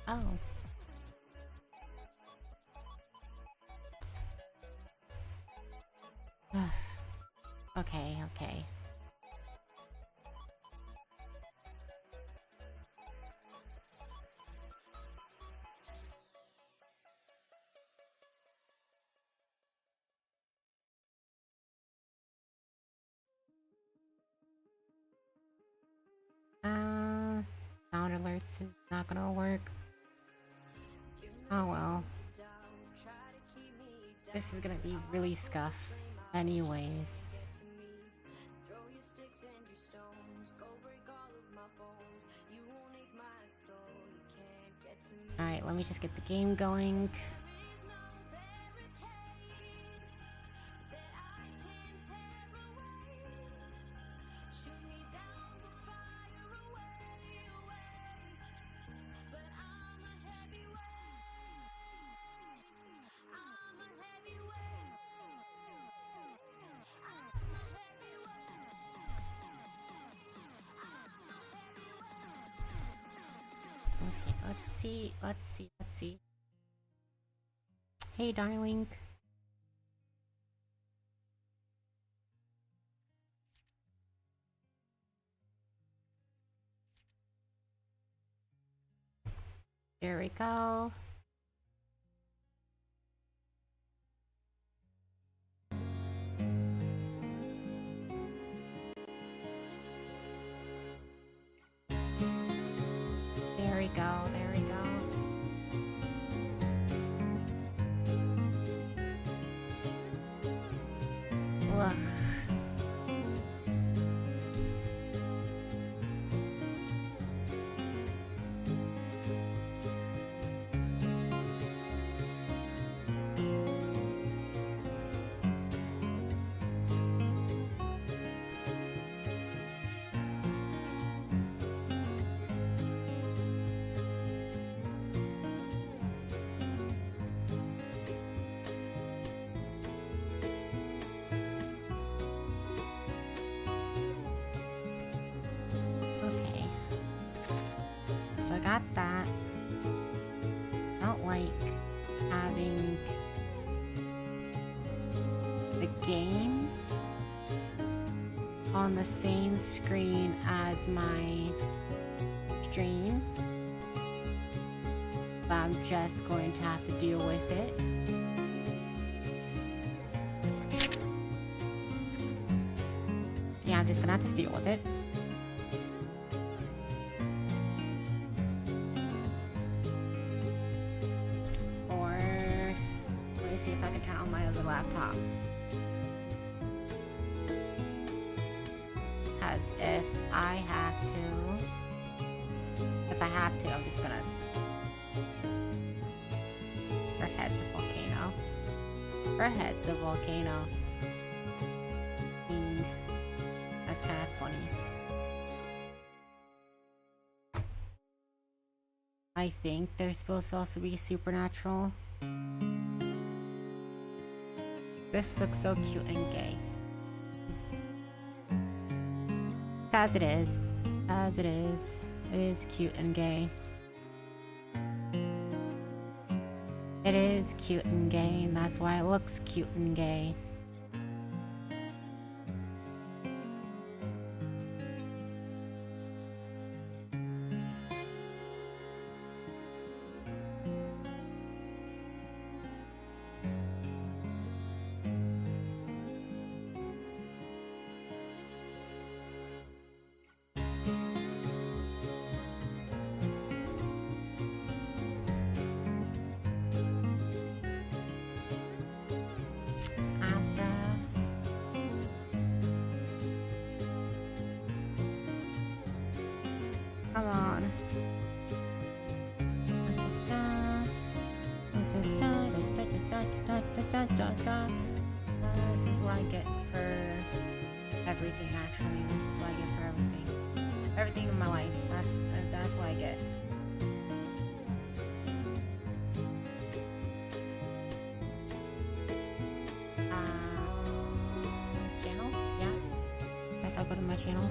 Oh. Okay, okay. Sound alerts is not gonna work. Oh well. This is gonna be really scuff. Anyways. Alright, let me just get the game going. Okay, let's see. Hey, darling. There we go. There we go, there we go. Woof. Okay. So I got that. I don't like having the game on the same screen as my stream, but I'm just going to have to deal with it. Yeah, I'm just gonna have to deal with it. Or let me see if I can turn on my other laptop. Because if I have to, I'm just gonna. Her head's a volcano. Her head's a volcano. That's kind of funny. I think they're supposed to also be supernatural. This looks so cute and gay. As it is. As it is. It is cute and gay. It is cute and gay, and that's why it looks cute and gay. Come on. This is what I get for everything, actually. This is what I get for everything. Everything in my life. That's what I get. Channel? Yeah. Guess I'll go to my channel.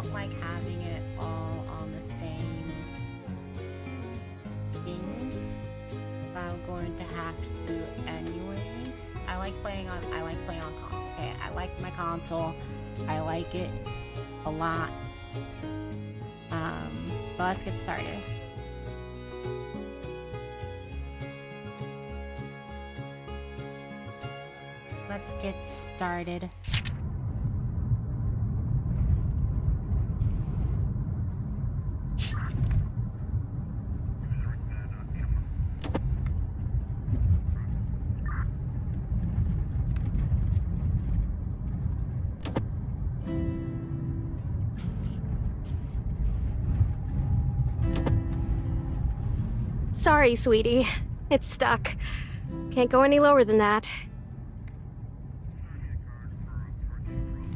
don't like having it all on the same thing. But I'm going to have to anyways. I like playing on console. Okay, I like my console. I like it a lot. But let's get started. Let's get started. Sorry, sweetie. It's stuck. Can't go any lower than that.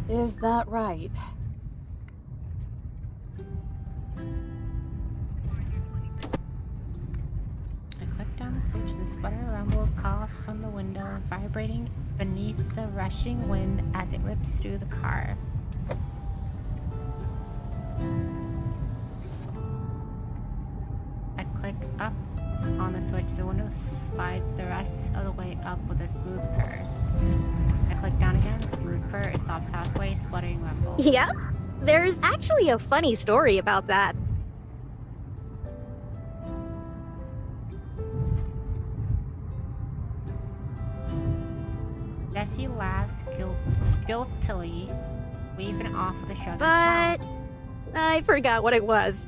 Is that right? I clicked on the switch and the sputter rumble coughs from the window, vibrating beneath the rushing wind as it rips through the car. I click up on the switch, the window slides the rest of the way up with a smooth purr. I click down again, smooth purr, it stops halfway, spluttering rumble. Yep. There's actually a funny story about that. Jesse laughs guiltily, waving off with a shrug But as well. I forgot what it was.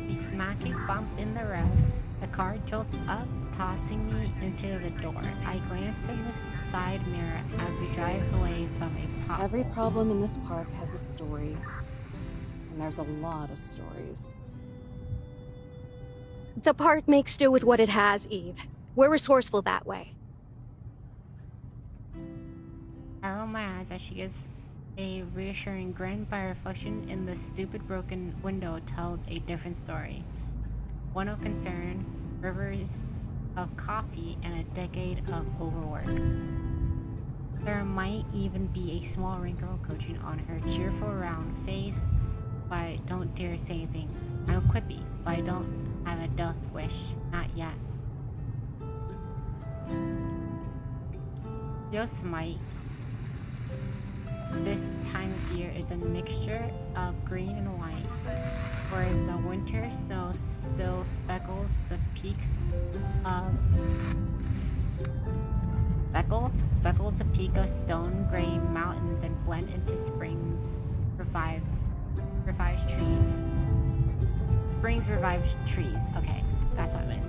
We smack a bump in the road. The car jolts up, tossing me into the door. I glance in the side mirror as we drive away from a pothole. Every problem in this park has a story. And there's a lot of stories. The park makes do with what it has, Eve. We're resourceful that way. I roll my eyes as she gives a reassuring grin, but her reflection in the stupid broken window tells a different story. One of concern, rivers of coffee, and a decade of overwork. There might even be a small wrinkle encroaching on her cheerful round face, but I don't dare say anything. I'm quippy, but I don't have a death wish. Not yet. Yosemite this time of year is a mixture of green and white, where the winter snow still speckles the peaks of speckles the peak of stone gray mountains and blend into springs revived trees. Springs revived trees. Okay, that's what I meant.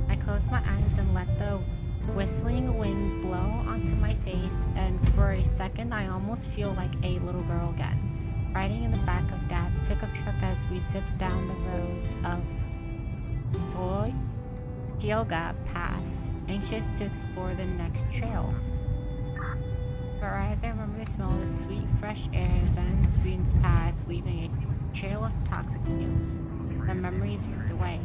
I close my eyes and let the whistling wind blow onto my face, and for a second I almost feel like a little girl again, riding in the back of Dad's pickup truck as we zip down the roads of Tioga Pass, anxious to explore the next trail. But right as I remember the smell of the sweet, fresh air, Van speeds past, leaving a trail of toxic fumes. The memories ripped away.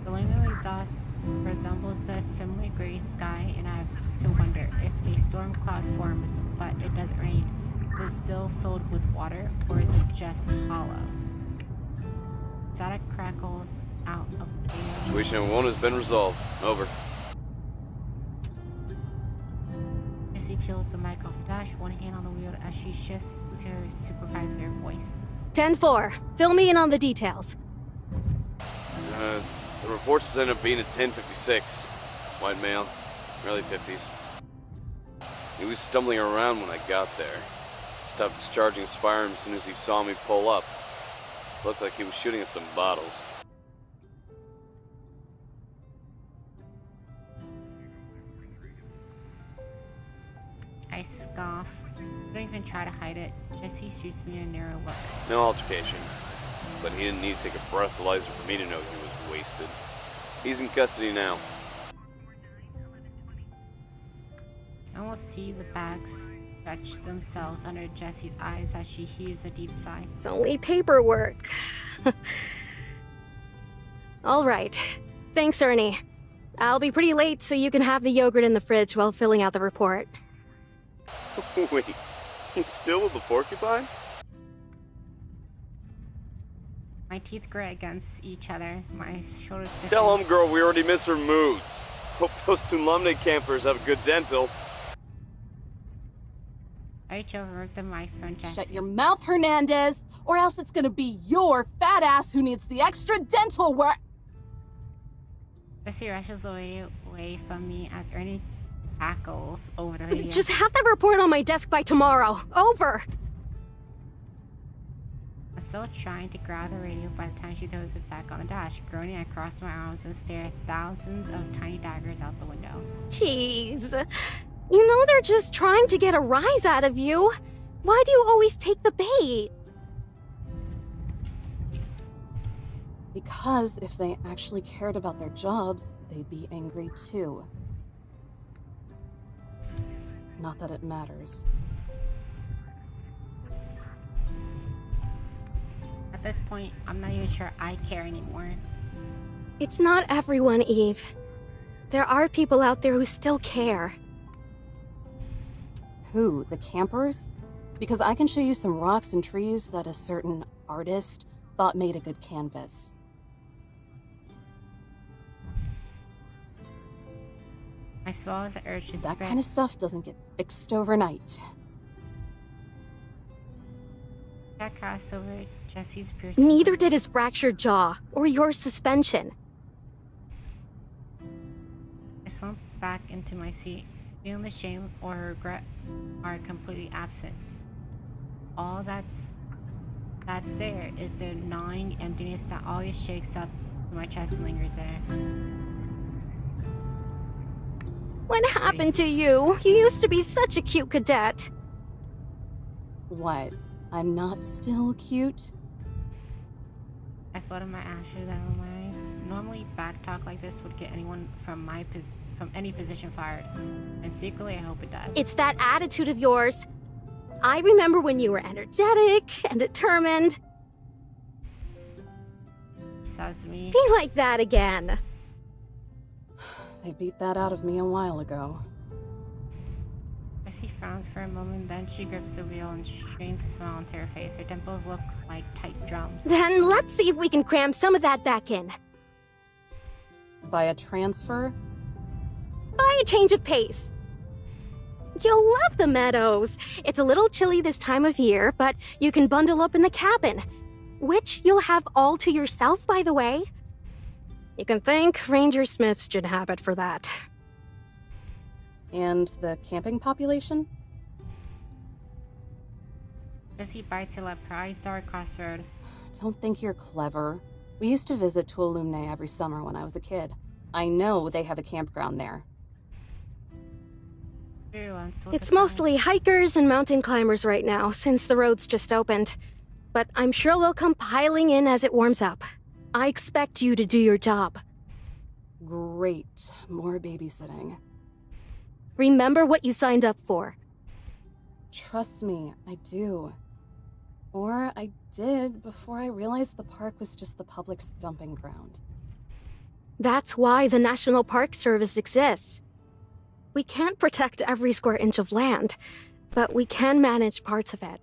The lingering exhaust resembles the similar gray sky, and I have to wonder if a storm cloud forms, but it doesn't rain. Is it still filled with water, or is it just hollow? Static crackles out of the air. Situation number 1 has been resolved. Over. Missy peels the mic off the dash, one hand on the wheel as she shifts to her supervisor voice. 10-4. Fill me in on the details. The reports end up being at 10:56. White male, early 50s. He was stumbling around when I got there. Stopped discharging his firearm as soon as he saw me pull up. Looked like he was shooting at some bottles. I scoff. Don't even try to hide it. Jesse shoots me a narrow look. No altercation. But he didn't need to take a breathalyzer for me to know he was wasted. He's in custody now. I will see the bags stretch themselves under Jessie's eyes as she heaves a deep sigh. It's only paperwork. All right. Thanks, Ernie. I'll be pretty late, so you can have the yogurt in the fridge while filling out the report. Wait, you still with the porcupine? My teeth grit against each other. My shoulders stiffen. Tell them, girl, we already missed her moods. Hope those Tulumne campers have good dental. I reach over to my friend Jessie. Shut your mouth, Hernandez, or else it's gonna be your fat ass who needs the extra dental work. Jessie rushes away from me as Ernie cackles over the radio. Just have that report on my desk by tomorrow. Over. I'm still trying to grab the radio by the time she throws it back on the dash. Groaning, I cross my arms and stare at thousands of tiny daggers out the window. Jeez. You know they're just trying to get a rise out of you. Why do you always take the bait? Because if they actually cared about their jobs, they'd be angry too. Not that it matters. At this point, I'm not even sure I care anymore. It's not everyone, Eve. There are people out there who still care. Who? The campers? Because I can show you some rocks and trees that a certain artist thought made a good canvas. I swallow the urge to That spit. kind of stuff doesn't get fixed overnight. I cast over Jessie's piercing. Neither did his fractured jaw or your suspension. I slump back into my seat, feeling the shame or regret are completely absent. All that's there is the gnawing emptiness that always shakes up my chest and lingers there. What happened to you? You used to be such a cute cadet. What? I'm not still cute? I flooded my ashes out of my eyes. Normally, backtalk like this would get anyone from any position fired, and secretly, I hope it does. It's that attitude of yours. I remember when you were energetic and determined. Sounds to me. Be like that again. They beat that out of me a while ago. Jessie frowns for a moment, then she grips the wheel and strains a smile into her face. Her dimples look like tight drums. Then let's see if we can cram some of that back in. By a transfer? By a change of pace. You'll love the meadows. It's a little chilly this time of year, but you can bundle up in the cabin, which you'll have all to yourself, by the way. You can thank Ranger Smith's gin habit for that. And the camping population? Jessie bites her lip, her eyes dart across the road. Don't think you're clever. We used to visit Tuolumne every summer when I was a kid. I know they have a campground there. Virulence with It's the sound. mostly hikers and mountain climbers right now, since the roads just opened. But I'm sure they'll come piling in as it warms up. I expect you to do your job. Great. More babysitting. Remember what you signed up for. Trust me, I do. Or I did before I realized the park was just the public's dumping ground. That's why the National Park Service exists. We can't protect every square inch of land, but we can manage parts of it.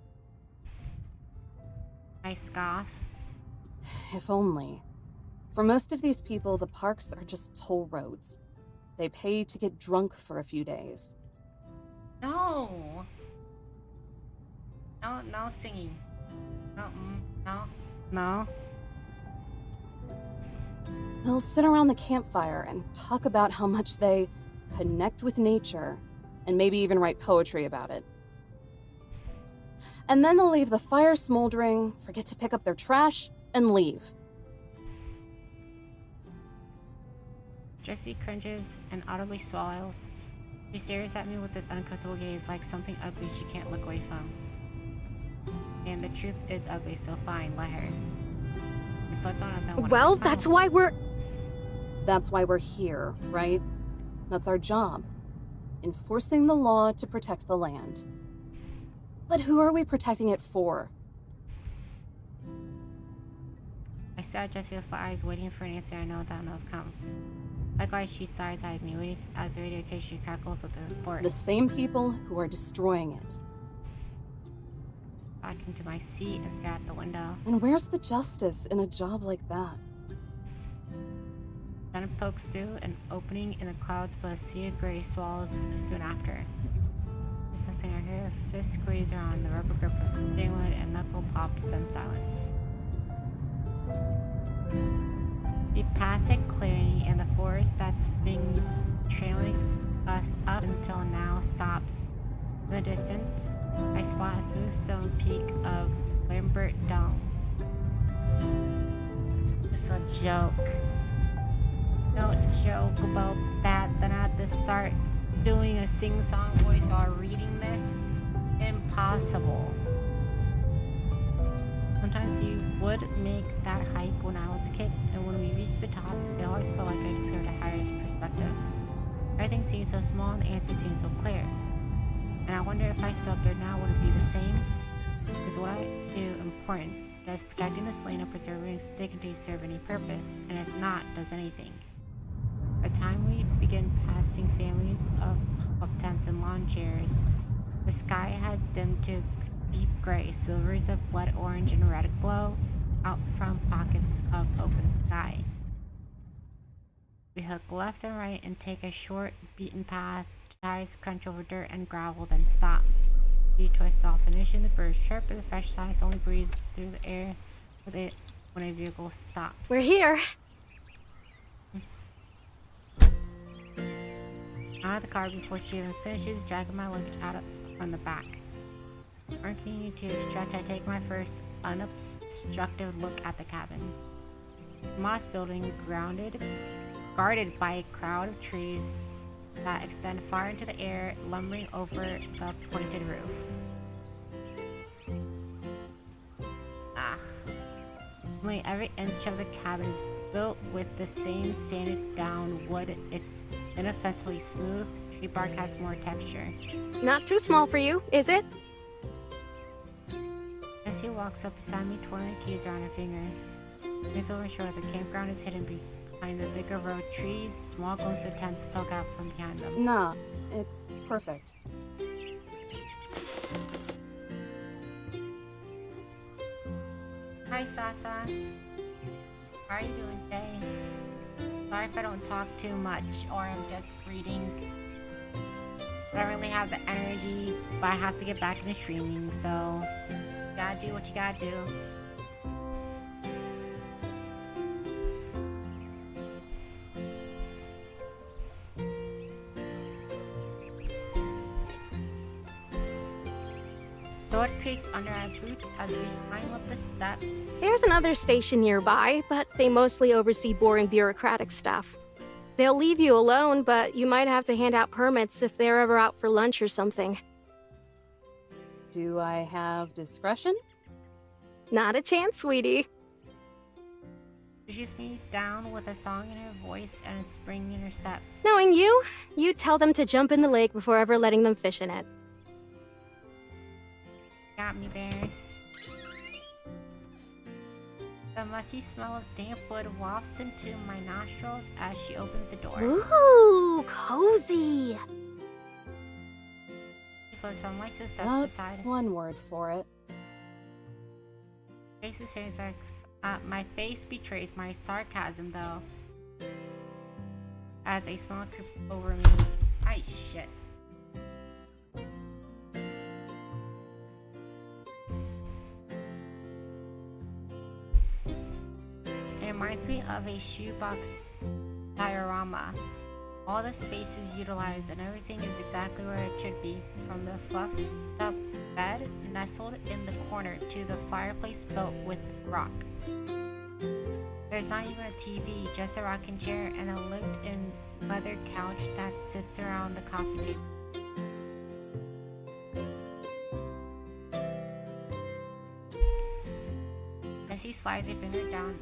I scoff. If only. For most of these people, the parks are just toll roads. They pay to get drunk for a few days. No. No singing. No. They'll sit around the campfire and talk about how much they connect with nature, and maybe even write poetry about it. And then they'll leave the fire smoldering, forget to pick up their trash, and leave. Jessie cringes and audibly swallows. She stares at me with this uncomfortable gaze like something ugly she can't look away from. And the truth is ugly, so fine, let her. She puts on another one. Well, that's why we're... That's why we're here, right? That's our job. enforcing the law to protect the land. But who are we protecting it for? I stare at Jessie with eyes, waiting for an answer I know that will come. Likewise, she sighs-eyed me, waiting as the radio occasionally crackles with the report. The same people who are destroying it. Back into my seat and stare out the window. And where's the justice in a job like that? Then it pokes through an opening in the clouds, but a sea of gray swallows soon after. There's nothing I hear. A fist squeeze around the rubber grip of Dingwood and knuckle pops, then silence. We pass a clearing, and the forest that's been trailing us up until now stops. In the distance, I spot a smooth stone peak of Lambert Dome. It's a joke. Don't joke about that. Then I have to start doing a sing-song voice while reading this. Impossible. Sometimes you would make that hike when I was a kid, and when we reached the top, it always felt like I discovered a higher perspective. Everything seemed so small and the answer seemed so clear. And I wonder if I stood up there now, would it be the same? Is what I do important? Does protecting this land or preserving its dignity serve any purpose? And if not, does anything? By the time we begin passing families of pop-up tents and lawn chairs, the sky has dimmed to deep gray. Silvers of blood orange and red glow out from pockets of open sky. We hook left and right and take a short, beaten path. Tires crunch over dirt and gravel, then stop. We twist off ignition. The birds chirp, but the fresh sights only breeze through the air with it when a vehicle stops. We're here. Out of the car before she even finishes, dragging my luggage out from the back. Continuing to stretch, I take my first unobstructed look at the cabin. Moss building, guarded by a crowd of trees that extend far into the air, lumbering over the pointed roof. Nearly every inch of the cabin is built with the same sanded down wood. It's inoffensively smooth. Tree bark has more texture. Not too small for you, is it? Jessie walks up beside me, twirling keys around her finger. It's over shore. The campground is hidden behind the thicker row of trees. Small glimpses of tents poke out from behind them. Nah, it's perfect. Hi, Sasa. How are you doing today? Sorry if I don't talk too much or I'm just reading. I don't really have the energy, but I have to get back into streaming, so you gotta do what you gotta do. Sword creaks under our boot as we climb up the steps. There's another station nearby, but they mostly oversee boring bureaucratic stuff. They'll leave you alone, but you might have to hand out permits if they're ever out for lunch or something. Do I have discretion? Not a chance, sweetie. She shoots me down with a song in her voice and a spring in her step. Knowing you, you'd tell them to jump in the lake before ever letting them fish in it. Got me there. The musty smell of damp wood wafts into my nostrils as she opens the door. Ooh, cozy. She floats sunlight to the steps That's aside. one word for it. My face betrays my sarcasm, though. As a smile creeps over me. Ay, shit. It reminds me of a shoebox diorama. All the space is utilized and everything is exactly where it should be. From the fluffed up bed nestled in the corner to the fireplace built with rock. There's not even a TV, just a rocking chair and a lived-in leather couch that sits around the coffee table. Jessie slides her finger down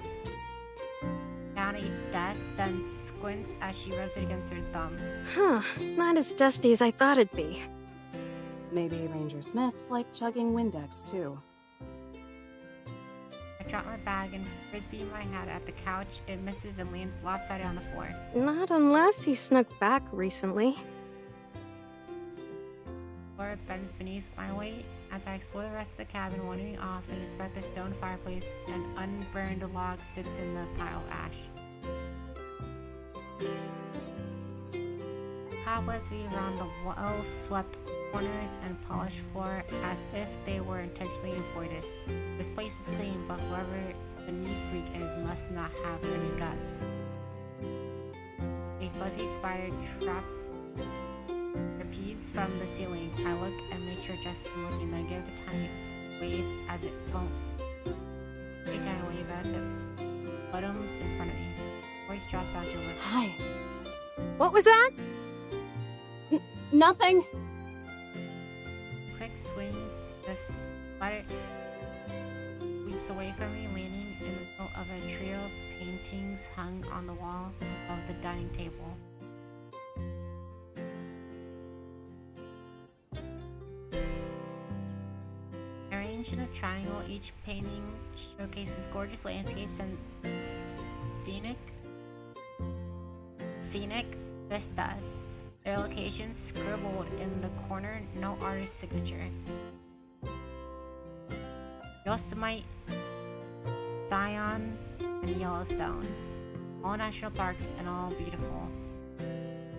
on a desk, then squints as she rubs it against her thumb. Huh, not as dusty as I thought it'd be. Maybe Ranger Smith liked chugging Windex, too. I drop my bag and frisbee my head at the couch. It misses and lands lopsided on the floor. Not unless he snuck back recently. Floor bends beneath my weight as I explore the rest of the cabin, wandering off and inspect the stone fireplace. An unburned log sits in the pile of ash. Cobwebs weave around the well-swept corners and polished floor as if they were intentionally avoided. This place is clean, but whoever the neat freak is must not have any guts. A fuzzy spider trapeze from the ceiling. I look and make sure Jess is looking, then give the tiny wave as it bottoms in front of me. Voice drops down to a whisper. Hi. What was that? Nothing. Quick swing, the spider leaps away from me, landing in the middle of a trio of paintings hung on the wall of the dining table. Arranged in a triangle, each painting showcases gorgeous landscapes and scenic vistas. Their locations scribbled in the corner, no artist's signature. Yosemite, Zion, and Yellowstone. All national parks and all beautiful.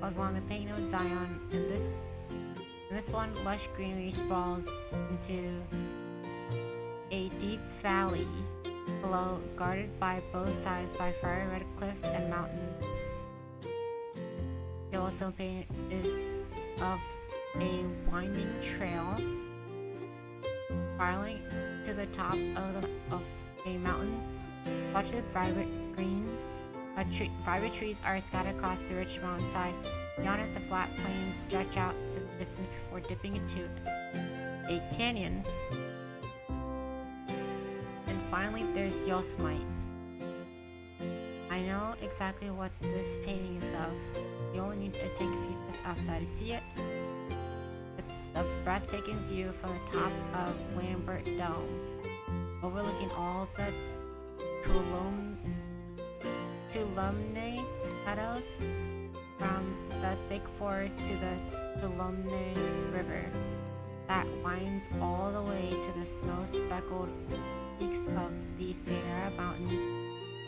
I was along the painting of Zion, and this one, lush greenery sprawls into a deep valley below, guarded by both sides by fiery red cliffs and mountains. Yellowstone paint is of a winding trail spiraling to the top of a mountain. Watch the vibrant green. Vibrant trees are scattered across the rich mountainside. Beyond it, the flat plains stretch out to the distance before dipping into a canyon. And finally, there's Yosemite. I know exactly what this painting is of. You only need to take a few steps outside to see it. It's a breathtaking view from the top of Lambert Dome, overlooking all the Tuolumne meadows, from the thick forest to the Tuolumne River that winds all the way to the snow-speckled peaks of the Sierra Mountains.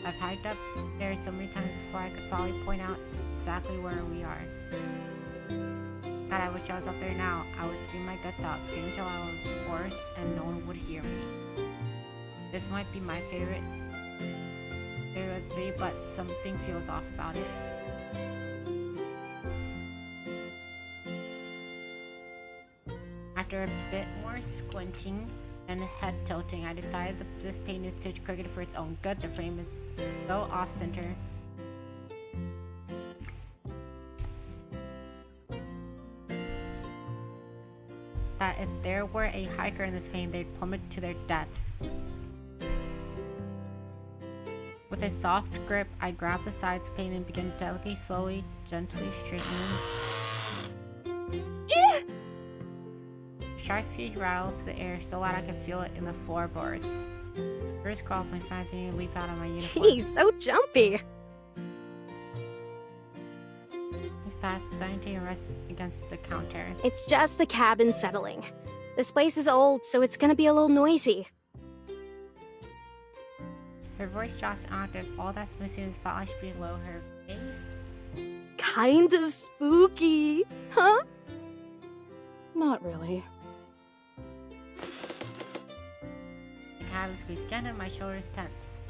I've hiked up there so many times before I could probably point out exactly where we are. God, I wish I was up there now. I would scream my guts out, scream until I was hoarse and no one would hear me. This might be my favorite of the three, but something feels off about it. After a bit more squinting and head tilting, I decided that this painting is too crooked for its own good. The frame is so off-center. That if there were a hiker in this painting, they'd plummet to their deaths. With a soft grip, I grabbed the sides of the painting and began delicately, slowly, gently straightening. The sharp squeak rattles through the air so loud I could feel it in the floorboards. First crawl up my spine as I nearly leap out of my uniform. Geez, so jumpy. He's past the dining table and rests against the counter. It's just the cabin settling. This place is old, so it's gonna be a little noisy. Her voice drops an octave. All that's missing is flash below her face. Kind of spooky, huh? Not really. The cabin squeaks again and my shoulders tense.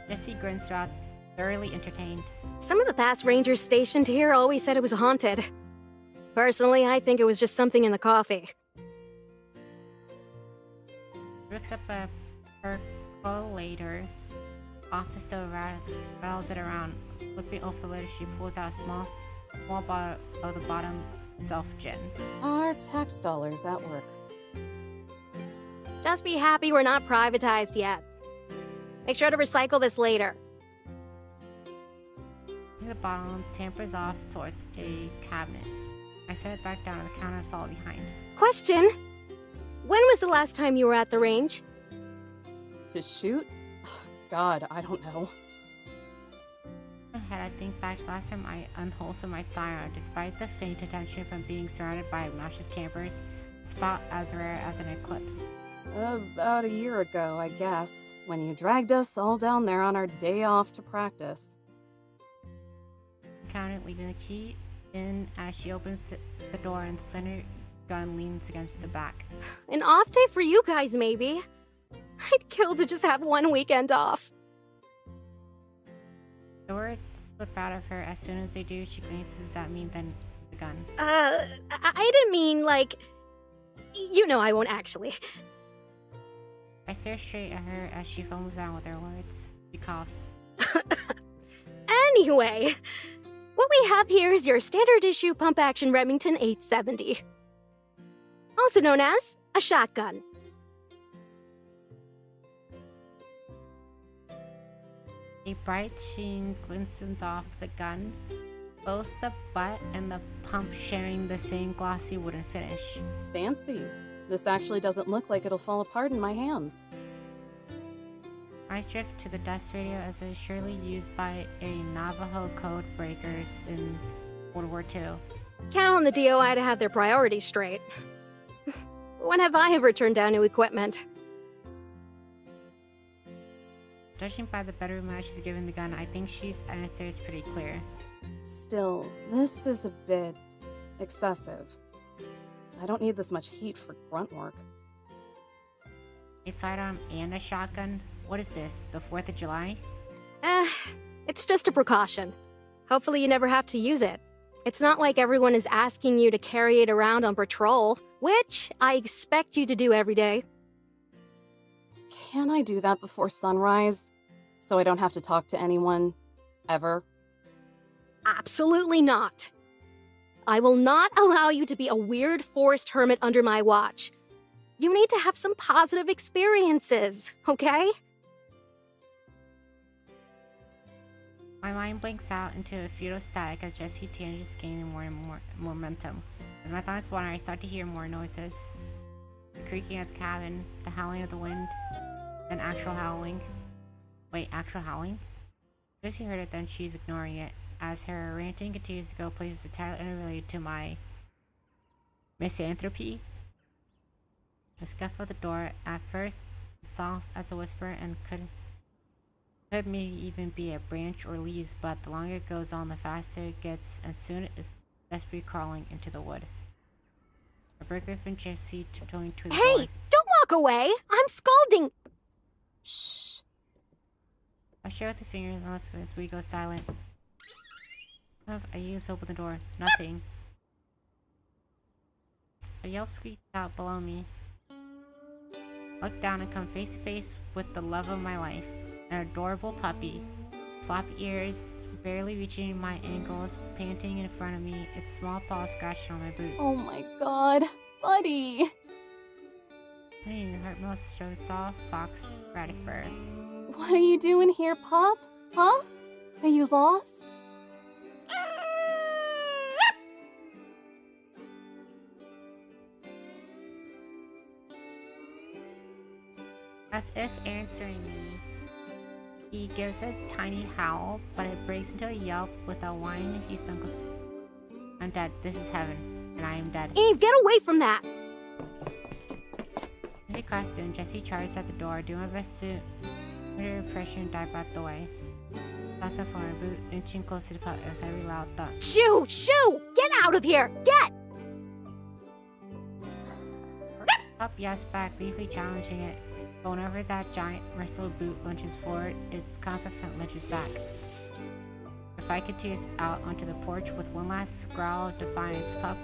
Jessie grins throughout, thoroughly entertained. Some of the past rangers stationed here always said it was haunted. Personally, I think it was just something in the coffee. Picks up a percolator off the stove, rattles it around. Flipping off the lid, she pulls out a small bottle of the bottom self-gin. Our tax dollars at work. Just be happy we're not privatized yet. Make sure to recycle this later. the bottle and tampers off towards a cabinet. I set it back down on the counter and follow behind. Question. When was the last time you were at the range? To shoot? God, I don't know. In my head, I think back to the last time I unholstered my sidearm. Despite the faint attention from being surrounded by obnoxious campers, it's about as rare as an eclipse. About a year ago, I guess, when you dragged us all down there on our day off to practice. I counted, leaving the key in as she opens the door and slender gun leans against the back. An off day for you guys, maybe. I'd kill to just have one weekend off. The words slip out of her. As soon as they do, she glances at me, then the gun. I didn't mean, like... You know I won't actually. I stare straight at her as she fumbles on with her words. She coughs. Anyway, what we have here is your standard issue pump-action Remington 870. Also known as a shotgun. A bright sheen glistens off the gun, both the butt and the pump sharing the same glossy wooden finish. Fancy. This actually doesn't look like it'll fall apart in my hands. I drift to the dust radio as it is surely used by a Navajo code breakers in World War II. Count on the DOI to have their priorities straight. When have I ever turned down new equipment? Judging by the bedroom match she's given the gun, I think she's answer is pretty clear. Still, this is a bit excessive. I don't need this much heat for grunt work. A sidearm and a shotgun? What is this, the 4th of July? It's just a precaution. Hopefully you never have to use it. It's not like everyone is asking you to carry it around on patrol, which I expect you to do every day. Can I do that before sunrise? So I don't have to talk to anyone, ever? Absolutely not. I will not allow you to be a weird forest hermit under my watch. You need to have some positive experiences, okay? My mind blanks out into a futile static as Jesse tangents gaining more and more momentum. As my thoughts wander, I start to hear more noises. The creaking of the cabin, the howling of the wind, then actual howling. Wait, actual howling? Jesse heard it, then she's ignoring it. As her ranting continues to go places entirely unrelated to my misanthropy. The scuff of the door, at first soft as a whisper and could maybe even be a branch or leaves, but the longer it goes on, the faster it gets, and soon it's desperately crawling into the wood. A breaker and Jesse tiptoeing to the door. Hey, don't walk away! I'm scalding! Shh. I share with the finger and left as we go silent. I use open the door. Nothing. A yelp squeaked out below me. Look down and come face to face with the love of my life. An adorable puppy. Floppy ears, barely reaching my ankles, panting in front of me, its small paws scratching on my boots. Oh my god, buddy! Hey, the heart most stroked soft fox ratty fur. What are you doing here, pup? Huh? Are you lost? As if answering me, he gives a tiny howl, but it breaks into a yelp with a whine. He snuggles. I'm dead. This is heaven, and I am dead. Eve, get away from that! She crossed soon. Jesse charges at the door, doing my best to under pressure and dive out the way. Toss up on her boot, inching close to the pup. It was a heavy, loud thud. Shoo! Shoo! Get out of here! Get! Pup yells back, briefly challenging it. But whenever that giant wrestle boot lunges forward, its compact front lunges back. The fight continues out onto the porch with one last growl of defiance. Pup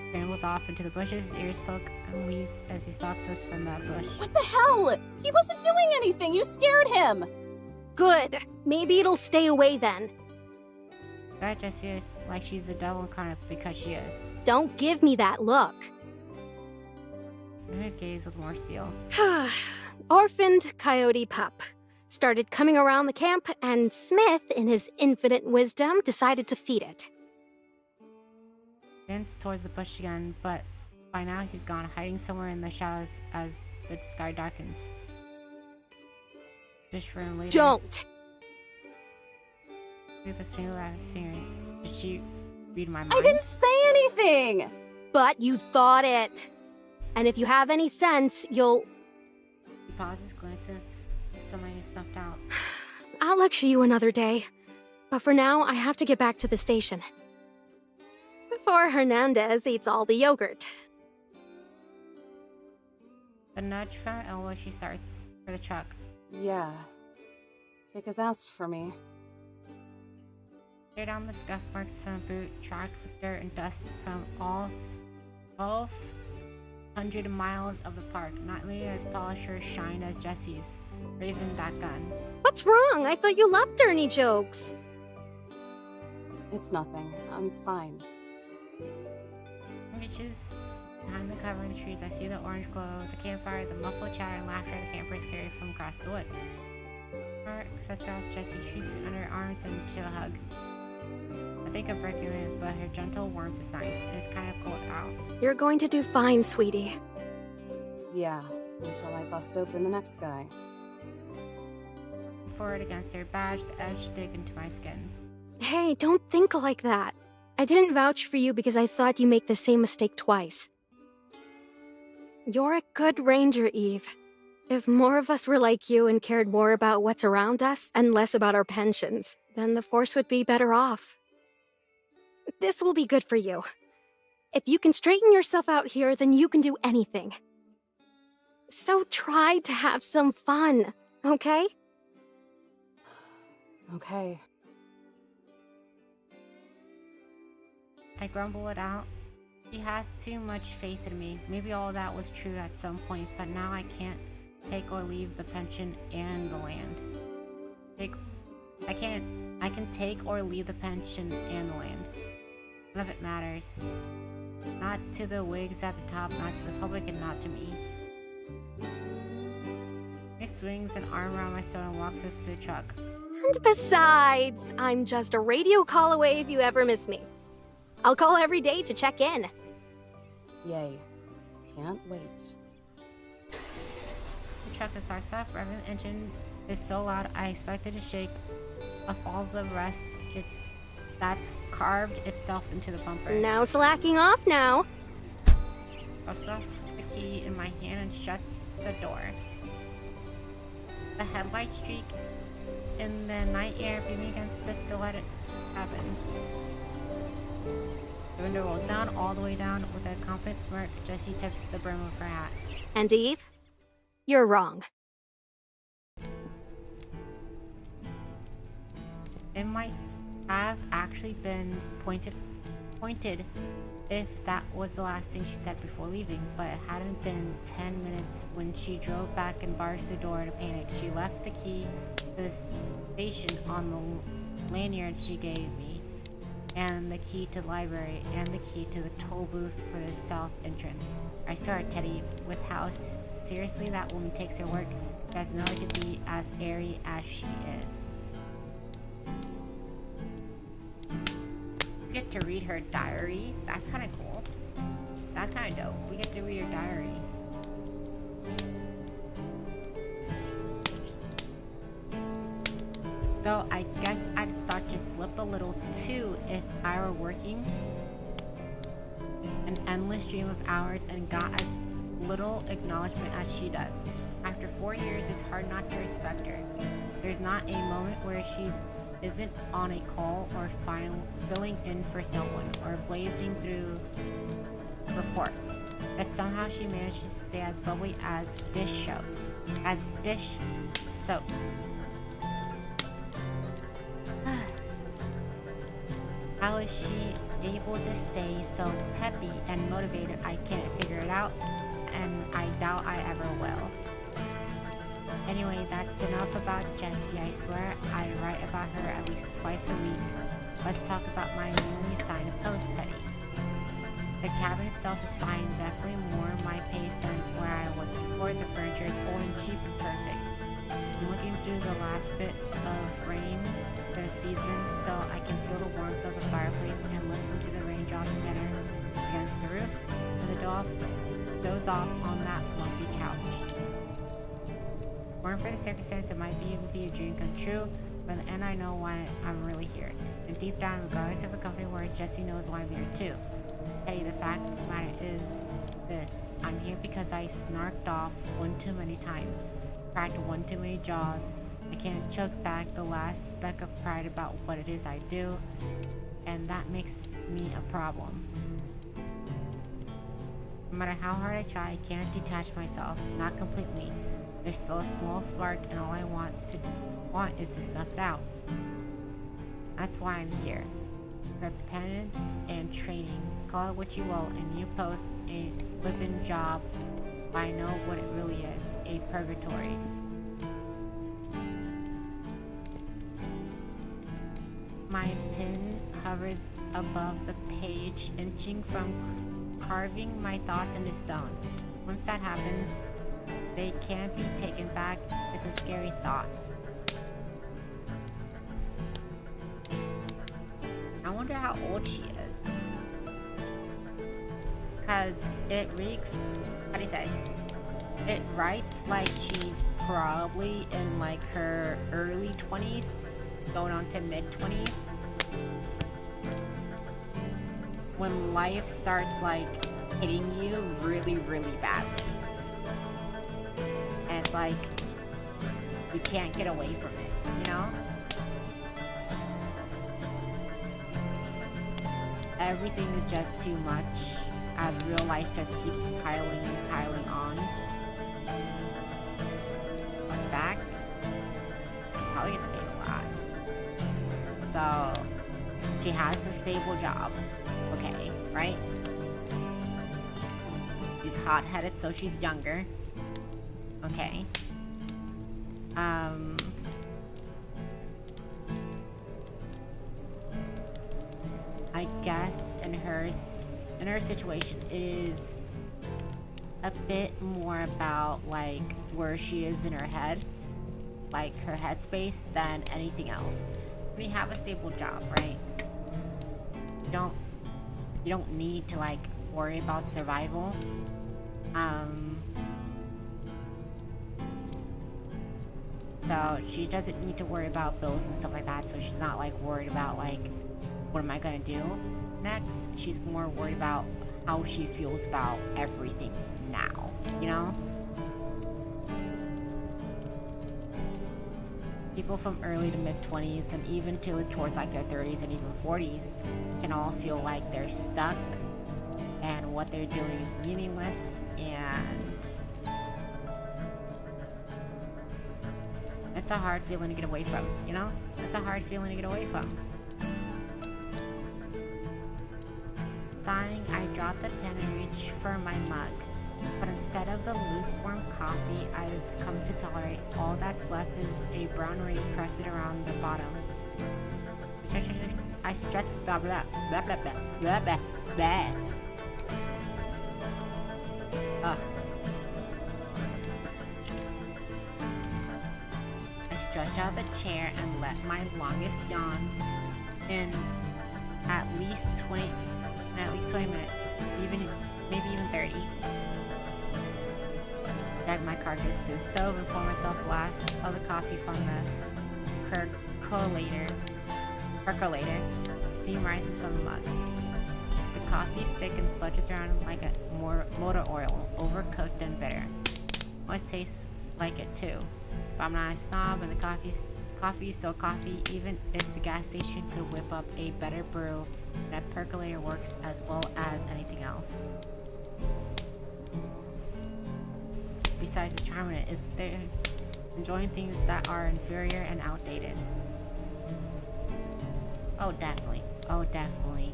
scrambles off into the bushes, ears poke, and leaves as he stalks us from that bush. What the hell? He wasn't doing anything! You scared him! Good. Maybe it'll stay away then. That Jessie is like she's the devil incarnate because she is. Don't give me that look. And his gaze with more steel. Orphaned coyote pup. started coming around the camp, and Smith, in his infinite wisdom, decided to feed it. Vince towards the bush again, but by now he's gone, hiding somewhere in the shadows as the sky darkens. Dish for him later. Don't! With a single rabbit finger. Did she read my mind? I didn't say anything! But you thought it. And if you have any sense, you'll... He pauses, glancing. Sunlight is snuffed out. I'll lecture you another day. But for now, I have to get back to the station. Before Hernandez eats all the yogurt. The nudge from her elbow, she starts for the truck. Yeah. Kick his ass for me. Tear down the scuff marks from a boot, tracked with dirt and dust from all 1,200 miles of the park. Not nearly as polished or shined as Jesse's. Or even that gun. What's wrong? I thought you loved dirty jokes. It's nothing. I'm fine. Reaches behind the cover of the trees. I see the orange glow, the campfire, the muffled chatter and laughter the campers carry from across the woods. Her sets out Jessie, shoots me under her arms and to a hug. I think I'm breaking in, but her gentle warmth is nice. It is kind of cold out. You're going to do fine, sweetie. Yeah, until I bust open the next guy. Forward against her, badge, the edge dig into my skin. Hey, don't think like that. I didn't vouch for you because I thought you make the same mistake twice. You're a good ranger, Eve. If more of us were like you and cared more about what's around us and less about our pensions, then the Force would be better off. This will be good for you. If you can straighten yourself out here, then you can do anything. So try to have some fun, okay? Okay. I grumble it out. She has too much faith in me. Maybe all that was true at some point, but now I can't take or leave the pension and the land. I can take or leave the pension and the land. None of it matters. Not to the wigs at the top, not to the public, and not to me. He swings an arm around my soul and walks us to the truck. And besides, I'm just a radio call away if you ever miss me. I'll call every day to check in. Yay. Can't wait. The truck that starts up, revving the engine is so loud I expected to shake off all the rest that's carved itself into the bumper. No slacking off now. Puffs off the key in my hand and shuts the door. The headlight streak in the night air beaming against the silhouette cabin. The window rolls down, all the way down. With a confident smirk, Jessie tips the brim of her hat. And Eve, you're wrong. It might have actually been pointed if that was the last thing she said before leaving, but it hadn't been 10 minutes when she drove back and barged the door in a panic. She left the key to the station on the lanyard she gave me, and the key to the library, and the key to the toll booth for the south entrance. I swear, Teddy, with how seriously that woman takes her work, she has no right to be as airy as she is. We get to read her diary. That's kind of cool. That's kind of dope. We get to read her diary. Though I guess I'd start to slip a little too if I were working an endless stream of hours and got as little acknowledgement as she does. After 4 years, it's hard not to respect her. There's not a moment where she isn't on a call or filling in for someone or blazing through reports. But somehow she manages to stay as bubbly as dish soap. How is she able to stay so peppy and motivated? I can't figure it out, and I doubt I ever will. Anyway, that's enough about Jessie. I swear I write about her at least twice a week. Let's talk about my newly signed post, Teddy. The cabin itself is fine, definitely more my pace than where I was before. The furniture is old and cheap and perfect. I'm looking do the last bit of rain this season so I can feel the warmth of the fireplace and listen to the raindrops patter against the roof as I doze off on that lumpy couch. Born for the circumstance, it might even be a dream come true, but in the end I know why I'm really here. And deep down, regardless of a company where Jesse knows why I'm here too. Eddie, the fact of the matter is this. I'm here because I snarked off one too many times, cracked one too many jaws. I can't choke back the last speck of pride about what it is I do, and that makes me a problem. No matter how hard I try, I can't detach myself, not completely. There's still a small spark, and all I want is to snuff it out. That's why I'm here. Repentance and training. Call it what you will, and you post a living job. I know what it really is, a purgatory. My pen hovers above the page, inching from carving my thoughts into stone. Once that happens, they can't be taken back. It's a scary thought. I wonder how old she is. Because it reeks, how do you say? It writes like she's probably in like her early 20s, going on to mid 20s. When life starts like hitting you really, really badly. And it's like, you can't get away from it, you know? Everything is just too much as real life just keeps piling and piling on. Back, probably gets paid a lot. So, she has a stable job. Okay, right? She's hot-headed, so she's younger. Okay. I guess in her situation, it is a bit more about like where she is in her head, like her headspace, than anything else. When you have a stable job, right? You don't need to like worry about survival. So she doesn't need to worry about bills and stuff like that, so she's not like worried about like, what am I gonna do next? She's more worried about how she feels about everything now, you know? People from early to mid 20s and even towards like their 30s and even 40s can all feel like they're stuck and what they're doing is meaningless, and it's a hard feeling to get away from, you know? It's a hard feeling to get away from. Sighing, I drop the pen and reach for my mug. But instead of the lukewarm coffee I've come to tolerate, all that's left is a brown ring crested around the bottom. I stretch blah blah blah blah blah blah blah blah. Ugh. I stretch out the chair and let my longest yawn in at least 20 minutes, maybe even 30. Drag my carcass to the stove and pour myself the last of the coffee from the percolator. Steam rises from the mug. The coffee stick and sludges around like a motor oil, overcooked and bitter. Always tastes like it too. But I'm not a snob, and the coffee is still coffee, even if the gas station could whip up a better brew. That percolator works as well as anything else. Besides, the charm in it is they're enjoying things that are inferior and outdated. Oh, definitely. Oh, definitely.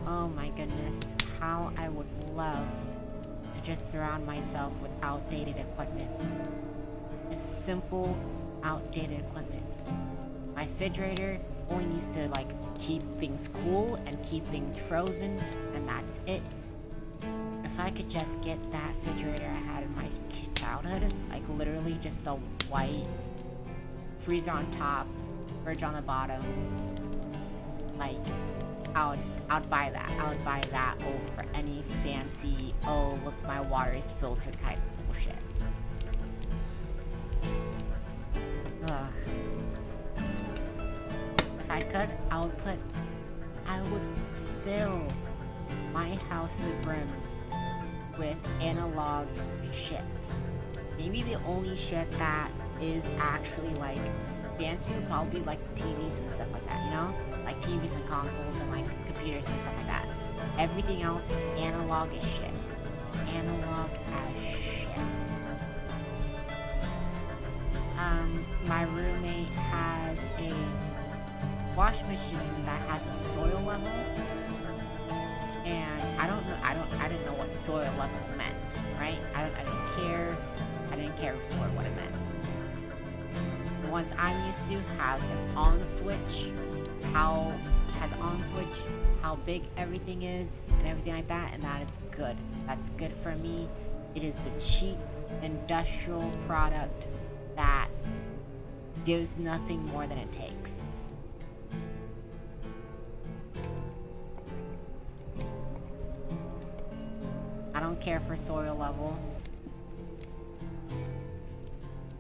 Oh my goodness. How I would love to just surround myself with outdated equipment. Just simple, outdated equipment. My refrigerator only needs to like keep things cool and keep things frozen, and that's it. If I could just get that refrigerator I had in my childhood, like literally just the white freezer on top, fridge on the bottom. Like, I would buy that. I would buy that over any fancy, oh look, my water is filtered type bullshit. Ugh. If I could, I would fill my house to the brim with analog shit. Maybe the only shit that is actually like fancy would probably be like TVs and stuff like that, you know? Like TVs and consoles and like computers and stuff like that. Everything else, analog as shit. Analog as shit. My roommate has a wash machine that has a soil level. And I didn't know what soil level meant, right? I didn't care for what it meant. The ones I'm used to has an on switch, how big everything is and everything like that, and that is good. That's good for me. It is the cheap industrial product that gives nothing more than it takes. I don't care for soil level.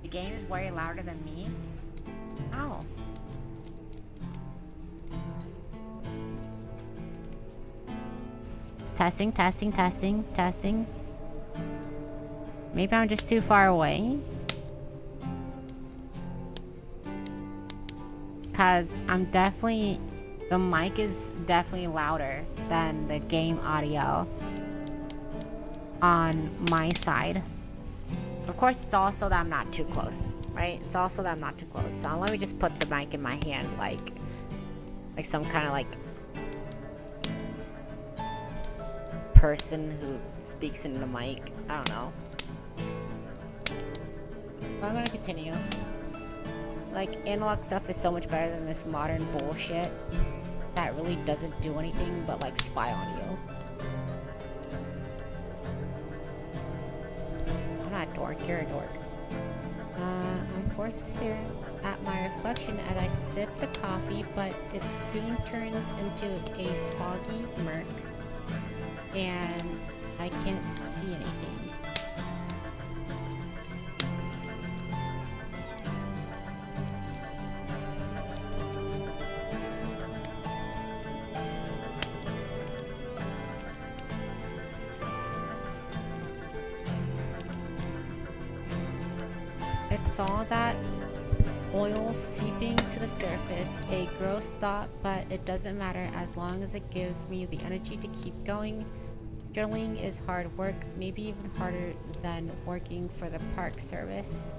The game is way louder than me. Ow. Testing, testing, testing, testing. Maybe I'm just too far away. Cause the mic is definitely louder than the game audio on my side. Of course, it's also that I'm not too close, right? It's also that I'm not too close. So let me just put the mic in my hand like some kind of like person who speaks into the mic. I don't know. But I'm gonna continue. Like, analog stuff is so much better than this modern bullshit that really doesn't do anything but like spy on you. I'm not a dork, you're a dork. I'm forced to stare at my reflection as I sip the coffee, but it soon turns into a foggy murk and I can't see anything. It's all that oil seeping to the surface, a gross thought, but it doesn't matter as long as it gives me the energy to keep going. Journaling is hard work, maybe even harder than working for the park service.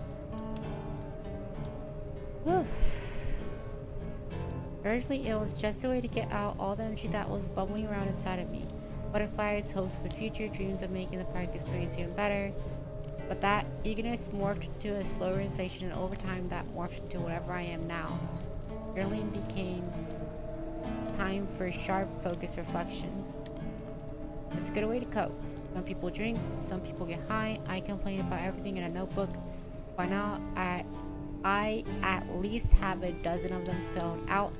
Originally, it was just a way to get out all the energy that was bubbling around inside of me. Butterflies, hopes for the future, dreams of making the park experience even better. But that eagerness morphed into a slow realization, and over time that morphed into whatever I am now. Journaling became time for sharp, focused reflection. It's a good way to cope. Some people drink, some people get high. I complain about everything in a notebook. By now, I at least have a dozen of them filled out.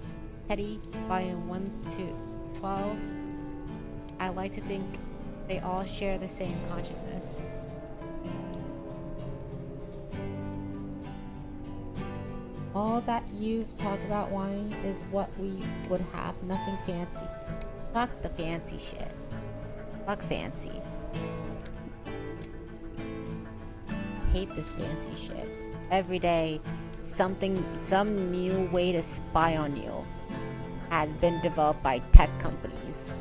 Teddy, volume 1 to 12. I like to think they all share the same consciousness. All that you've talked about wanting is what we would have, nothing fancy. Fuck the fancy shit. Fuck fancy. Hate this fancy shit. Every day, some new way to spy on you has been developed by tech companies.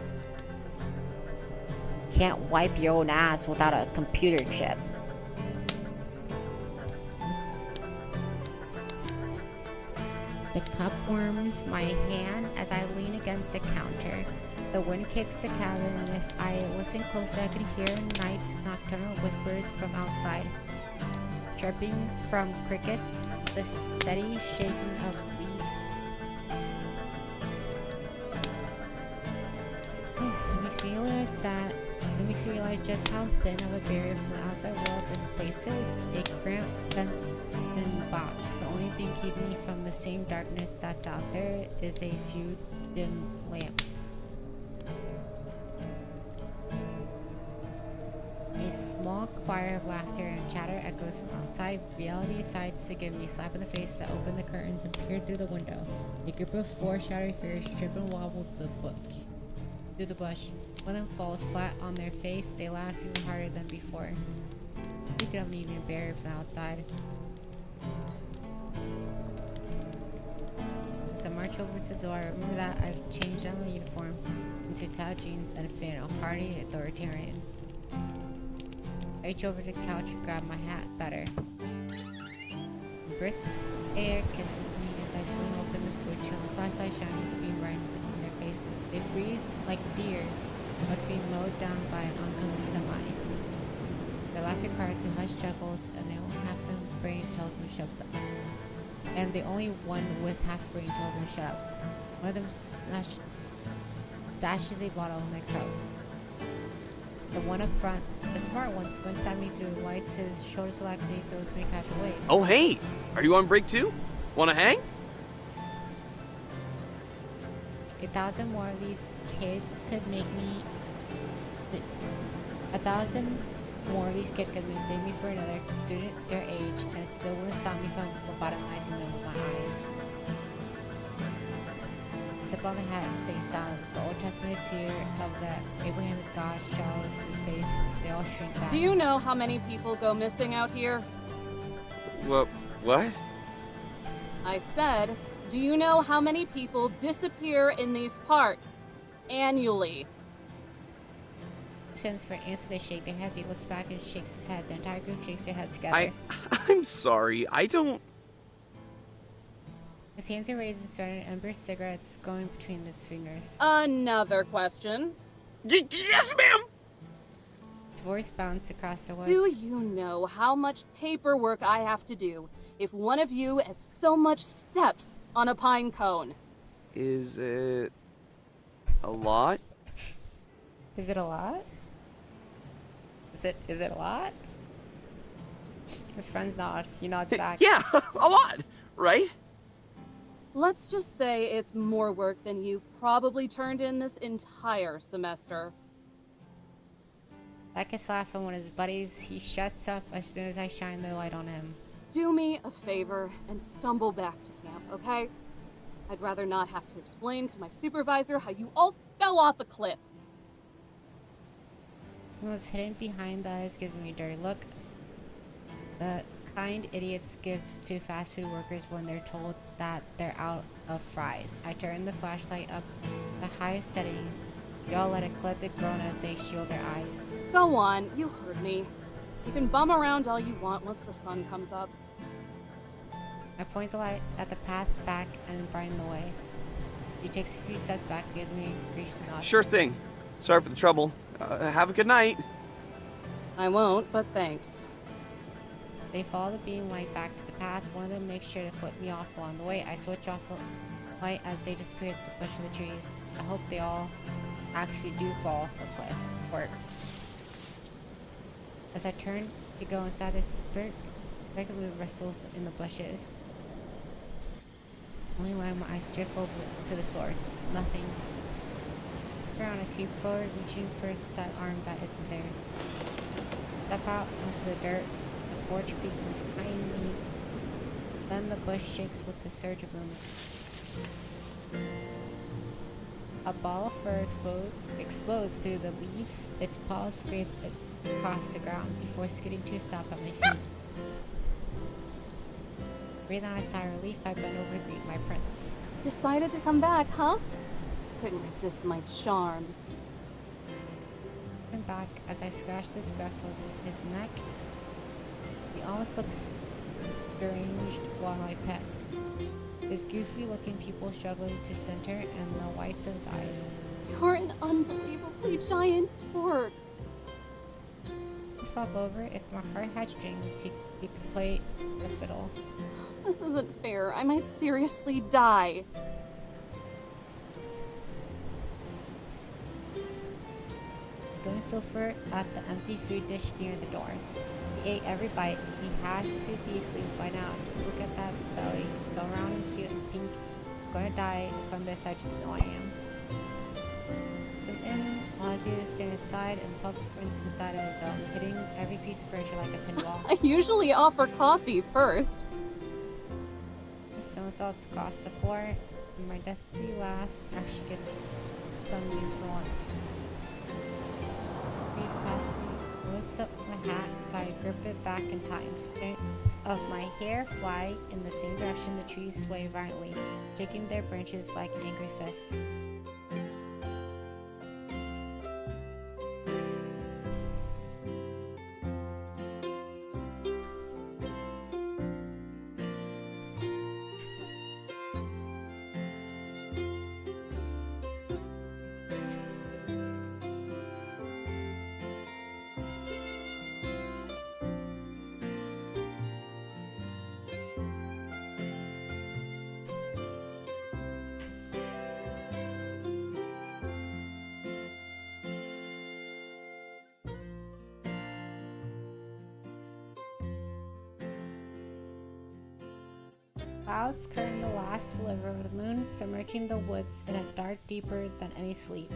Can't wipe your own ass without a computer chip. The cup warms my hand as I lean against the counter. The wind kicks the cabin, and if I listen closely, I could hear night's nocturnal whispers from outside. Chirping from crickets, the steady shaking of leaves. It makes me realize that It makes you realize just how thin of a barrier from the outside world this place is. A cramped, fenced-in box. The only thing keeping me from the same darkness that's out there is a few dim lamps. A small choir of laughter and chatter echoes from outside. Reality decides to give me a slap in the face to open the curtains and peer through the window. A group of 4 shadowy figures trip and wobble through the bush. One of them falls flat on their face. They laugh even harder than before. Speaking of needing a barrier from the outside. As I march over to the door, I remember that I've changed out my uniform into tattered jeans and a fin, a hardy authoritarian. I reach over to the couch and grab my hat better. Brisk air kisses me as I swing open the switch and the flashlight shines with the beam right in their faces. They freeze like deer, about to be mowed down by an oncoming semi. Their laughter cries and hush chuckles, and they only half the brain tells them shut up. And the only one with half brain tells them shut up. One of them stashes a bottle in their coat. The one up front, the smart one, squints at me through the lights, his shoulders relax and he throws me to catch a wave. Oh hey, are you on break too? Wanna hang? 1,000 more of these kids could make me... 1,000 more of these kids could mistake me for another student their age, and it still wouldn't stop me from lobotomizing them with my eyes. Sip on the hat and stay silent. The Old Testament fear of the Abrahamic God shows his face. They all shrink back. Do you know how many people go missing out here? What? I said, do you know how many people disappear in these parts annually? Sends for an answer. They shake their heads. He looks back and shakes his head. The entire group shakes their heads together. I'm sorry, I don't... His hands are raised and started ember cigarettes going between his fingers. Another question. Yes, ma'am! His voice bounced across the woods. Do you know how much paperwork I have to do if one of you has so much steps on a pine cone? Is it... a lot? Is it a lot? Is it a lot? His friends nod. He nods back. Yeah, a lot, right? Let's just say it's more work than you've probably turned in this entire semester. Like a laugh from one of his buddies, he shuts up as soon as I shine the light on him. Do me a favor and stumble back to camp, okay? I'd rather not have to explain to my supervisor how you all fell off a cliff. What's hidden behind the eyes gives me a dirty look. The kind idiots give to fast food workers when they're told that they're out of fries. I turn the flashlight up the highest setting. We all let it let it groan as they shield their eyes. Go on, you heard me. You can bum around all you want once the sun comes up. I point the light at the path back and brighten the way. He takes a few steps back, gives me a gracious nod. Sure thing. Sorry for the trouble. Have a good night. I won't, but thanks. They follow the beam light back to the path. One of them makes sure to flip me off along the way. I switch off the light as they disappear at the bush of the trees. I hope they all actually do fall off a cliff. Works. As I turn to go inside the spirit, regularly wrestles in the bushes. Only line of my eyes drift over to the source. Nothing. Around, I creep forward, reaching for a set arm that isn't there. Step out onto the dirt, the porch creaking behind me. Then the bush shakes with the surge of movement. A ball of fur explodes through the leaves. Its paws scrape across the ground before skidding to a stop at my feet. Breathing out a sigh of relief, I bend over to greet my prince. Decided to come back, huh? Couldn't resist my charm. I'm back as I scratch the scruff of his neck. He almost looks deranged while I pet. His goofy-looking pupil struggling to center and the whites of his eyes. You're an unbelievably giant dork. Swap over. If my heart had strings, he could play the fiddle. This isn't fair. I might seriously die. I glance silver at the empty food dish near the door. He ate every bite. He has to be asleep by now. Just look at that belly. It's so round and cute and pink. I'm gonna die from this, I just know I am. So in, all I do is stand aside and the pup sprints inside of his own, hitting every piece of furniture like a pinball. I usually offer coffee first. Somersaults across the floor, and my dusty laugh actually gets some use for once. Breeze past me, lifts up my hat, but I grip it back in time. Strands of my hair fly in the same direction the trees sway violently, shaking their branches like angry fists. Clouds curtain the last sliver of the moon, submerging the woods in a dark deeper than any sleep.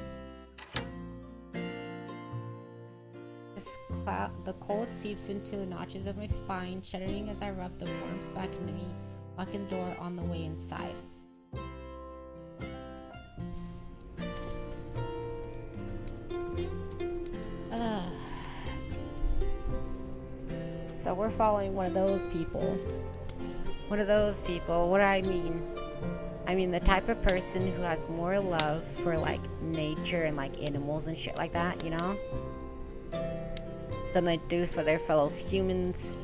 The cold seeps into the notches of my spine, shuddering as I rub the warmth back into me, locking the door on the way inside. Ugh. So we're following one of those people. What do I mean? I mean the type of person who has more love for like nature and like animals and shit like that, you know? Than they do for their fellow humans.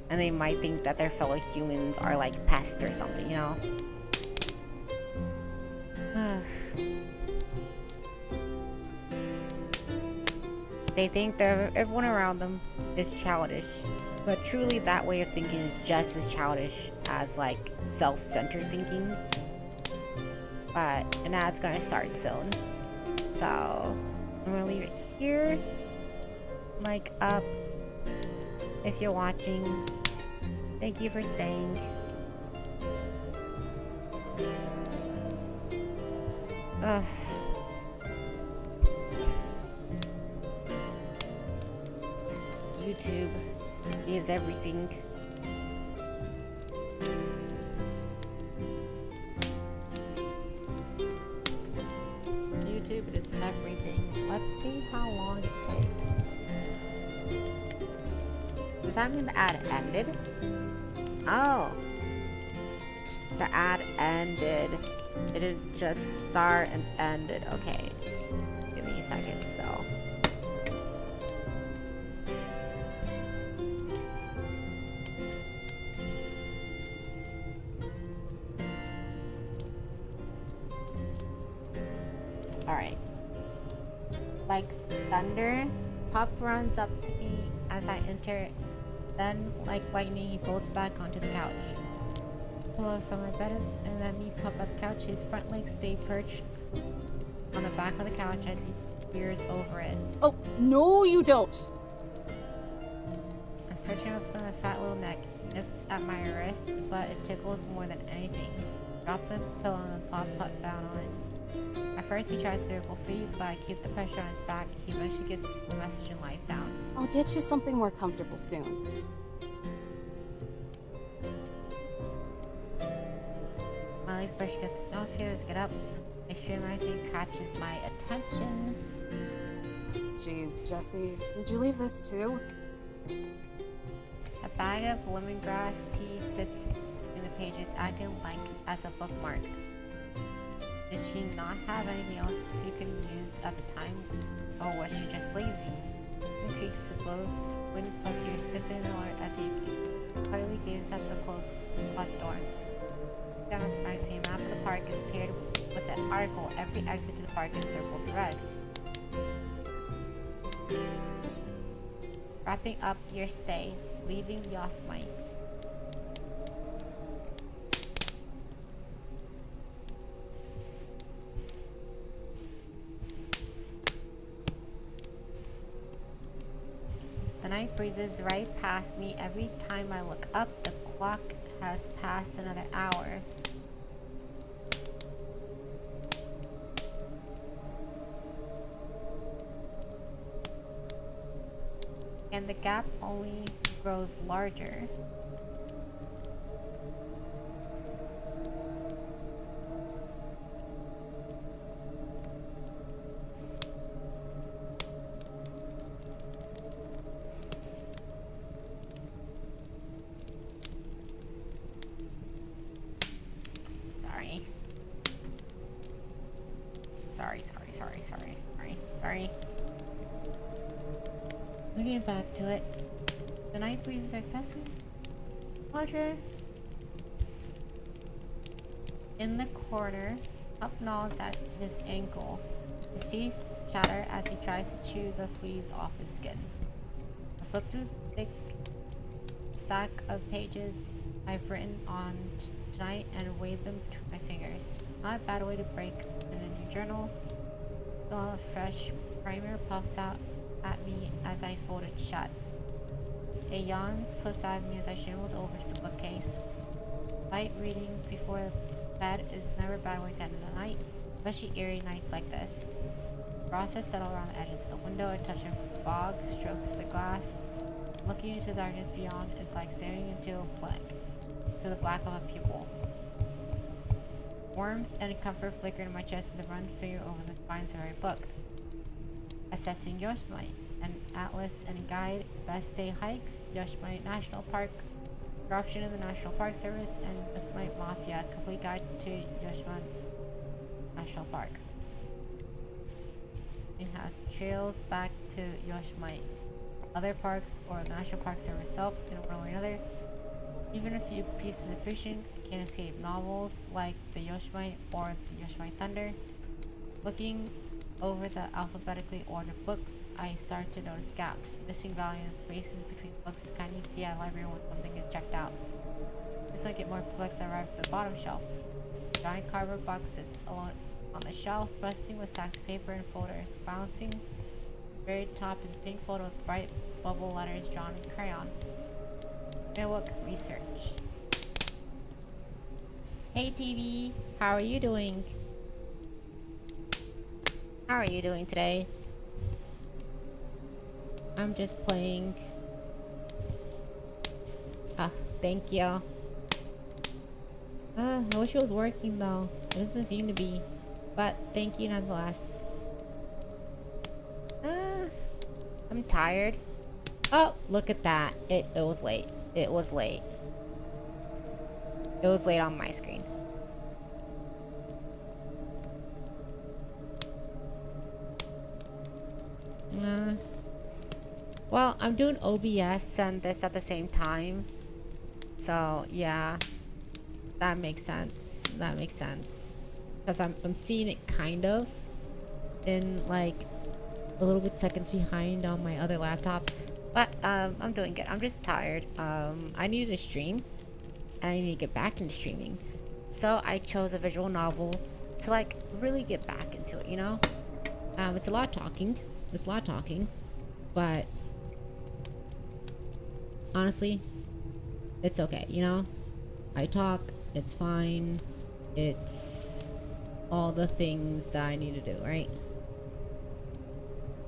And they might think that their fellow humans are like pests or something, you know? They think that everyone around them is childish. But truly that way of thinking is just as childish as like self-centered thinking. And now it's gonna start soon. So I'm gonna leave it here. Like up if you're watching. Thank you for staying. Ugh. YouTube is everything. YouTube is everything. Let's see how long it takes. Does that mean the ad ended? Oh. The ad ended. It didn't just start and ended. Okay. Give me a second still. Alright. Like thunder, Pop runs up to me as I enter. Then, like lightning, he bolts back onto the couch. Pull up from my bed and let me pop at the couch. His front legs stay perched on the back of the couch as he peers over it. Oh, no you don't! I stretch him from the fat little neck. He nips at my wrist, but it tickles more than anything. Drop the pillow and Pop put down on it. At first, he tries to wriggle free, but I keep the pressure on his back. He eventually gets the message and lies down. I'll get you something more comfortable soon. My legs brush against the snow. Fears get up. A stream actually catches my attention. Jeez, Jesse, did you leave this too? A bag of lemongrass tea sits between the pages, acting like as a bookmark. Did she not have anything else she could use at the time? Or was she just lazy? He creaks the blow. Wind puffs ears stiffen and alert as he quietly gazes at the closed door. Down at the magazine, a map of the park is paired with an article. Every exit to the park is circled red. Wrapping up your stay, leaving the Yosemite. breezes right past me. Every time I look up, the clock has passed another hour. And the gap only grows larger. Sorry. We're getting back to it. The night breezes are passing. Roger. In the corner, Up gnaws at his ankle. His teeth chatter as he tries to chew the fleas off his skin. I flip through the thick stack of pages I've written on tonight and weigh them to my fingers. Not a bad way to break in a new journal. A fresh primer puffs out at me as I fold it shut. A yawn slips out of me as I shambled over to the bookcase. Light reading before bed is never a bad way to end the night, especially eerie nights like this. Frosts settle around the edges of the window. A touch of fog strokes the glass. Looking into the darkness beyond is like staring into the black of a pupil. Warmth and comfort flicker in my chest as I run finger over the spines of every book. Assessing Yosemite, an atlas and guide, best day hikes, Yosemite National Park, corruption in the National Park Service, and Yosemite Mafia, complete guide to Yosemite National Park. It has trails back to Yosemite, other parks, or the National Park Service itself in one way or another. Even a few pieces of fiction can't escape novels like the Yosemite or the Yosemite Thunder. Looking over the alphabetically ordered books, I start to notice gaps, missing value and spaces between books the kind you see at a library when something is checked out. As I get more perplexed, I arrive at the bottom shelf. A giant cardboard box sits alone on the shelf, bursting with stacks of paper and folders. Balancing the very top is a pink photo with bright bubble letters drawn in crayon. Network research. Hey TV, how are you doing? How are you doing today? I'm just playing. Thank you. I wish it was working though. It doesn't seem to be. But thank you nonetheless. I'm tired. Oh, look at that. It was late. It was late. It was late on my screen. Well, I'm doing OBS and this at the same time. So, yeah. That makes sense. That makes sense. Because I'm seeing it kind of in like a little bit seconds behind on my other laptop. But I'm doing good. I'm just tired. I needed to stream. And I need to get back into streaming. So I chose a visual novel to like really get back into it, you know? It's a lot of talking. It's a lot of talking. But honestly, it's okay, you know? I talk, it's fine. It's all the things that I need to do, right?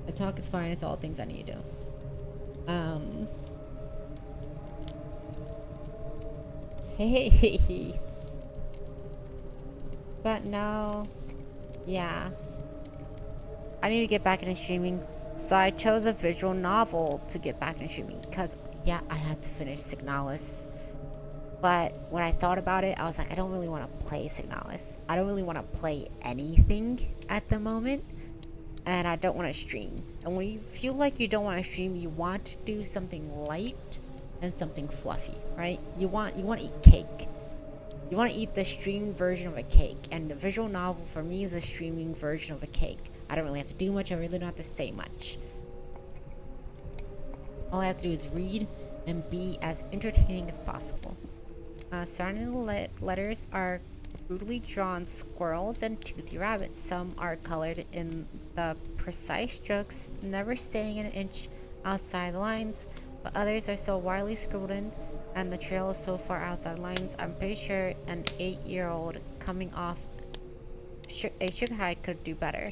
I talk, it's fine, it's all things I need to do. Hey. But no, yeah. I need to get back into streaming, so I chose a visual novel to get back into streaming because, yeah, I had to finish Signalis. But when I thought about it, I was like, I don't really want to play Signalis. I don't really want to play anything at the moment, and I don't want to stream. And when you feel like you don't want to stream, you want to do something light and something fluffy, right? You want to eat cake. You want to eat the stream version of a cake, and the visual novel for me is a streaming version of a cake. I don't really have to do much. I really don't have to say much. All I have to do is read and be as entertaining as possible. Surrounding the letters are brutally drawn squirrels and toothy rabbits. Some are colored in the precise strokes, never staying an inch outside the lines. but others are so widely scribbled in, and the trail is so far outside lines, I'm pretty sure an 8-year-old coming off a sugar high could do better.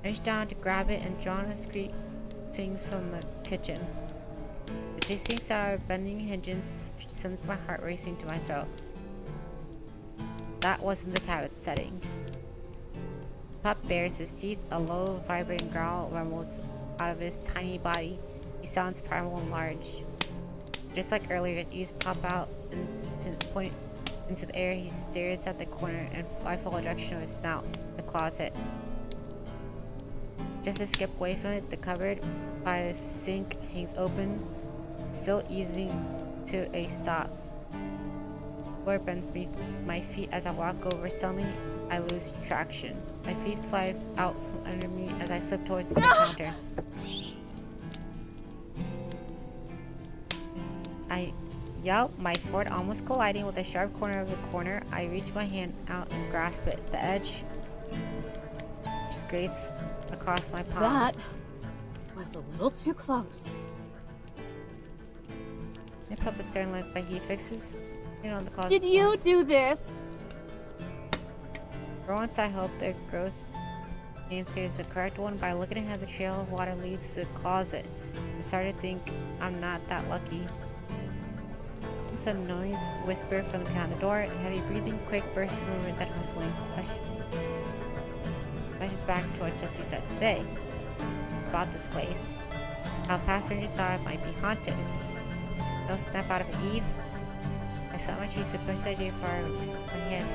I reach down to grab it, and John sings from the kitchen. The distinct sound of bending hinges sends my heart racing to my throat. That wasn't the cabin setting. Pup bares his teeth, a low, vibrating growl rumbles out of his tiny body. He sounds primal and large. Just like earlier, his ears pop out and point into the air. He stares at the corner, and I follow the direction of his snout, the closet. Just to skip away from it, the cupboard by the sink hangs open, still easing to a stop. The floor bends beneath my feet as I walk over. Suddenly, I lose traction. My feet slide out from under me as I slip towards the counter. I yelp, my foot almost colliding with the sharp corner of the corner. I reach my hand out and grasp it. The edge scrapes across my palm. That was a little too close. My pup is staring like, but he fixes it on the closet. Did you do this? For once, I hope the gross answer is the correct one. By looking ahead, the trail of water leads to the closet. I started to think I'm not that lucky. Some noise, whisper from behind the door, heavy breathing, quick burst of movement, that hustling. Flashes back to what Jesse said today about this place. How past rangers thought it might be haunted. No snap out of Eve. I saw my cheese to push the idea far my head.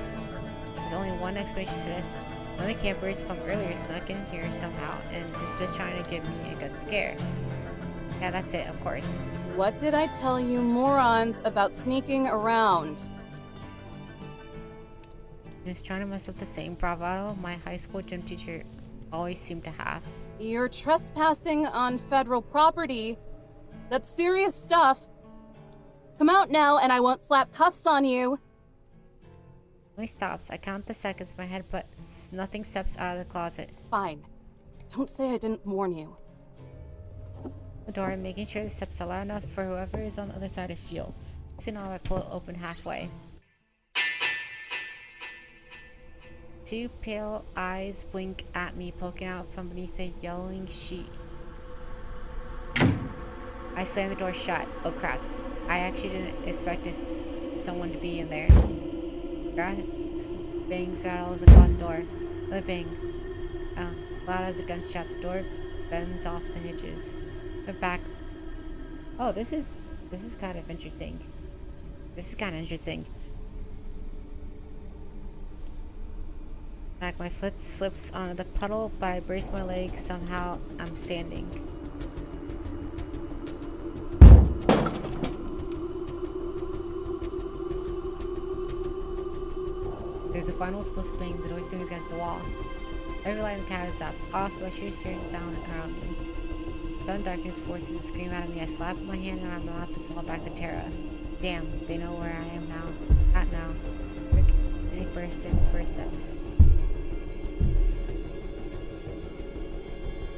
There's only one explanation for this. One of the campers from earlier snuck in here somehow and is just trying to give me a good scare. Yeah, that's it, of course. What did I tell you morons about sneaking around? He was trying to mess up the same bravado my high school gym teacher always seemed to have. You're trespassing on federal property. That's serious stuff. Come out now and I won't slap cuffs on you. When he stops, I count the seconds in my head, but nothing steps out of the closet. Fine. Don't say I didn't warn you. The door, making sure the steps are loud enough for whoever is on the other side to feel. So now I pull it open halfway. Two pale eyes blink at me, poking out from beneath a yellowing sheet. I slam the door shut. Oh crap. I actually didn't expect someone to be in there. Grass bangs rattles the closet door. Another bang. As loud as a gunshot, the door bends off the hinges. The back. Oh, this is kind of interesting. Back, my foot slips onto the puddle, but I brace my legs. Somehow, I'm standing. There's a final explosive bang. The door swings against the wall. Every light in the cabin stops off. Electricity surges down around me. Sudden darkness forces a scream out of me. I slap my hand on my mouth and swallow back the terror. Damn, they know where I am now. Not now. Quick, and they burst in footsteps.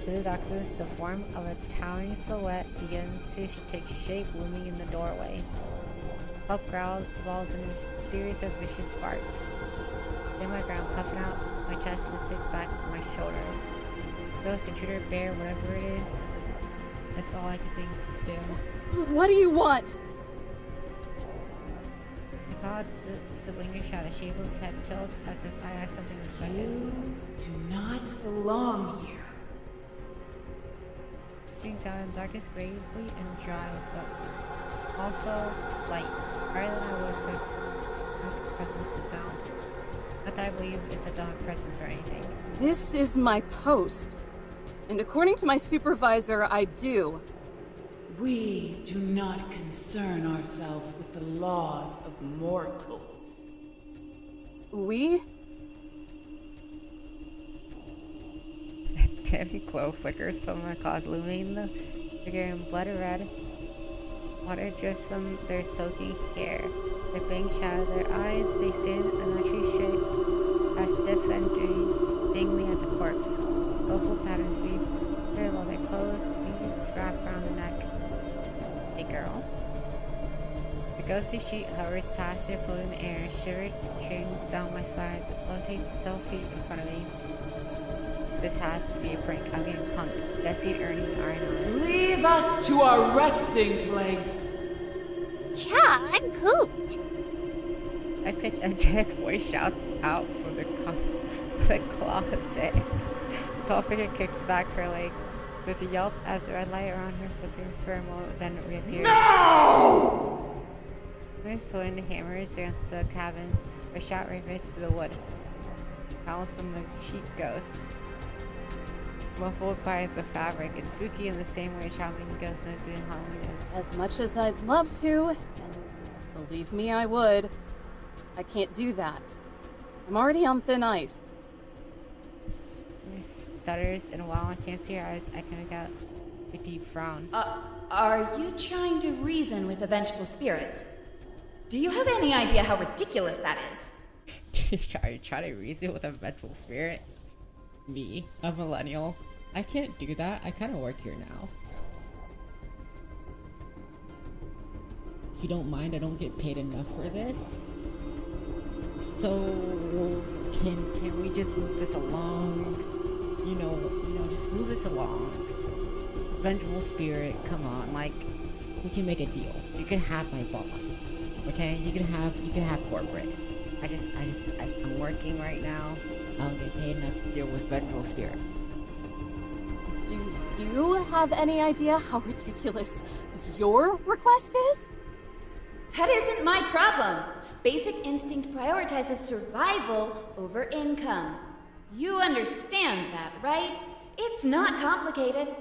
Through the darkness, the form of a towering silhouette begins to take shape, looming in the doorway. Pup growls, devolves into a series of vicious sparks. In my ground, puffing out my chest to stick back my shoulders. Ghost, intruder, bear, whatever it is, that's all I can think to do. What do you want? I called to linger shot. The shape of his head tilts as if I asked something unexpected. You do not belong here. Strings out in darkness, gravely and dry, but also light, higher than I would expect my presence to sound. Not that I believe it's a dark presence or anything. This is my post. And according to my supervisor, I do. We do not concern ourselves with the laws of mortals. We? A dim glow flickers from my closet, illuminating the figure in blood red. Water drips from their soaking hair. Their bangs shadow their eyes. They stand unnaturally straight, as stiff and dangling as a corpse. Skillful patterns weave parallel their clothes, beads wrapped around the neck. Hey girl. The ghostly sheet hovers past it, floating in the air. Shiver trains down my spines. Floating so feet in front of me. This has to be a prank. I'm getting punked. Jesse and Ernie are in on it. Leave us to our resting place. Yeah, I'm pooped. A pitch energetic voice shouts out from the closet. The tall figure kicks back her leg. There's a yelp as the red light around her flickers for a moment, then reappears. No! Miss Wind hammers against the cabin, or shout rapists to the wood. Howls from the sheet ghost. Muffled by the fabric, it's spooky in the same way Shaman ghost knows in Halloween is. As much as I'd love to, and believe me, I would, I can't do that. I'm already on thin ice. She stutters, and while I can't see her eyes, I can make out a deep frown. Are you trying to reason with a vengeful spirit? Do you have any idea how ridiculous that is? Are you trying to reason with a vengeful spirit? Me, a millennial. I can't do that. I kind of work here now. If you don't mind, I don't get paid enough for this. So can we just move this along? You know, just move this along. Vengeful spirit, come on, like we can make a deal. You can have my boss, okay? You can have corporate. I'm working right now. I don't get paid enough to deal with vengeful spirits. Do you have any idea how ridiculous your request is? That isn't my problem. Basic instinct prioritizes survival over income. You understand that, right? It's not complicated.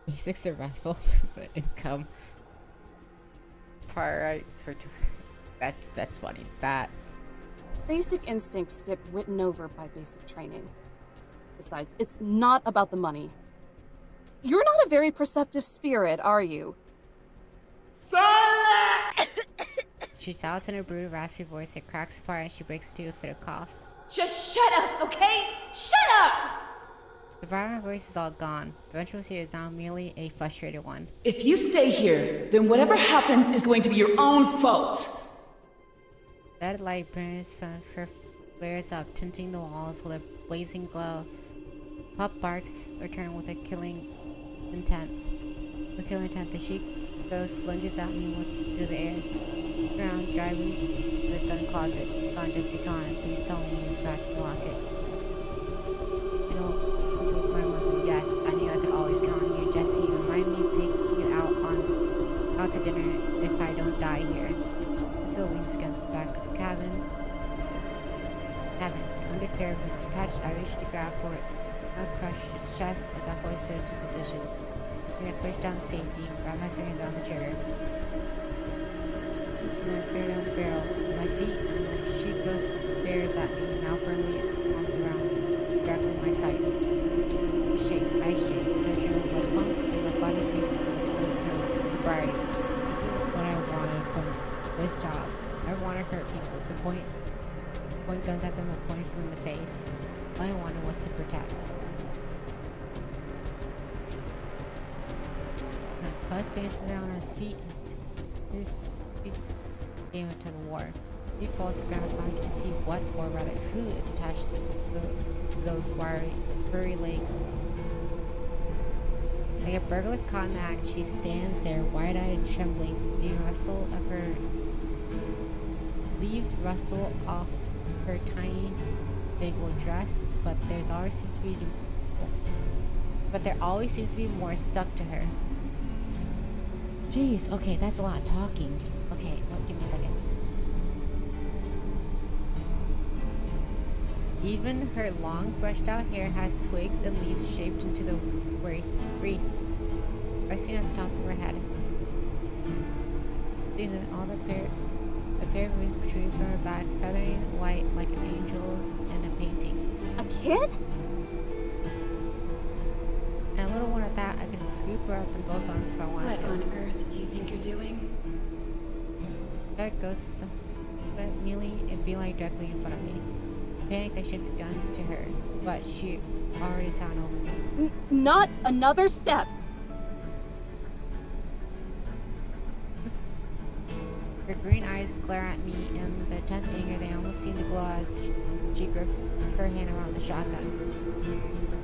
Basic survival income. That's funny. That Basic instincts get written over by basic training. Besides, it's not about the money. You're not a very perceptive spirit, are you? she shouts in her brutal, raspy voice. It cracks apart and she breaks into a fit of coughs. Just shut up, okay? Shut up! The vibrant voice is all gone. The vengeful spirit is now merely a frustrated one. If you stay here, then whatever happens is going to be your own fault. Red light burns from her flares up, tinting the walls with a blazing glow. Pup barks, return with a killing intent. The sheep ghost lunges at me through the air. Around, driving to the gun closet. Gone, Jesse Connor. Please tell me you cracked the locket. It's with my momentum. Yes, I knew I could always count on you, Jesse. Remind me to take you out to dinner if I don't die here. Still leans against the back of the cabin. Undisturbed and untouched, I reached to grab for it. I crushed its chest as I hoisted it into position. I pushed down the safety and grabbed my fingers on the trigger. And I stared down the barrel. My feet and the sheep ghost stares at me, now firmly on the ground, directly in my sights. Shakes, I shake, the temperature of my blood pumps, and my body freezes with a cold sobriety. This is what I wanted from this job. I never want to hurt people, so point guns at them or point them in the face. All I wanted was to protect. My butt dances around on its feet and it's game of tug of war. He falls to the ground and finally get to see what, or rather who, is attached to those furry legs. Like a burglar caught in the act, she stands there, wide-eyed and trembling. Leaves rustle off her tiny bagel dress, but there always seems to be more stuck to her. Jeez, okay, that's a lot of talking. Okay, give me a second. Even her long, brushed-out hair has twigs and leaves shaped into the wreath, resting at the top of her head. These are all a pair of wings protruding from her back, feathery and white like an angel's in a painting. A kid? And a little one at that. I could scoop her up in both arms if I wanted to. What on earth do you think you're doing? That ghost, but merely it be like directly in front of me. panicked, I shifted the gun to her, but she already towered over me. Not another step. Her green eyes glare at me in the intense anger. They almost seem to glow as she grips her hand around the shotgun.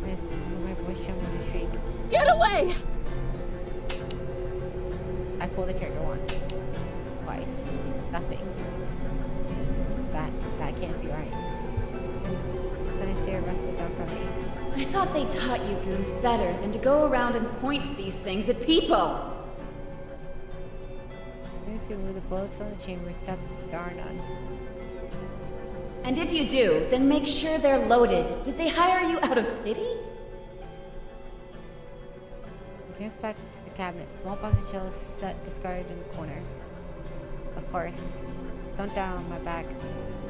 My voice trembled in a shriek. Get away! I pulled the trigger once. Twice. Nothing. That can't be right. Then I see her wrest the gun from me. I thought they taught you goons better than to go around and point these things at people. To remove the bullets from the chamber, except there are none. And if you do, then make sure they're loaded. Did they hire you out of pity? I glanced back to the cabinet. Small box of shells set discarded in the corner. Of course. Dumped down on my back.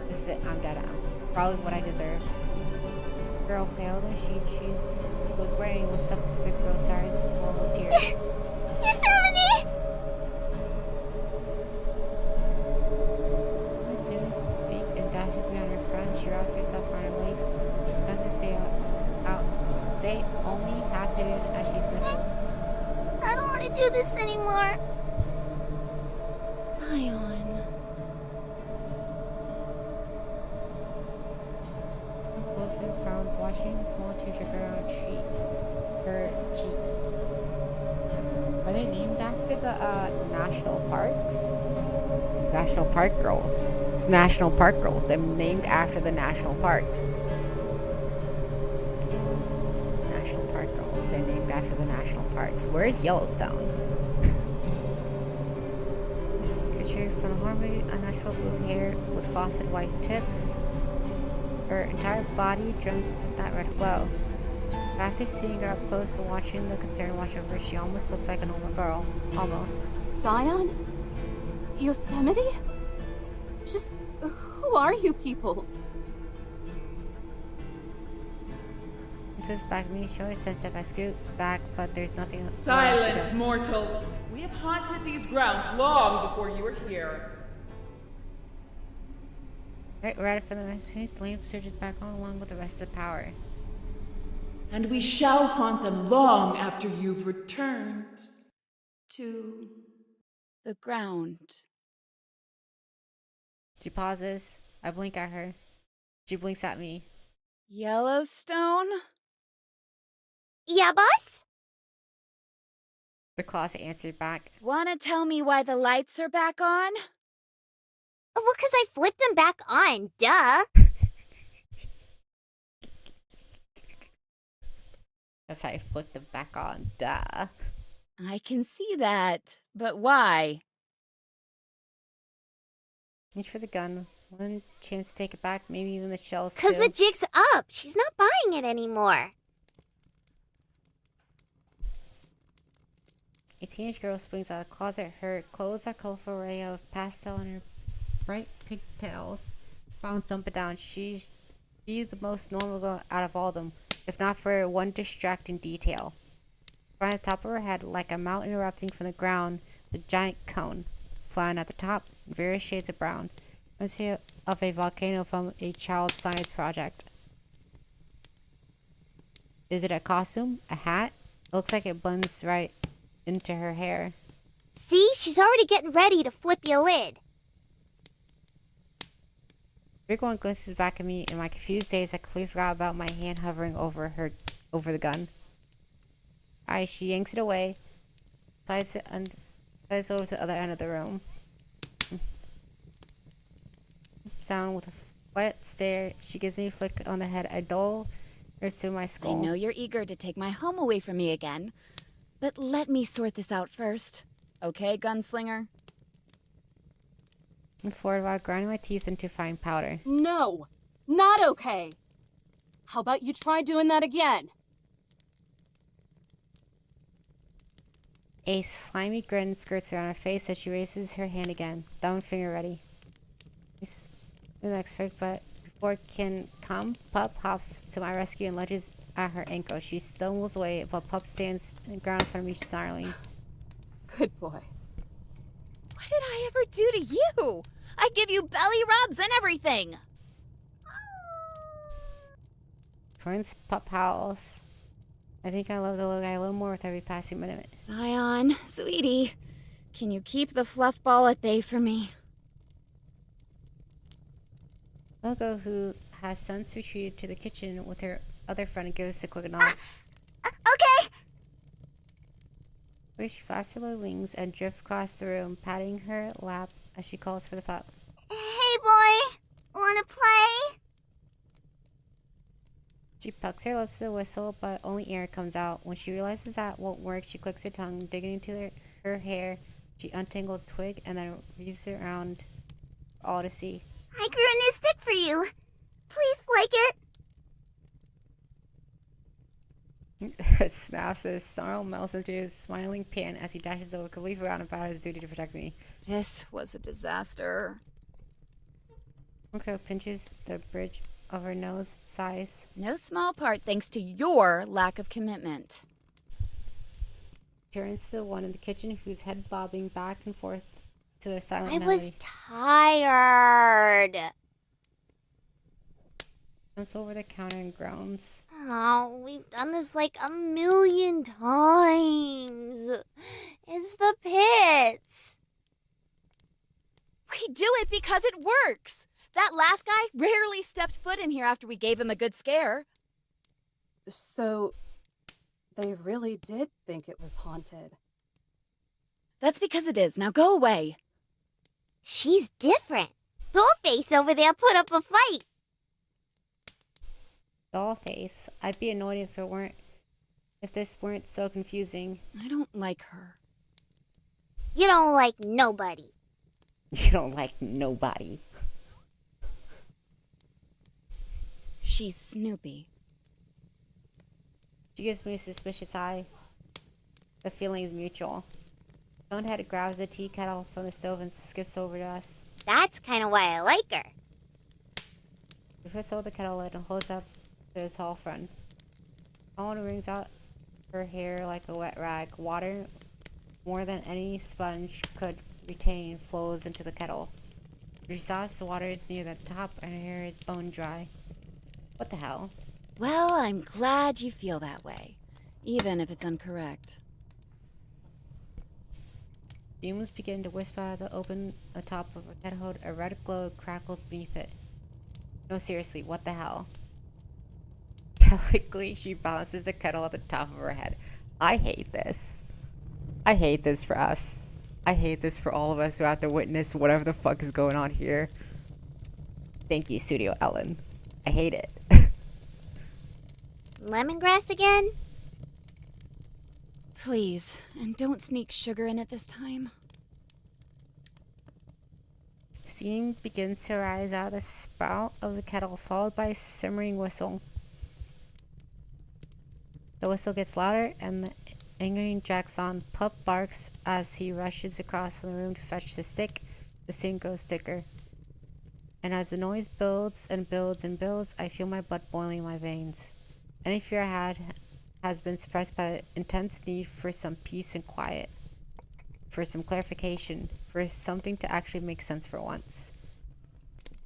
This is it. I'm dead. I'm probably what I deserve. Girl, pale than she was wearing, looks up at the big girl's eyes, swollen with tears. Yosemite! Dashes me on her front, she wraps herself around her legs, doesn't stay only half hidden as she sniffles. I don't want to do this anymore. Zion. Closely frowns, watching a small tear trickle down her cheeks. Are they named after the national parks? It's National Park Girls. It's National Park Girls. They're named after the national parks. It's the National Park Girls. They're named after the national parks. Where's Yellowstone? Picture from the horror movie, unnatural blue hair with frosted white tips. Her entire body drenched in that red glow. After seeing her up close and watching the concern wash over her, she almost looks like a normal girl. Almost. Zion? Yosemite? Just who are you people? Just back at me, showing a sense if I scoot back, but there's nothing else. Silence, mortal! We have haunted these grounds long before you were here. Right for the rest, the lamp surges back on along with the rest of the power. And we shall haunt them long after you've returned to The ground. She pauses. I blink at her. She blinks at me. Yellowstone? Yeah, boss? The closet answered back. Wanna tell me why the lights are back on? Well, 'cause I flipped them back on, duh. That's how I flicked them back on. Duh. I can see that, but why? Reach for the gun. One chance to take it back, maybe even the shells 'Cause too. the jig's up. She's not buying it anymore. A teenage girl springs out of the closet. Her clothes are colorful array of pastel and her bright pigtails bounce up and down. She's the most normal girl out of all of them, if not for one distracting detail. Right at the top of her head, like a mountain erupting from the ground, is a giant cone, flying at the top in various shades of brown. Reminds me of a volcano from a child science project. Is it a costume? A hat? It looks like it blends right into her hair. See, she's already getting ready to flip your lid. Big one glances back at me. In my confused days, I completely forgot about my hand hovering over the gun. She yanks it away, slides over to the other end of the room. Down with a flat stare, she gives me a flick on the head. A dull hurts through my skull. I know you're eager to take my home away from me again, but let me sort this out first. Okay, gunslinger? I'm forward while grinding my teeth into fine powder. No, not okay. How about you try doing that again? A slimy grin skirts around her face as she raises her hand again. Thumb finger ready. The next trick, but before it can come, Pup hops to my rescue and lunges at her ankle. She stumbles away, but Pup stands on the ground in front of me, snarling. Good boy. What did I ever do to you? I give you belly rubs and everything. Torrance pup howls. I think I love the little guy a little more with every passing minute. Zion, sweetie, can you keep the fluff ball at bay for me? Logo, who has since retreated to the kitchen with her other friend, gives a quick nod. Okay. Where she flaps her little wings and drift across the room, patting her lap as she calls for the pup. Hey, boy. Wanna play? She pucks her lips to the whistle, but only air comes out. When she realizes that won't work, she clicks her tongue, digging into her hair. She untangles the twig and then weaves it around for all to see. I grew a new stick for you. Please like it. It snaps, his snarl melts into his smiling pan as he dashes over, completely forgotten about his duty to protect me. This was a disaster. Uncle pinches the bridge of her nose, sighs. No small part thanks to your lack of commitment. Turns to the one in the kitchen whose head bobbing back and forth to a silent I melody. was tired. Jumps over the counter and groans. Oh, we've done this like 1,000,000 times. It's the pits. We do it because it works. That last guy rarely stepped foot in here after we gave him a good scare. So, they really did think it was haunted. That's because it is. Now go away. She's different. Dollface over there put up a fight. Dollface. I'd be annoyed if this weren't so confusing. I don't like her. You don't like nobody. You don't like nobody. She's Snoopy. She gives me a suspicious eye. The feeling is mutual. Stonehead grabs the tea kettle from the stove and skips over to us. That's kind of why I like her. He puts over the kettle lid and holds up to his tall friend. Owen wrings out her hair like a wet rag. Water, more than any sponge could retain, flows into the kettle. She saws the water is near the top and her hair is bone dry. What the hell? Well, I'm glad you feel that way, even if it's incorrect. Fumes begin to whisper out to open the top of a kettle hood. A red glow crackles beneath it. No, seriously, what the hell? Delicately, she balances the kettle at the top of her head. I hate this. I hate this for us. I hate this for all of us who have to witness whatever the fuck is going on here. Thank you, Studio Ellen. I hate it. Lemongrass again? Please, and don't sneak sugar in it this time. Steam begins to rise out of the spout of the kettle, followed by a simmering whistle. The whistle gets louder, and the angry Jackson pup barks as he rushes across from the room to fetch the stick. The steam goes thicker. And as the noise builds and builds and builds, I feel my blood boiling in my veins. Any fear I had has been suppressed by the intense need for some peace and quiet, for some clarification, for something to actually make sense for once.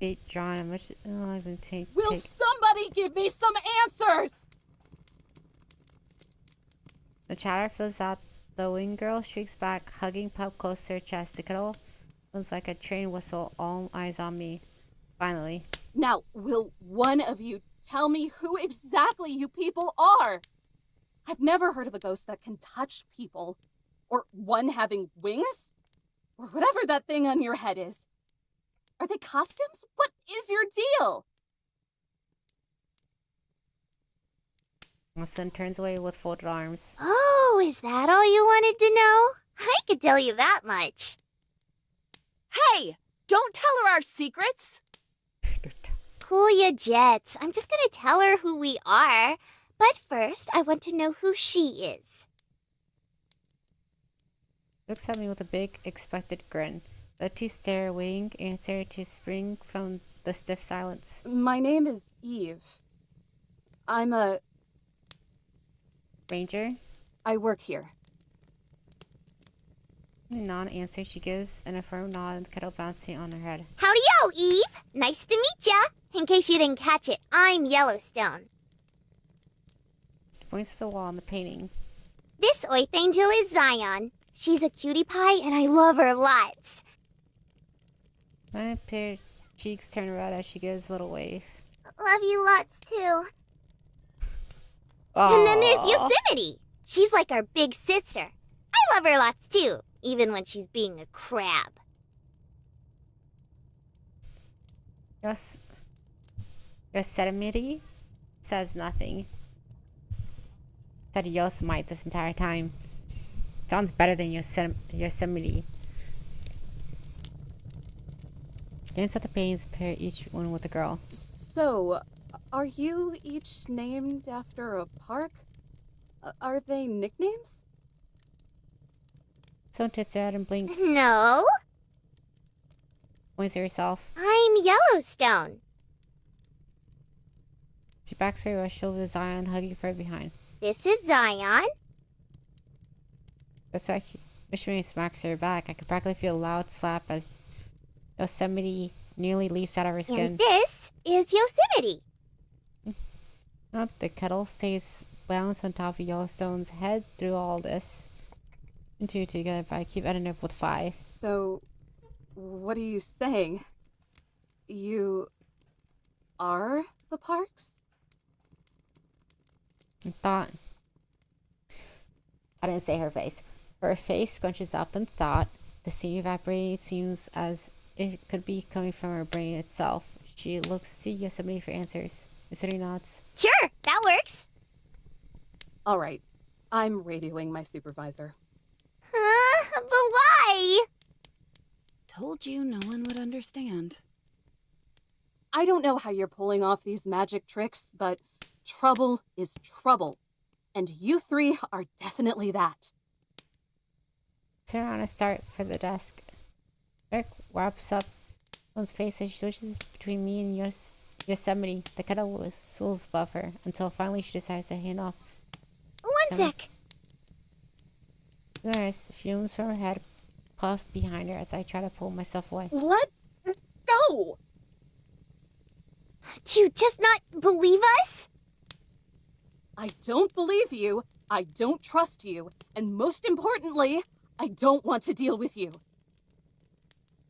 Bait drawn and much Will somebody give me some answers? The chatter fills out. The wing girl shrieks back, hugging pup close to her chest. The kettle feels like a train whistle, all eyes on me. Finally. Now, will one of you tell me who exactly you people are? I've never heard of a ghost that can touch people. Or one having wings? Or whatever that thing on your head is. Are they costumes? What is your deal? Wilson turns away with folded arms. Oh, is that all you wanted to know? I could tell you that much. Hey! Don't tell her our secrets! Cool your jets. I'm just gonna tell her who we are. But first, I want to know who she is. Looks at me with a big, expected grin. The two stare, waiting answer to spring from the stiff silence. My name is Eve. I'm a... Ranger? I work here. The non-answer she gives, and a firm nod and the kettle bouncing on her head. Howdy-o, Eve. Nice to meet ya. In case you didn't catch it, I'm Yellowstone. points to the wall in the painting. This Oath Angel is Zion. She's a cutie pie and I love her lots. My pale cheeks turn red as she gives a little wave. Love you lots too. And then there's Yosemite. She's like our big sister. I love her lots too, even when she's being a crab. Yosemite says nothing. Said Yosemite this entire time. Sounds better than Yosemite. Glance at the paintings, pair each one with a girl. So, are you each named after a park? Are they nicknames? Someone tits her head and blinks. No, Points to herself. I'm Yellowstone. She backs her shoulder with Zion hugging her behind. This is Zion. That's why Missionary smacks her back. I can practically feel a loud slap as Yosemite nearly leaps out of her skin. And this is Yosemite. The kettle stays balanced on top of Yellowstone's head through all this. And two together, but I keep ending up with 5. So, what are you saying? You are the parks? Thought. I didn't say her face. Her face scrunches up in thought. The steam evaporating seems as if it could be coming from her brain itself. She looks to Yosemite for answers. Yosemite nods. Sure, that works. All right, I'm radioing my supervisor. Huh? But why? Told you no one would understand. I don't know how you're pulling off these magic tricks, but trouble is trouble. And you 3 are definitely that. Turn around and start for the desk. Rick wraps up one's face and switches between me and Yosemite. The kettle whistles above her until finally she decides to hand off. One sec. Nurse, fumes from her head puff behind her as I try to pull myself away. Let go! Do you just not believe us? I don't believe you, I don't trust you, and most importantly, I don't want to deal with you.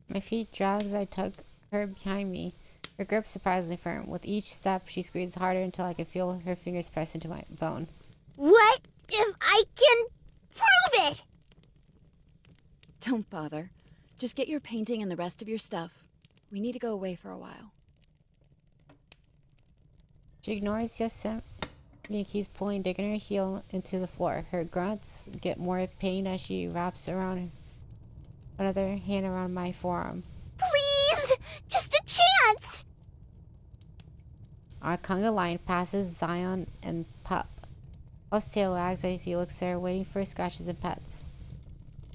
My feet drag as I tug her behind me. Her grip surprisingly firm. With each step, she squeezes harder until I can feel her fingers press into my bone. What if I can prove it? Don't bother. Just get your painting and the rest of your stuff. We need to go away for a while. She ignores Yosemite and keeps pulling, digging her heel into the floor. Her grunts get more pain as she wraps around another hand around my forearm. Please! Just a chance! Our conga line passes Zion and Pup. Pup's tail wags as he looks there, waiting for scratches and pets.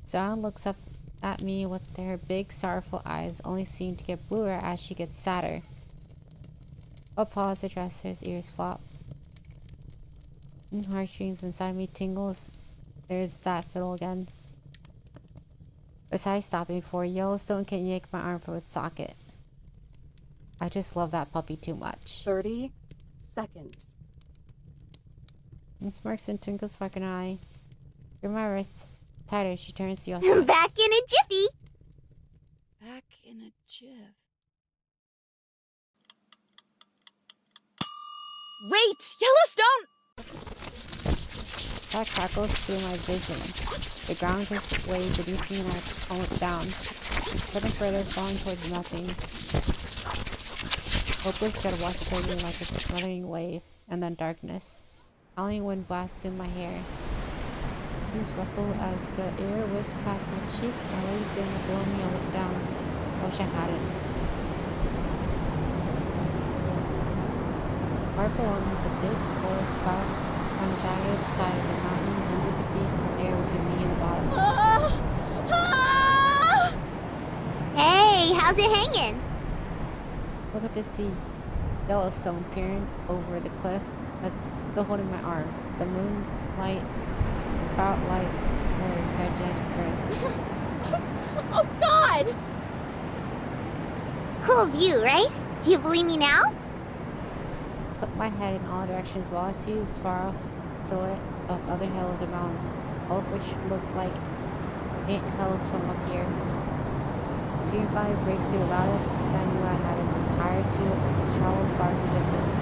Zion looks up at me with her big, sorrowful eyes, only seem to get bluer as she gets sadder. Pup paws her dress, his ears flop. Heartstrings inside me tingles. There's that fiddle again. Besides stopping before Yellowstone can yank my arm from its socket. I just love that puppy too much. 30 seconds. And smirks and twinkles like an eye. Grip my wrist tighter, she turns to Yosemite. Back in a jiffy. Back in a jiff. Wait! Yellowstone! That crackles through my vision. The ground just waves beneath me and I plummet down. Stepping further, falling towards nothing. Hopeless dread washes over me like a smothering wave, and then darkness. Howling wind blasts in my hair. Leaves rustle as the air whisks past my cheek. My legs didn't below me. I look down. I wish I hadn't. Far below me is a thick forest spots on a jagged side of the mountain, hundreds of feet of air between me and the bottom. Hey, how's it hanging? Look up to see Yellowstone peering over the cliff, as still holding my arm. The moonlight spotlights her gigantic grin. Oh God! Cool view, right? Do you believe me now? I flip my head in all directions while I see as far off silhouette of other hills and mountains, all of which looked like ant hills from up here. Seeing Valley breaks through louder than I knew I had it been higher to its travels far as the distance.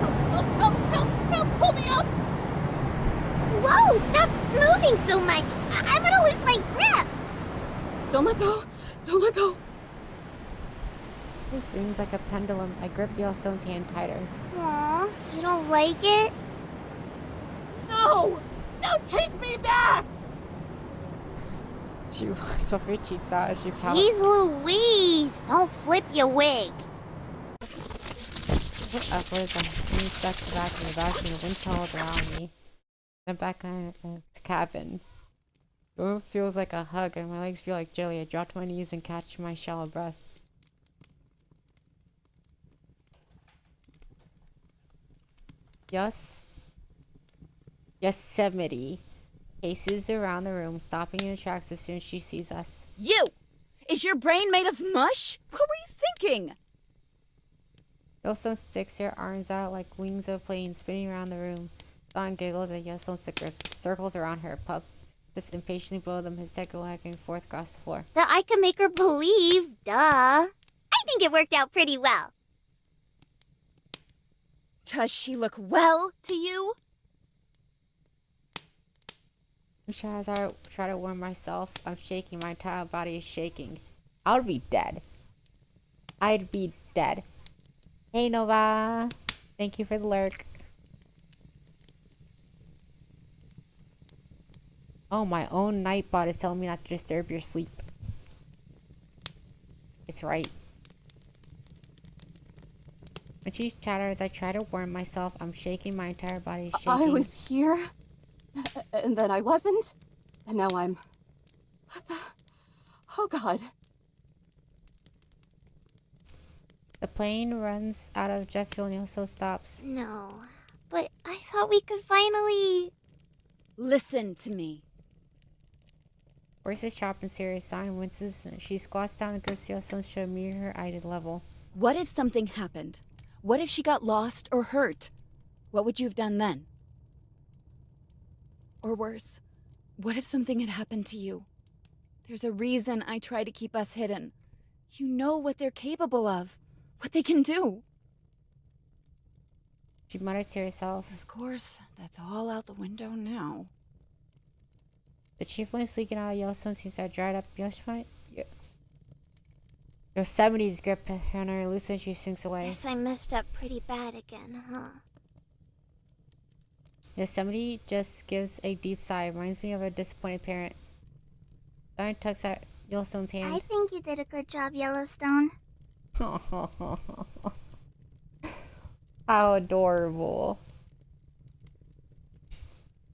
Help, help, help, help, help, pull me up! Whoa, stop moving so much. I'm gonna lose my grip. Don't let go, don't let go. It swings like a pendulum. I grip Yellowstone's hand tighter. Aw, you don't like it? No! No, take me back! She wants off her cheeks out as she pouts. Jeez Louise, don't flip your wig. Upwards, I'm being sucked back in the vacuum. The wind tunnels around me. Then back on the cabin. The room feels like a hug, and my legs feel like jelly. I drop to my knees and catch my shallow breath. Yosemite paces around the room, stopping in her tracks as soon as she sees us. You! Is your brain made of mush? What were you thinking? Yellowstone sticks her arms out like wings of a plane, spinning around the room. Dawn giggles at Yellowstone stickers, circles around her, pups just impatiently below them, his head going back and forth across the floor. That I can make her believe, duh. I think it worked out pretty well. Does she look well to you? As I try to warm myself, I'm shaking. My entire body is shaking. I would be dead. I'd be dead. Hey, Nova. Thank you for the lurk. Oh, my own nightbot is telling me not to disturb your sleep. It's right. When she chatters, I try to warm myself. I'm shaking. My entire body is shaking. I was here, and then I wasn't, and now I'm... What the... Oh, God. The plane runs out of jet fuel and also stops. No, but I thought we could finally... Listen to me. Voice is sharp and serious. Sign winces. She squats down and grips Yellowstone's shoulder, meeting her eye to level. What if something happened? What if she got lost or hurt? What would you have done then? Or worse, what if something had happened to you? There's a reason I try to keep us hidden. You know what they're capable of, what they can do. She mutters to herself. Of course, that's all out the window now. The chief flames leaking out of Yellowstone seems to have dried up. Yosemite's grip on her loose and she sinks away. Guess I messed up pretty bad again, huh? Yosemite just gives a deep sigh. Reminds me of a disappointed parent. Darn tugs at Yellowstone's hand. I think you did a good job, Yellowstone. How adorable.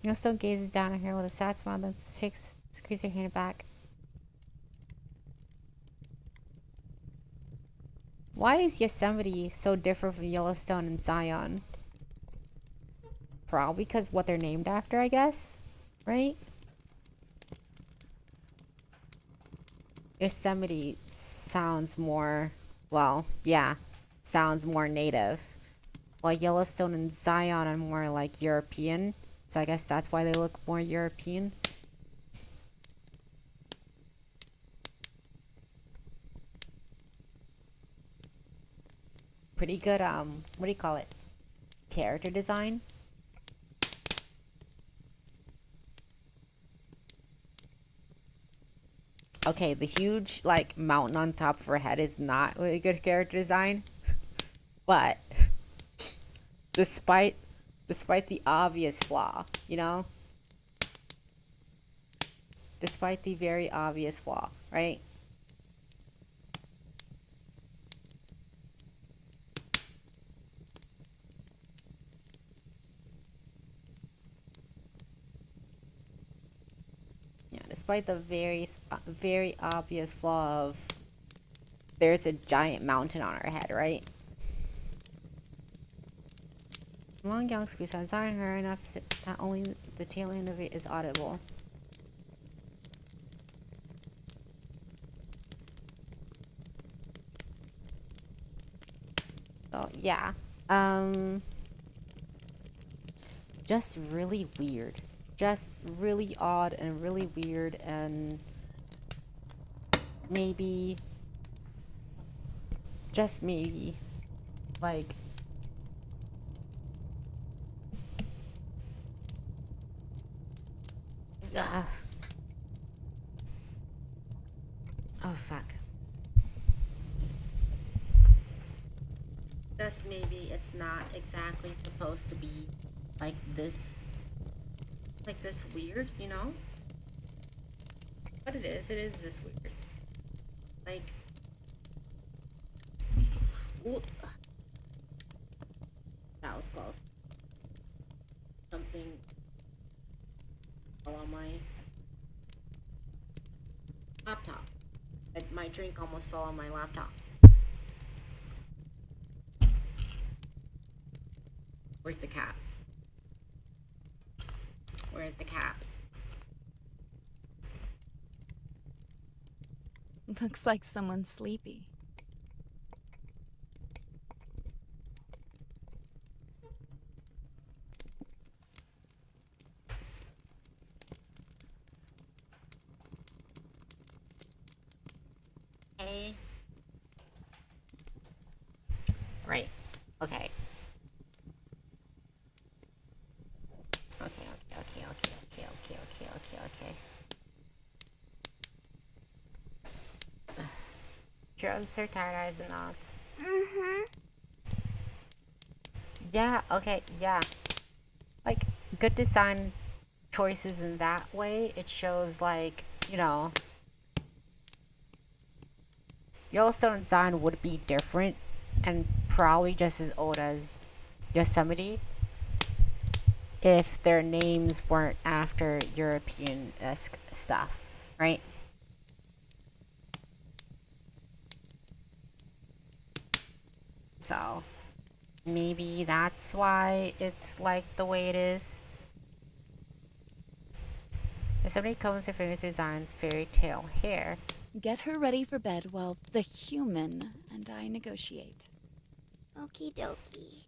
Yellowstone gazes down at her with a sad smile, then squeezes her hand back. Why is Yosemite so different from Yellowstone and Zion? Probably because what they're named after, I guess? Right? Yosemite sounds more, well, yeah, sounds more native. While Yellowstone and Zion are more like European. So I guess that's why they look more European. Pretty good, what do you call it? Character design? Okay, the huge, like, mountain on top of her head is not really good character design. But, despite the obvious flaw, you know? Despite the very obvious flaw, right? Yeah, despite the very obvious flaw of there's a giant mountain on her head, right? Long young squeeze on her enough that only the tail end of it is audible. So yeah. just really weird. Just really odd and really weird, and maybe, just maybe, like, oh fuck. Just maybe it's not exactly supposed to be like this weird, you know? But it is this weird. Like, ooh. That was close. Something fell on my laptop. My drink almost fell on my laptop. Where's the cap? Where's the cap? Looks like someone's sleepy. Hey. Right. Okay. Your absurd tired eyes and nods. Mm-hmm. Yeah, okay, yeah. Like, good design choices in that way. It shows, like, you know, Yellowstone design would be different and probably just as old as Yosemite if their names weren't after European-esque stuff, right? So, maybe that's why it's like the way it is. If somebody combs their fingers through Zion's fairy tale hair. Get her ready for bed while the human and I negotiate. Okie dokie.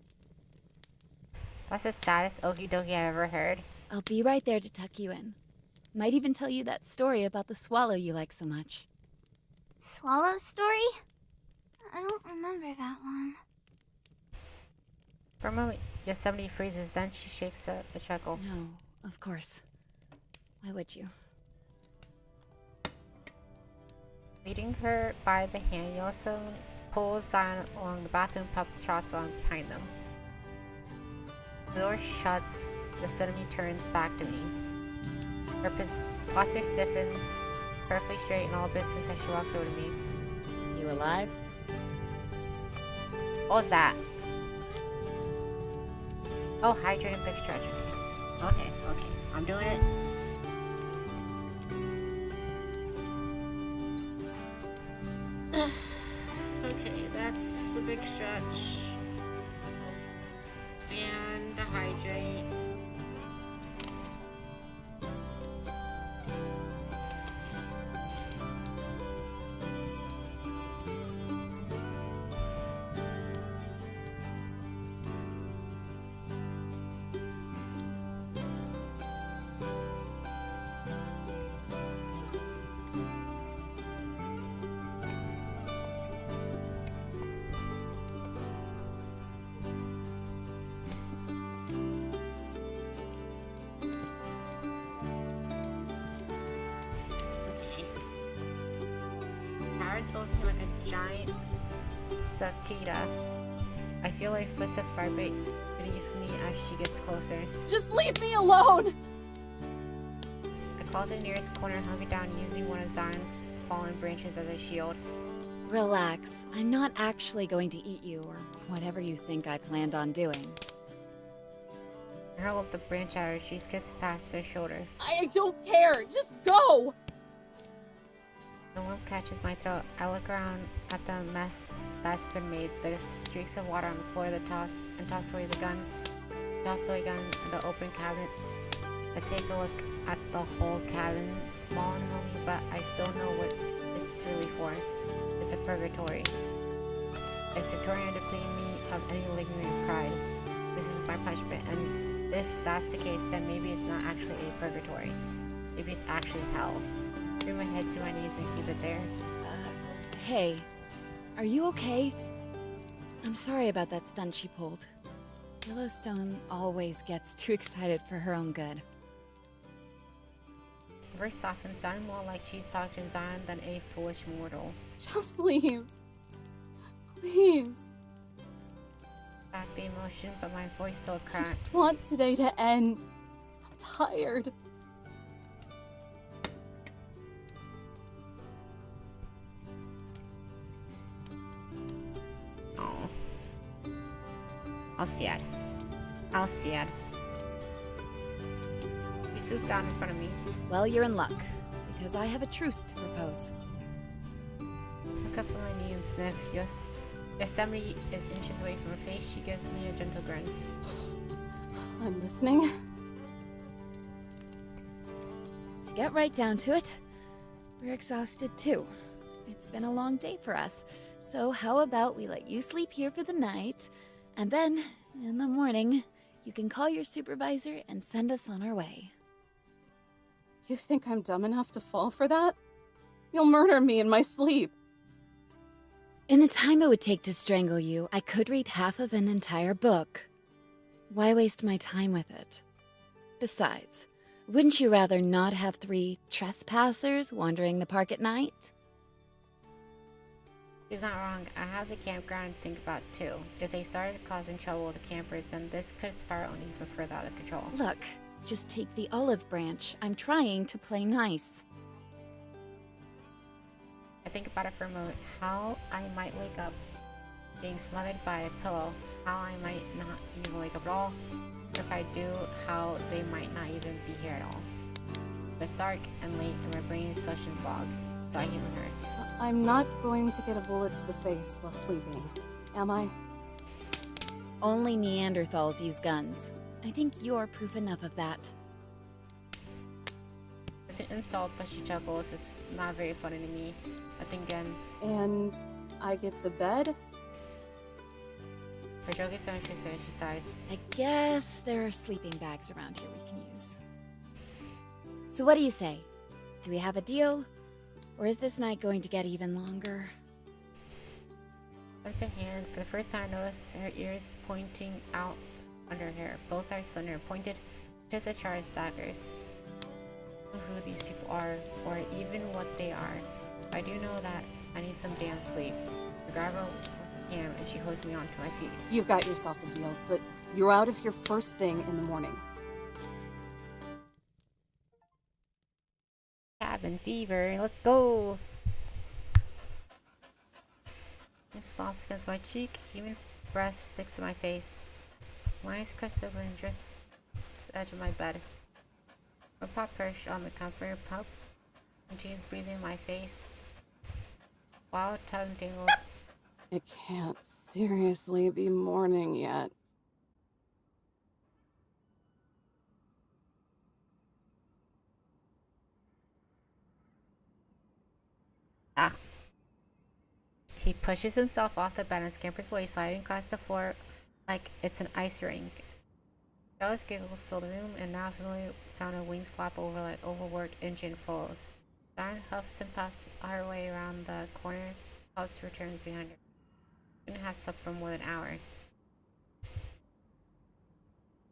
That's the saddest okie dokie I've ever heard. I'll be right there to tuck you in. Might even tell you that story about the swallow you like so much. Swallow story? I don't remember that one. For a moment, Yosemite freezes, then she shakes a chuckle. No, of course. Why would you? Leading her by the hand, Yellowstone pulls Zion along the bathroom, Pup trots along behind them. The door shuts, Yosemite turns back to me. Her posture stiffens, perfectly straight in all business as she walks over to me. You alive? What was that? Oh, hydrate and big stretch, okay. Okay, I'm doing it. Okay, that's the big stretch. And the hydrate. Opening like a giant cicada. I feel like footsteps of vibrate beneath me as she gets closer. Just leave me alone! I crawl to the nearest corner and hunker down using one of Zion's fallen branches as a shield. Relax. I'm not actually going to eat you or whatever you think I planned on doing. I hurl up the branch at her. She skips past their shoulder. I don't care! Just go! The lump catches my throat. I look around at the mess that's been made. There's streaks of water on the floor that toss away the gun. Toss away gun and the open cabinets. I take a look at the whole cabin. Small and homey, but I still know what it's really for. It's a purgatory. It's Victorian to clean me of any lingering pride. This is my punishment, and If that's the case, then maybe it's not actually a purgatory. Maybe it's actually hell. Bring my head to my knees and keep it there. Hey, are you okay? I'm sorry about that stunt she pulled. Yellowstone always gets too excited for her own good. Her voice softens, sounding more like she's talking to Zion than a foolish mortal. Just leave. Please. Back the emotion, but my voice still I cracks. just want today to end. I'm tired. Oh. I'll see it. I'll see it. He swooped down in front of me. Well, you're in luck, because I have a truce to propose. Look up from my knee and sniff. Yes. Yosemite is inches away from her face. She gives me a gentle grin. I'm listening. To get right down to it, we're exhausted too. It's been a long day for us, so how about we let you sleep here for the night, and then, in the morning, you can call your supervisor and send us on our way. You think I'm dumb enough to fall for that? You'll murder me in my sleep. In the time it would take to strangle you, I could read half of an entire book. Why waste my time with it? Besides, wouldn't you rather not have 3 trespassers wandering the park at night? She's not wrong. I have the campground to think about too. If they started causing trouble with the campers, then this could spiral even further out of control. Look, just take the olive branch. I'm trying to play nice. I think about it for a moment. How I might wake up being smothered by a pillow. How I might not even wake up at all. If I do, how they might not even be here at all. It's dark and late and my brain is such in fog. So I humor her. I'm not going to get a bullet to the face while sleeping, am I? Only Neanderthals use guns. I think you're proof enough of that. It's an insult, but she chuckles. It's not very funny to me. I think again. And I get the bed? Her joke is finished, she sighs. I guess there are sleeping bags around here we can use. So what do you say? Do we have a deal? Or is this night going to get even longer? Puts her hand. For the first time, I notice her ears pointing out under her hair. Both are slender and pointed, just as sharp as daggers. I don't know who these people are, or even what they are. But I do know that I need some damn sleep. I grab her hand and she holds me onto my feet. You've got yourself a deal, but you're out of here first thing in the morning. Cabin fever, let's go! It slumps against my cheek, human breath sticks to my face. My eyes crest open and drift to the edge of my bed. My paw perched on the comforter pup, and she's breathing in my face. Wild tongue dangles. It can't seriously be morning yet. Ah. He pushes himself off the bed and scampers away, sliding across the floor like it's an ice rink. Jealous giggles fill the room, and now familiar sound of wings flap over like overworked engine falls. John huffs and puffs her way around the corner. Puffs returns behind her. Couldn't have slept for more than an hour.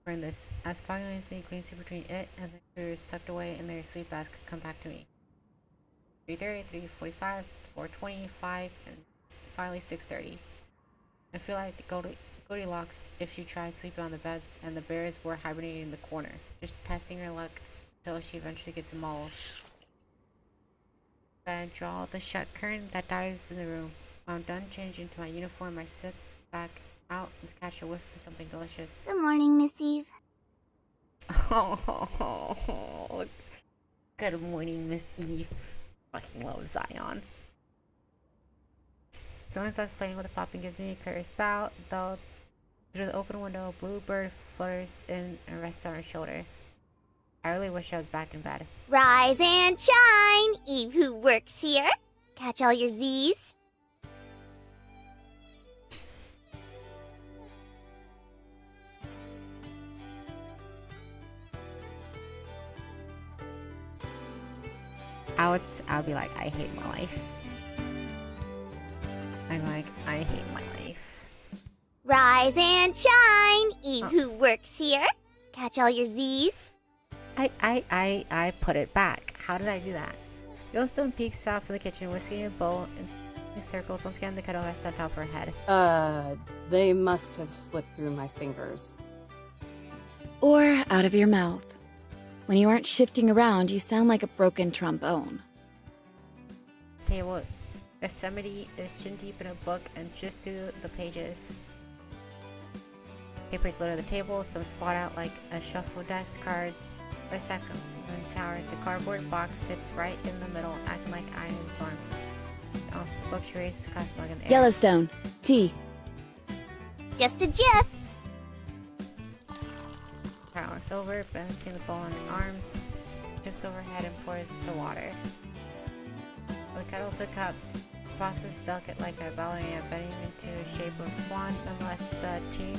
Burn this. As fog leaves me glinting between it and the intruders tucked away in their sleep bags could come back to me. 3:30, 3:45, 4:20, 5, and finally 6:30. I feel like the Goldilocks if she tried sleeping on the beds and the bears were hibernating in the corner, just testing her luck until she eventually gets them all. I draw the shut curtain that dives in the room. When I'm done changing into my uniform, I sit back out to catch a whiff of something delicious. Good morning, Miss Eve. Oh, good morning, Miss Eve. Fucking love Zion. Someone starts playing with the pop and gives me a curious bow, though through the open window, a blue bird flutters in and rests on her shoulder. I really wish I was back in bed. Rise and shine, Eve who works here. Catch all your Z's. I'll be like, I hate my life. I'm like, I hate my life. Rise and shine, Eve who works here. Catch all your Z's. I put it back. How did I do that? Yellowstone peeks out from the kitchen, whisking a bowl in circles. Once again, the kettle rests on top of her head. They must have slipped through my fingers. Or out of your mouth. When you aren't shifting around, you sound like a broken trombone. Table. Yosemite is chin deep in a book and just through the pages. Papers litter the table, some spot out like a shuffle desk, cards. The second tower, the cardboard box sits right in the middle, acting like eye in the storm. Off the books, raised the coffee mug in the air. Yellowstone. Tea. Just a jiff. Cat walks over, balancing the bowl on her arms, tips overhead and pours the water. The kettle to cup, process delicate like a ballerina, bending into a shape of swan, nonetheless the tea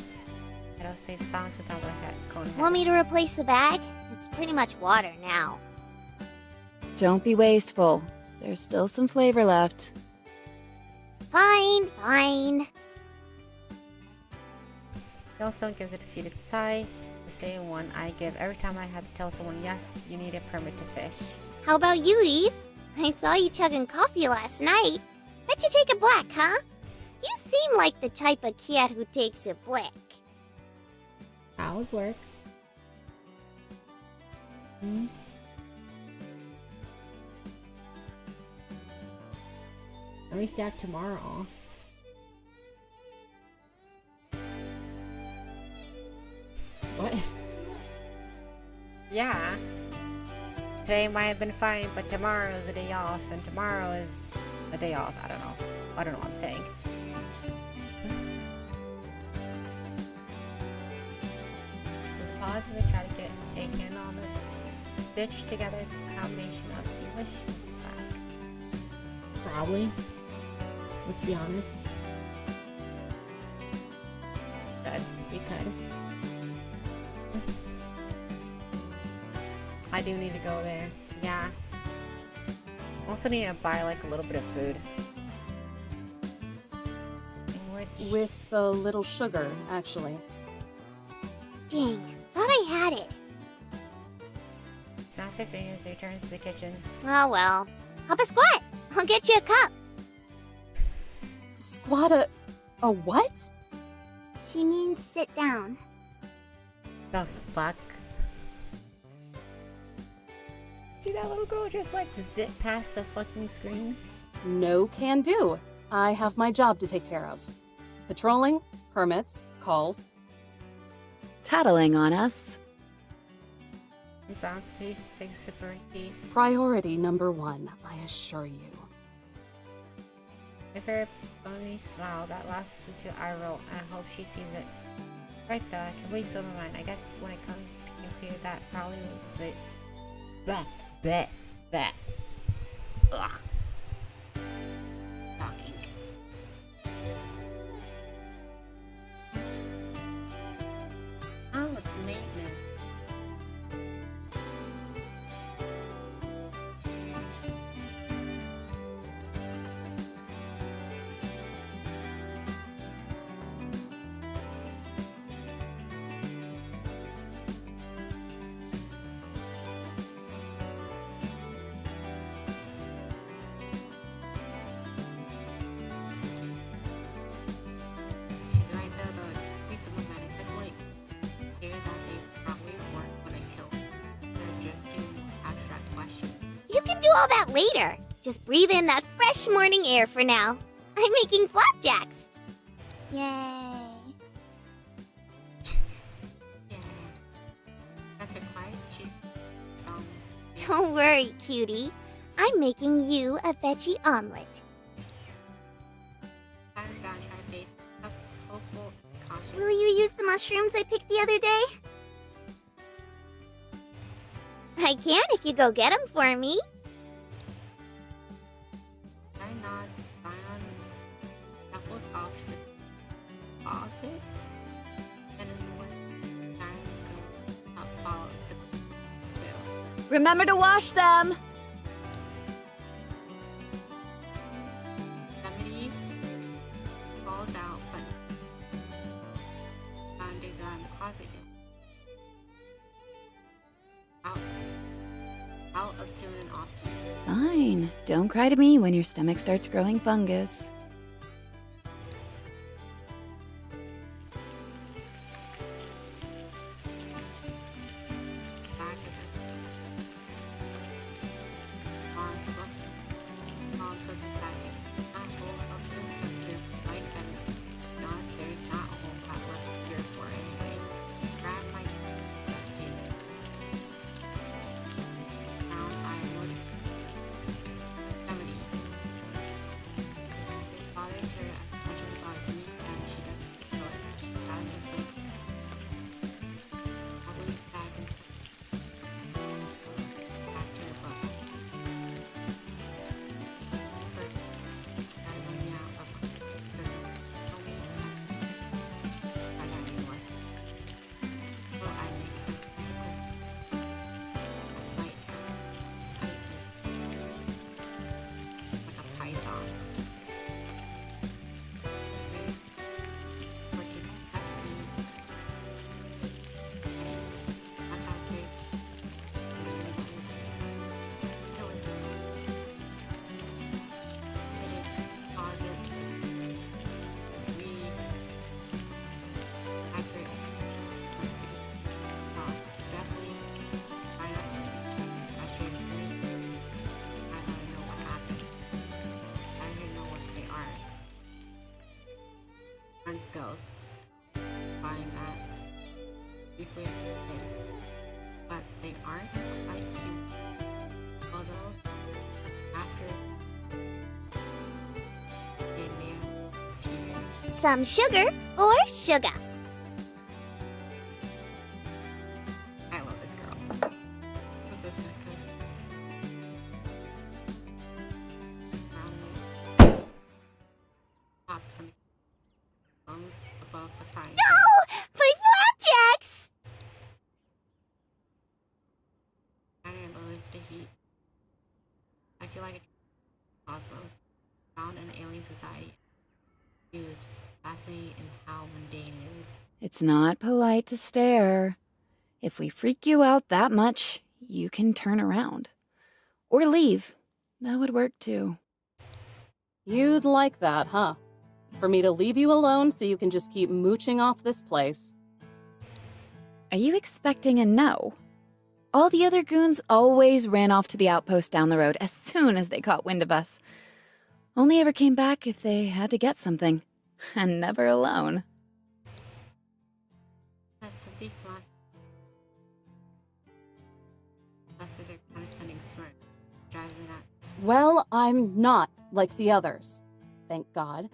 kettle stays balanced on top of her head. Cone head. Want me to replace the bag? It's pretty much water now. Don't be wasteful. There's still some flavor left. Fine, fine. Yellowstone gives a defeated sigh, the same one I give every time I have to tell someone, yes, you need a permit to fish. How about you, Eve? I saw you chugging coffee last night. Bet you take it black, huh? You seem like the type of cat who takes it black. Hours work. At least you have tomorrow off. What? Yeah. Today might have been fine, but tomorrow is a day off, and tomorrow is a day off. I don't know what I'm saying. Just pause as I try to get a handle on this stitched together combination of English and Slack. Probably. Let's be honest. Good. We could. I do need to go there. Yeah. Also need to buy like a little bit of food. With a little sugar, actually. Dang, thought I had it. Snaps her fingers, returns to the kitchen. Oh well. Hop a squat. I'll get you a cup. Squat a what? She means sit down. The fuck? See that little girl just like zip past the fucking screen? No can do. I have my job to take care of. Patrolling, permits, calls. Tattling on us. We bounce through 6 super feet. Priority number 1, I assure you. Give her a phony smile that lasts into eye roll, and I hope she sees it. Right though, I completely still my mind. I guess when it became clear that probably would bleh, bleh, bleh. Ugh. Talking. Oh, it's maintenance. She's right there though. Piece of momentum. That's what hear that they probably weren't when I killed their drifting abstract question. You can do all that later. Just breathe in that fresh morning air for now. I'm making flapjacks. Yay. Yeah. That's a quiet cheap song. Don't worry, cutie. I'm making you a veggie omelet. Hands down, try to face up, hopeful, cautious. Will you use the mushrooms I picked the other day? I can if you go get them for me. I nod, Scion shuffles off to the closet, and when time goes, follows the still. Remember to wash them! out, but found days around the closet. Out of tune and off key. Fine. Don't cry to me when your stomach starts growing fungus. Back is looking back. That whole house is secure, like and honest, there's not a whole lot left here for anyway. Grab my key. Found ironwood. 70. It bothers her as much as it bothers me, and she doesn't feel it. She has a thing. I'll lose back and stuff. Back to your book. First, gotta run me out of this. Doesn't tell me what I was. So I make a slight, tight, like a python. Working, I've seen. Not that face. Anybody's killing. Sitting, closet, read, accurate, cross, definitely, try not to actually experience it. I don't know what happened. I don't even know what they are. Aren't ghosts. Find that briefly thing. But they aren't quite human. Although, after they may have appeared. Some sugar or sugar? I love this girl. What's this neck? Pop from the bones above the frying pan. No! My flapjacks! Diner lowers the heat. I feel like a cosmos found in an alien society. It was fascinating in how mundane it is. It's not polite to stare. If we freak you out that much, you can turn around. Or leave. That would work too. You'd like that, huh? For me to leave you alone so you can just keep mooching off this place. Are you expecting a no? All the other goons always ran off to the outpost down the road as soon as they caught wind of us. Only ever came back if they had to get something. And never alone. That's empty philosophy. Left as their condescending smirk. Drives me nuts. Well, I'm not like the others. Thank God.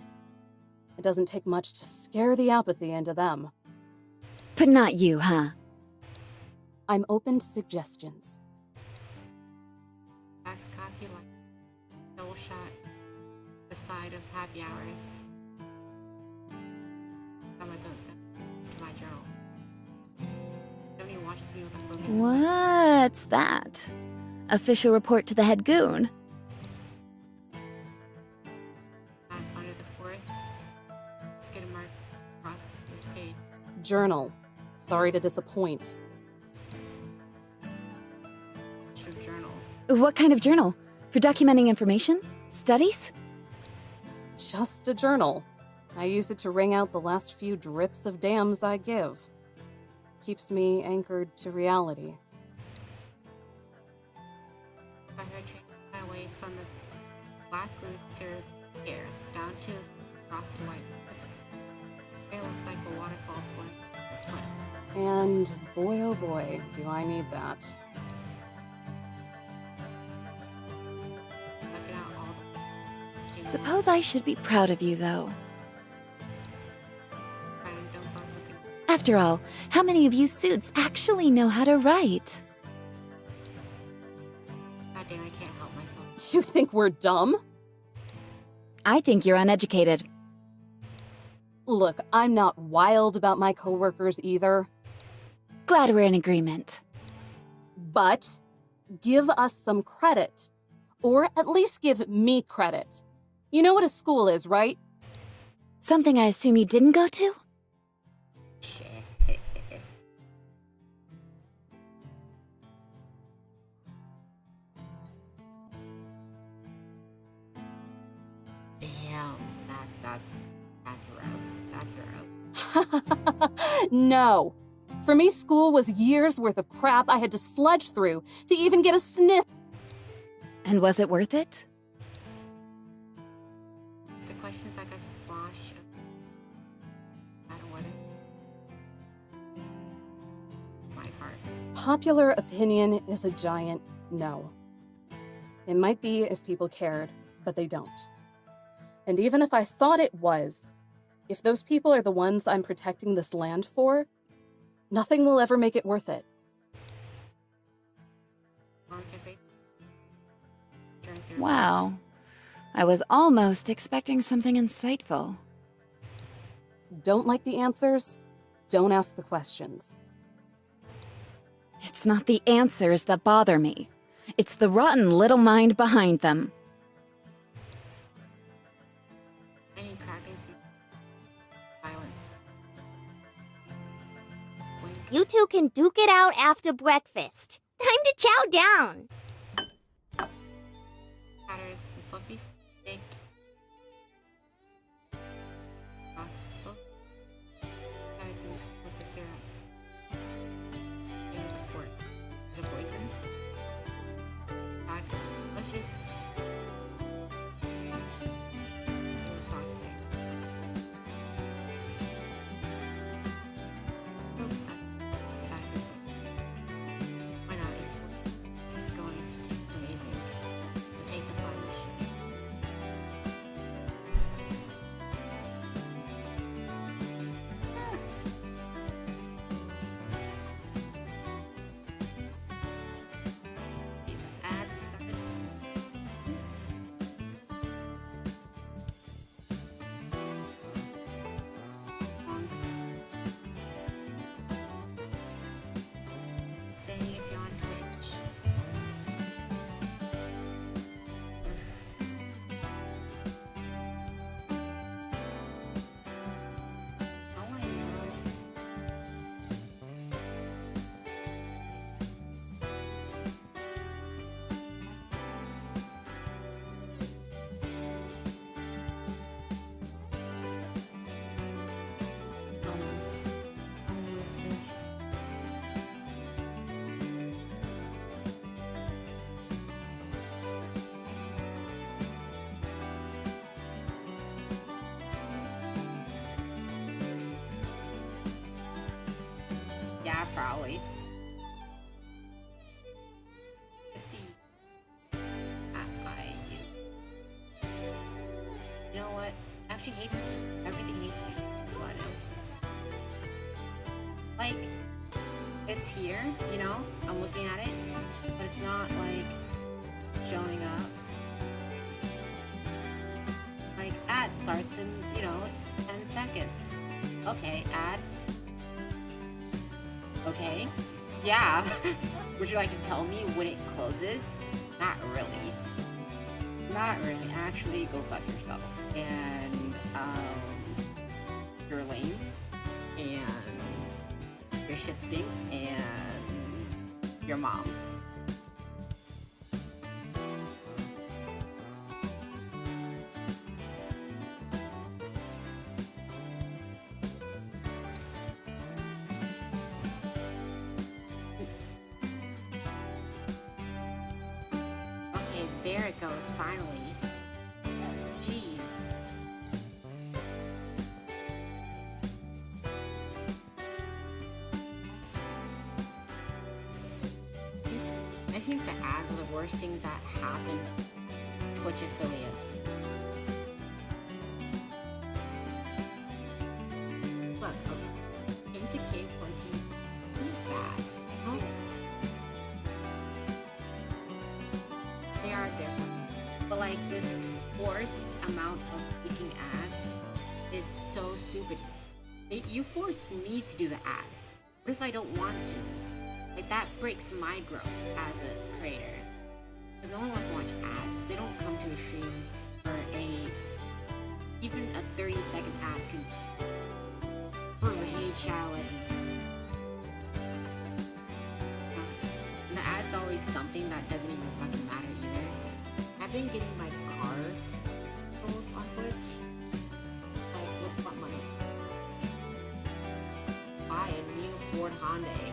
It doesn't take much to scare the apathy into them. But not you, huh? I'm open to suggestions. Back to coffee like double shot. The side of happy hour. I'm gonna to my journal. Somebody watches me with a focus. What's that? Official report to the head goon. I'm under the forest. Skid mark across this page. Journal. Sorry to disappoint. Journal. What kind of journal? For documenting information? Studies? Just a journal. I use it to wring out the last few drips of dams I give. Keeps me anchored to reality. I heard train my way from the black roots to here, down to frosted white roots. It looks like a waterfall flowing from a cliff. And boy oh boy, do I need that. Checking out all the Suppose I should be proud of you, though. don't bother looking. After all, how many of you suits actually know how to write? God damn, I can't help myself. You think we're dumb? I think you're uneducated. Look, I'm not wild about my coworkers either. Glad we're in agreement. But give us some credit. Or at least give me credit. You know what a school is, right? Something I assume you didn't go to? Shit. Damn, that's roast. That's roast. No. For me, school was years worth of crap I had to sledge through to even get a sniff. And was it worth it? The question's like a splash of I don't know whether my heart. Popular opinion is a giant no. It might be if people cared, but they don't. And even if I thought it was, if those people are the ones I'm protecting this land for, nothing will ever make it worth it. Monster face. Wow. I was almost expecting something insightful. Don't like the answers? Don't ask the questions. It's not the answers that bother me. It's the rotten little mind behind them. Any crackers? Violence. Blink. You two can duke it out after breakfast. Time to chow down. Platters and fluffy steak. Crossbow. Guys, mixed with the syrup. Here's a fork. Is it poison? Bad. Delicious. Little salt there. Oh, that's exactly good. Why not use fork? It's going to taste amazing. So take the plunge. The ad starts. On. Staying if you're on Twitch. All I know. It's finished. Yeah, probably. You know what? Actually hates me. Everything hates me. That's what it is. Like, it's here, you know? I'm looking at it, but it's not like showing up. Like, ad starts in, 10 seconds. Okay, ad. Okay. Yeah. Would you like to tell me when it closes? Not really. Not really. Actually, go fuck yourself. And, you're lame. And your shit stinks. And your mom. Okay, there it goes, finally. Jeez. I think the ads are the worst things that happened to Twitch affiliates. Look, okay. Into K14. Who's that? Oh. They are different. But like this forced amount of making ads is so stupid. You force me to do the ad. What if I don't want to? Like that breaks my growth as a creator. Because no one wants to watch ads. They don't come to a stream for a Even a 30-second ad can parade Shadow Legends. And the ad's always something that doesn't even fucking matter either. I've been getting my car goals on Twitch. Like, with what money? Buy a new Ford Hyundai.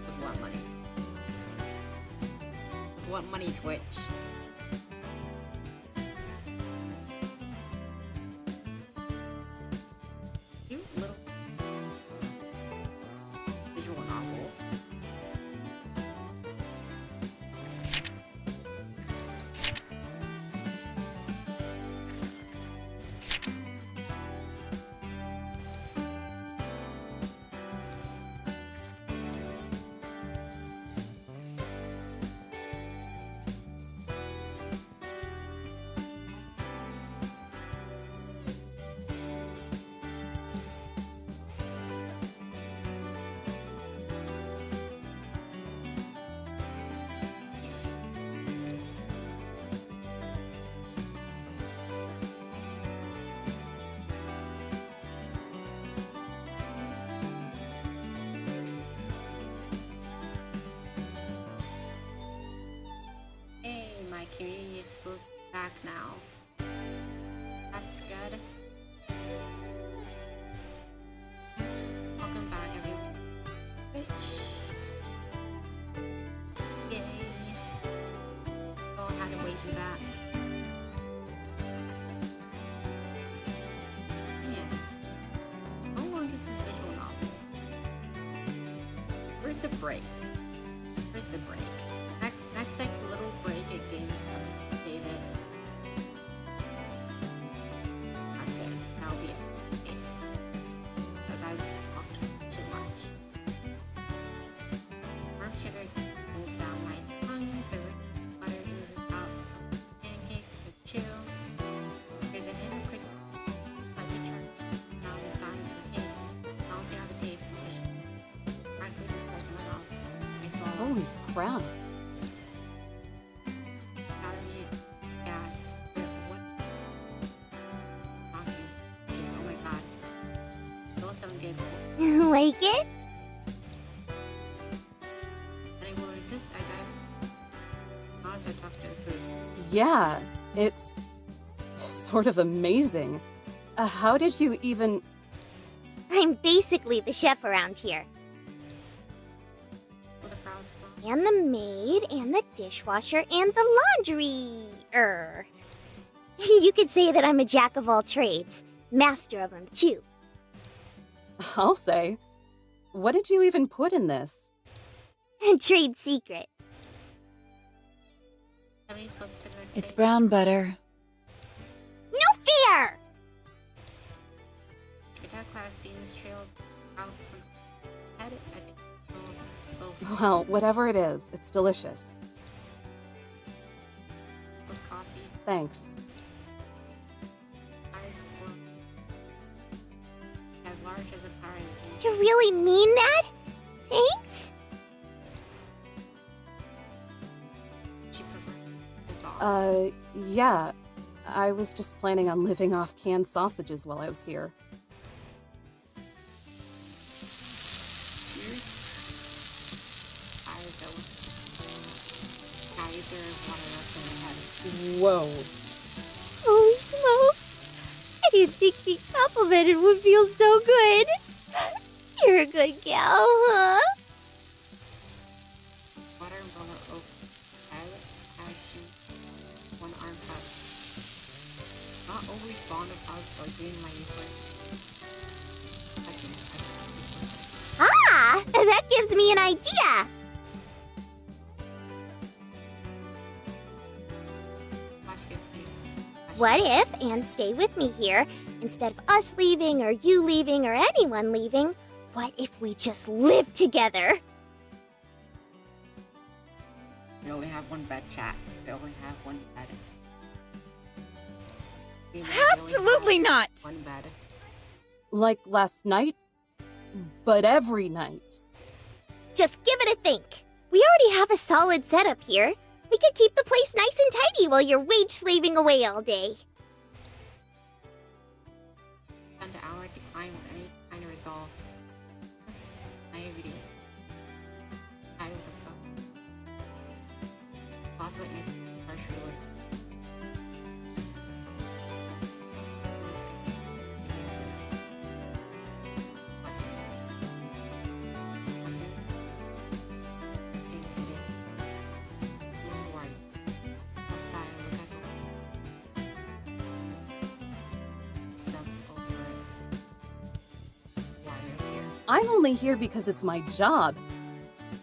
With what money? With what money, Twitch? Cute little visual novel. Hey, my community is supposed to be back now. That's good. Welcome back, everyone. Bitch. Yay. Oh, I had to wait through that. Man. How long is this visual novel? Where's the break? Where's the break? Next like little break at GameStop, save it. That's it. That'll be it. Okay. Because I talked too much. Warm sugar goes down my tongue. The rich butter oozes out of pancakes to chew. There's a hint of crispy, slightly charred around the sides of the cake, balancing out the taste. Frankly, this goes in my mouth. I swallow. Holy crap. Out of me, gasp. What? Talking. She's, oh my god. Still some giggles. Like it? Unable to resist, I dive. How as I talk to the food. Yeah, it's sort of amazing. How did you even... I'm basically the chef around here. With a proud smile. And the maid, and the dishwasher, and the laundry. You could say that I'm a jack of all trades. Master of them, too. I'll say. What did you even put in this? Trade secret. 70 flips to the next It's page. brown butter. No fear! Guitar class Dean's trails out from head. I think it smells so Well, whatever it is, it's delicious. with coffee. Thanks. Eyes glow. As large as a power in the team. You really mean that? Thanks? She preferred this all. Yeah. I was just planning on living off canned sausages while I was here. Cheers. Eyes go. Eyes are water up in her head. Whoa. Holy smokes! I didn't think being complimented would feel so good. You're a good gal, huh? Water and roller oak. Violet as she one arm cup. Not overly fond of hugs or doing my useless. Ah! That gives me an idea! What if, and stay with me here, instead of us leaving or you leaving or anyone leaving, what if we just live together? We only have one bed, chat. We only have one bed. We only Absolutely have not! One bed. Like last night? But every night. Just give it a think. We already have a solid setup here. We could keep the place nice and tidy while you're wage slaving away all day. And the hour decline with any kind of resolve. That's naivety. Tied with a book. Possible is harsh realism. I'm only here because it's my job.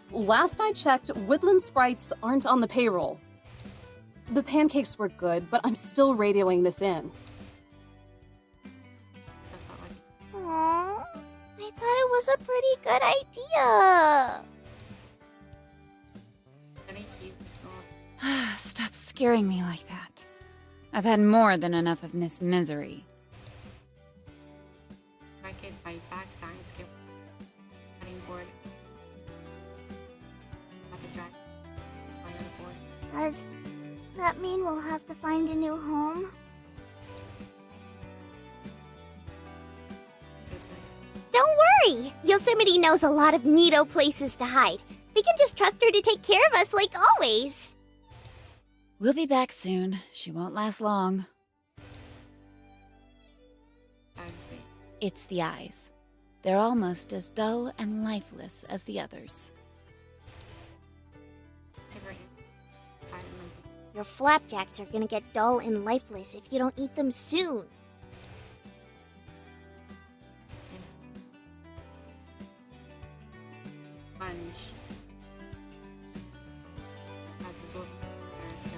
Last I checked, Woodland Sprites aren't on the payroll. The pancakes were good, but I'm still radioing this in. Aww, I thought it was a pretty good idea. Stop scaring me like that. I've had more than enough of Miss Misery. I could bite back science give cutting board at the drag on the board. Does that mean we'll have to find a new home? Christmas. Don't worry! Yosemite knows a lot of neato places to hide. We can just trust her to take care of us like always. We'll be back soon. She won't last long. It's the eyes. They're almost as dull and lifeless as the others. Your flapjacks are gonna get dull and lifeless if you don't eat them soon. Sponge. Has absorbed answer.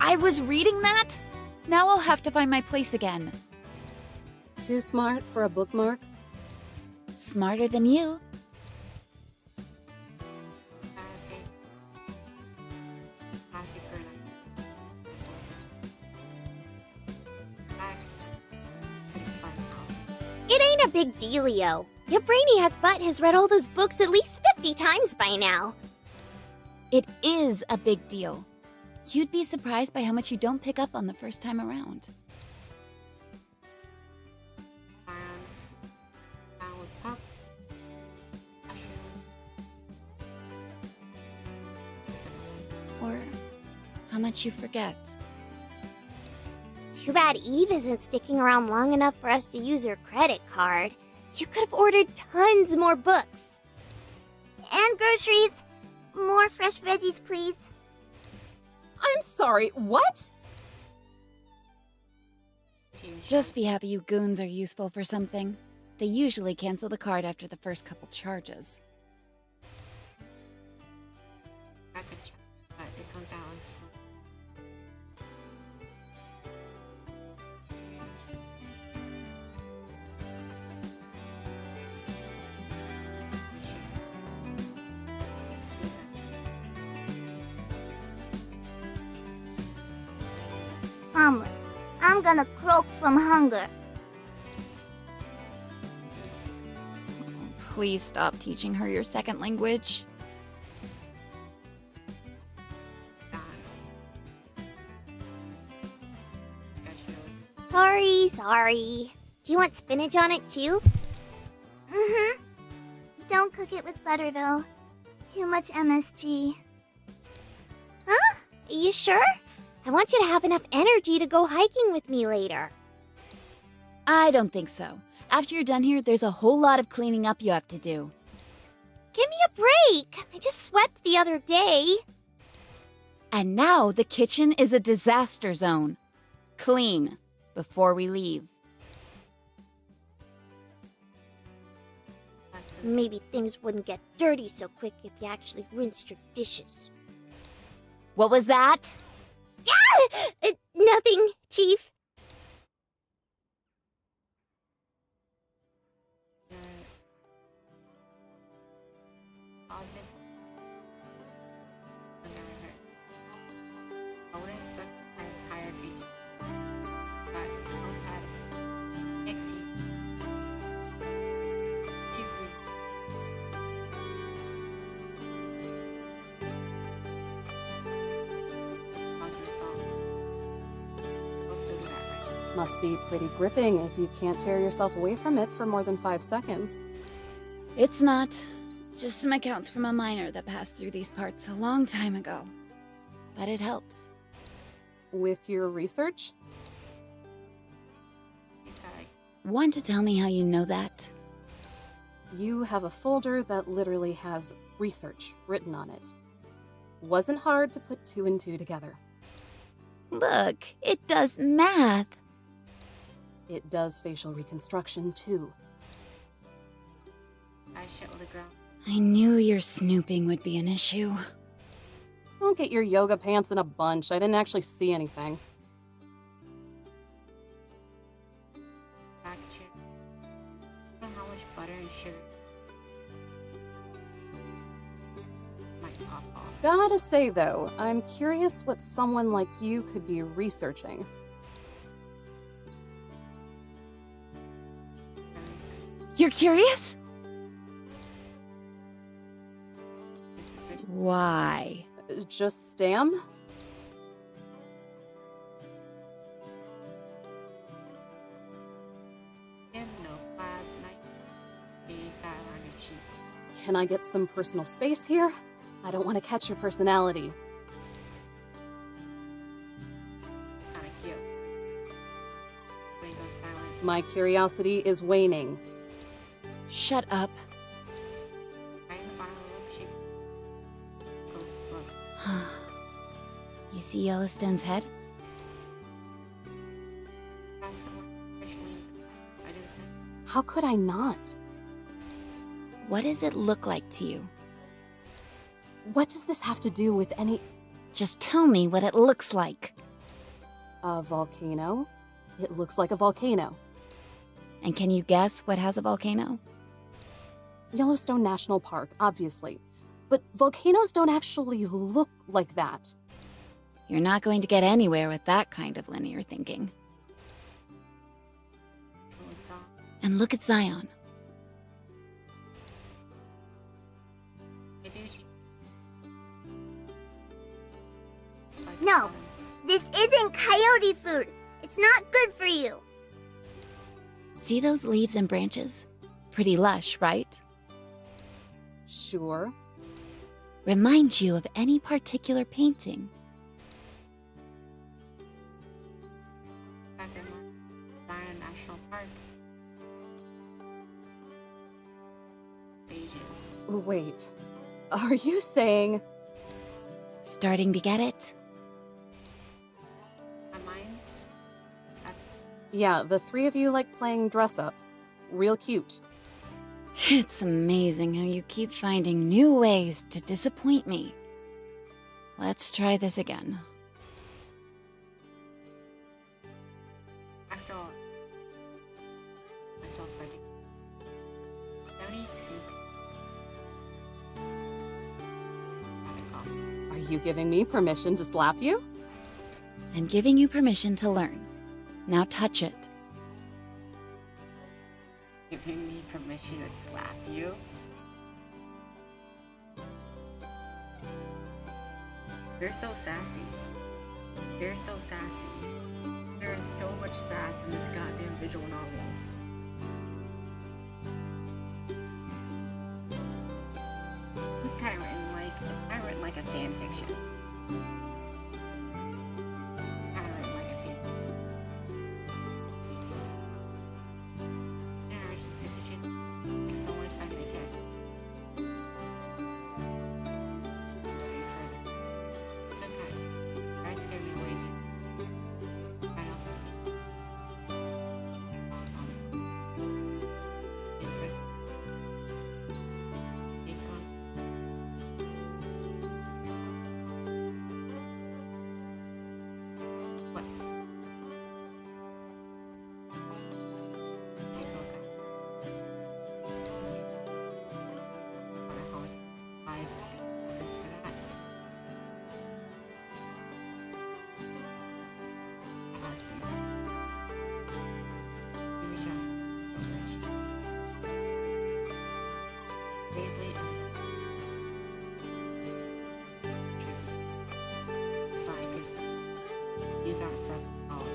I was reading that? Now I'll have to find my place again. Too smart for a bookmark? Smarter than you. It ain't a big dealio. Your brainiac butt has read all those books at least 50 times by now. It is a big deal. You'd be surprised by how much you don't pick up on the first time around. Or how much you forget. Too bad Eve isn't sticking around long enough for us to use her credit card. You could have ordered tons more books. And groceries. More fresh veggies, please. I'm sorry, what? Just be happy you goons are useful for something. They usually cancel the card after the first couple charges. I could check, but it comes out as I'm gonna croak from hunger. Please stop teaching her your second language. Sorry. Do you want spinach on it too? Mm-hmm. Don't cook it with butter though. Too much MSG. Huh? You sure? I want you to have enough energy to go hiking with me later. I don't think so. After you're done here, there's a whole lot of cleaning up you have to do. Give me a break. I just swept the other day. And now the kitchen is a disaster zone. Clean before we leave. Maybe things wouldn't get dirty so quick if you actually rinsed your dishes. What was that? Yeah! Nothing, Chief. I wouldn't expect a higher beat, but I had exceed. Must be pretty gripping if you can't tear yourself away from it for more than 5 seconds. It's not. Just some accounts from a miner that passed through these parts a long time ago. But it helps. With your research? Sorry. Want to tell me how you know that? You have a folder that literally has research written on it. Wasn't hard to put 2 and 2 together. Look, it does math. It does facial reconstruction too. I shit on the ground. I knew your snooping would be an issue. Don't get your yoga pants in a bunch. I didn't actually see anything. Back chair. I don't know how much butter and sugar might pop off. Gotta say though, I'm curious what someone like you could be researching. You're curious? This is what Why? Just stam? in no 585 on your cheeks. Can I get some personal space here? I don't want to catch your personality. Kinda cute. When you go silent. My curiosity is waning. Shut up. Right in the bottom of the sheet. Goes smoke. You see Yellowstone's head? Have someone fish leans. I do the same. How could I not? What does it look like to you? What does this have to do with any... Just tell me what it looks like. A volcano? It looks like a volcano. And can you guess what has a volcano? Yellowstone National Park, obviously. But volcanoes don't actually look like that. You're not going to get anywhere with that kind of linear thinking. Really soft. And look at Zion. I do she. No. This isn't coyote food. It's not good for you. See those leaves and branches? Pretty lush, right? Sure. Remind you of any particular painting? Back in Zion National Park. Pages. Wait. Are you saying... Starting to get it? My mind's at Yeah, the 3 of you like playing dress-up. Real cute. It's amazing how you keep finding new ways to disappoint me. Let's try this again. after all. Myself ready. 70 scoots. Having coffee. Are you giving me permission to slap you? I'm giving you permission to learn. Now touch it. Giving me permission to slap you? You're so sassy. You're so sassy. There is so much sass in this goddamn visual novel. It's kind of written like a fan fiction. Kind of written like a fan. Yeah, it's just a kitchen. Like someone is finding a kiss. It's okay. Try to scare me away, dude. Right off the feet. Paws on it. Big Chris. Big gun. What? Takes a look at. How is 5 speed points for that? Has to be some. You reach out. Eldritch. Bravely. True. Fine, 'cause these aren't from home.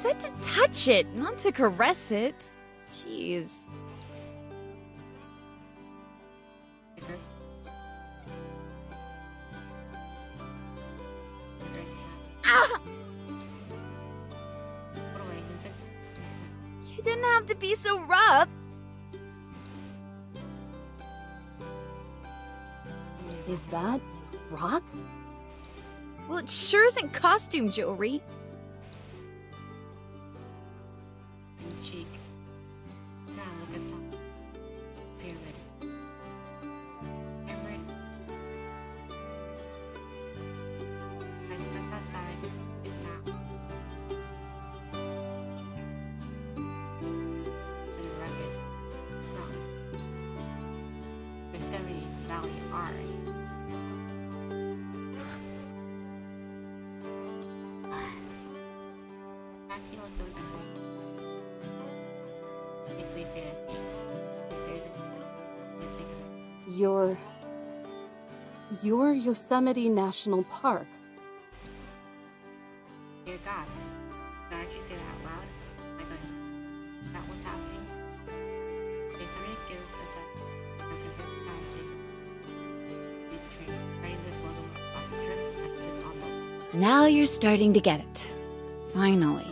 said to touch it, not to caress it. Jeez. Ah! You didn't have to be so rough. Is that rock? Well, it sure isn't costume jewelry. Cheek. So now look at the pyramid. Pyramid. I step outside. It now. In a rugged mountain. Yosemite Valley are. Kilos of basically fantasy. If there's a can't think of it. Your Yosemite National Park. Dear God, did I actually say that out loud? Am I going to about what's happening? Yosemite gives us a confirmed time to use a train. Writing this logo off the drift emphasis on the Now you're starting to get it. Finally.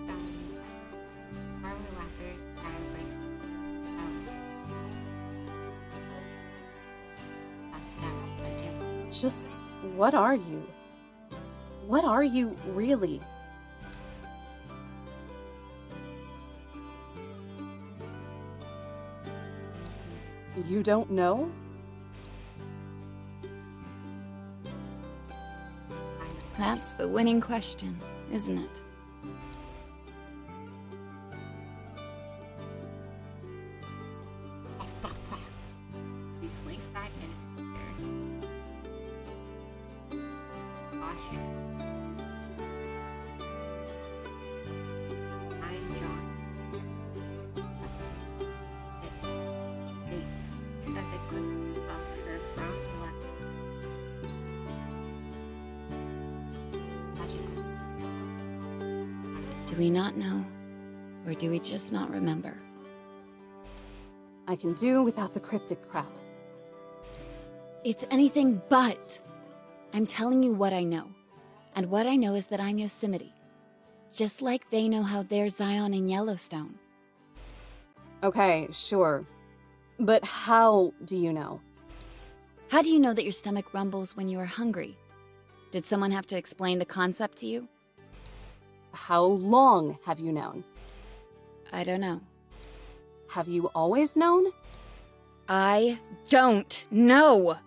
sounds. Marveling laughter, pattern breaks, silence. Plastic out, Daydream. Just what are you? What are you really? You don't know? That's the winning question, isn't it? He slinks back in there. Posture. Eyes drawn. It discuss a clip of her from the left. Magical. Do we not know? Or do we just not remember? I can do without the cryptic crap. It's anything but. I'm telling you what I know. And what I know is that I'm Yosemite. Just like they know how they're Zion in Yellowstone. Okay, sure. But how do you know? How do you know that your stomach rumbles when you are hungry? Did someone have to explain the concept to you? How long have you known? I don't know. Have you always known? I don't know.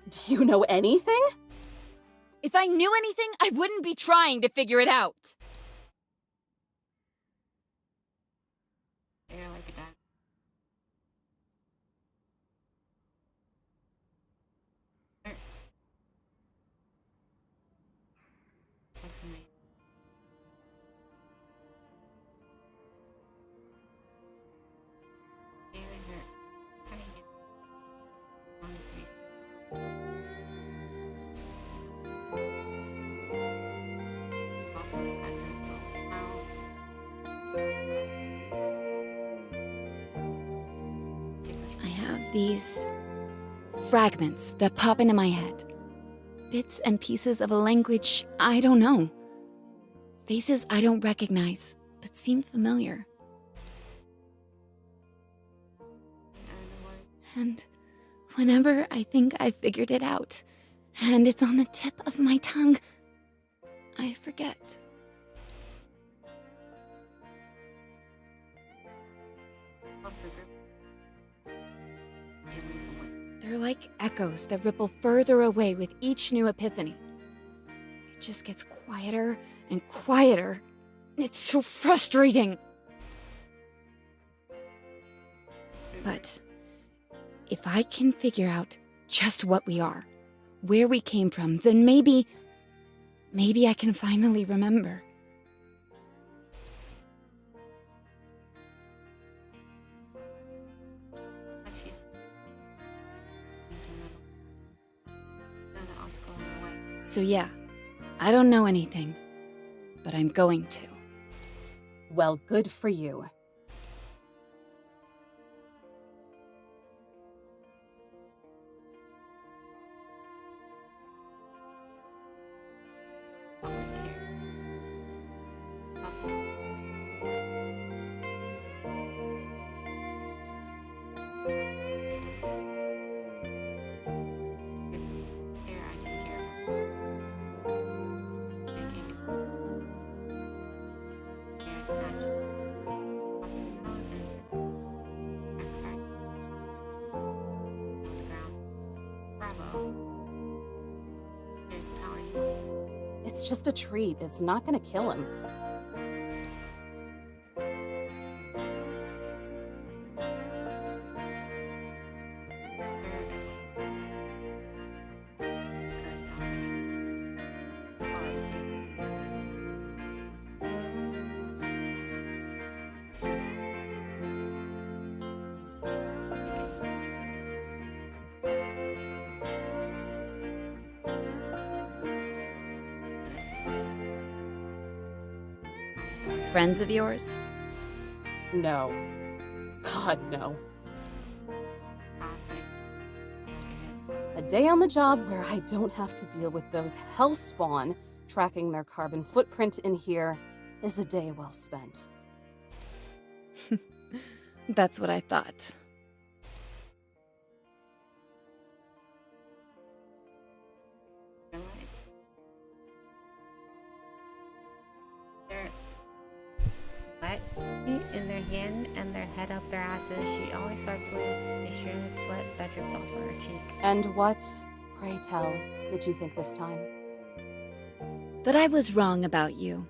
Do you know anything? If I knew anything, I wouldn't be trying to figure it out. They're like a dog. Sex and mate. Daily hurt. Tiny hit. On his face. Office practice, soft smile. I have these fragments that pop into my head. Bits and pieces of a language I don't know. Faces I don't recognize, but seem familiar. And whenever I think I figured it out, and it's on the tip of my tongue, I forget. They're like echoes that ripple further away with each new epiphany. It just gets quieter and quieter. It's so frustrating. But if I can figure out just what we are, where we came from, then maybe I can finally remember. So yeah, I don't know anything, but I'm going to. Well, good for you. It's just a treat. It's not gonna kill him. Friends of yours? No. God, no. A day on the job where I don't have to deal with those hellspawn tracking their carbon footprint in here is a day well spent. That's what I thought. In their hand and their head up their asses, she always starts with a stream of sweat that drips off her cheek. And what, pray tell, did you think this time? That I was wrong about you.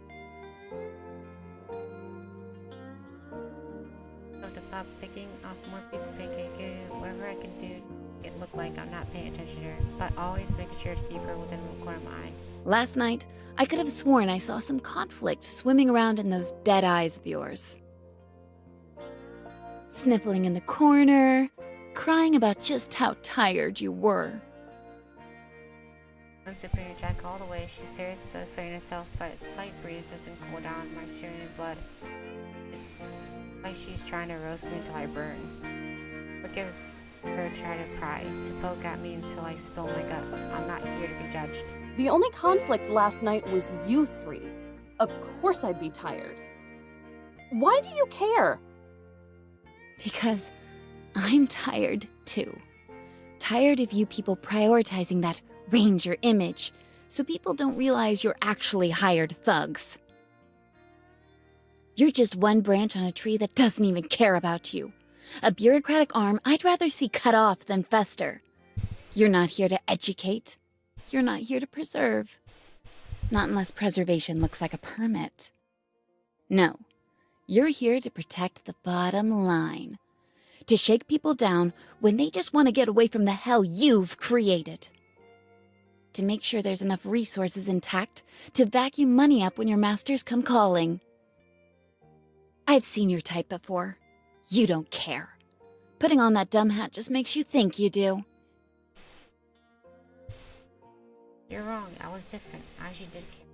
So to stop picking off more pieces of pancake, whatever I can do to make it look like I'm not paying attention to her, but always making sure to keep her within one corner of my eye. Last night, I could have sworn I saw some conflict swimming around in those dead eyes of yours. Sniffling in the corner, crying about just how tired you were. Unzipping her jacket all the way, she stares to faint herself, but a slight breeze doesn't cool down my searing blood. It's like she's trying to roast me until I burn. What gives her try to pry, to poke at me until I spill my guts? I'm not here to be judged. The only conflict last night was you three. Of course I'd be tired. Why do you care? Because I'm tired too. Tired of you people prioritizing that ranger image, so people don't realize you're actually hired thugs. You're just one branch on a tree that doesn't even care about you. A bureaucratic arm I'd rather see cut off than fester. You're not here to educate. You're not here to preserve. Not unless preservation looks like a permit. No, you're here to protect the bottom line. To shake people down when they just want to get away from the hell you've created. To make sure there's enough resources intact to vacuum money up when your masters come calling. I've seen your type before. You don't care. Putting on that dumb hat just makes you think you do. You're wrong. I was different. I actually did care.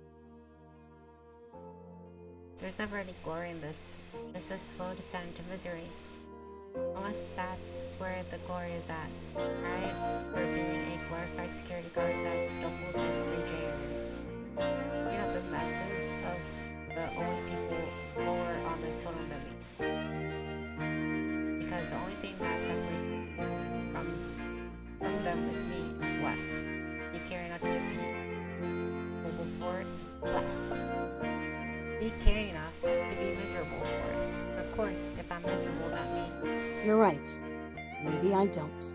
There's never any glory in this. Just a slow descent into misery. Unless that's where the glory is at, right? For being a glorified security guard that doubles as a janitor. You know, the messes of the only people lower on this totem than me. Because the only thing that separates me from them is me, is what? Me caring enough to be mobile for it? Well, be caring enough to be miserable for it. Of course, if I'm miserable, that means... You're right. Maybe I don't.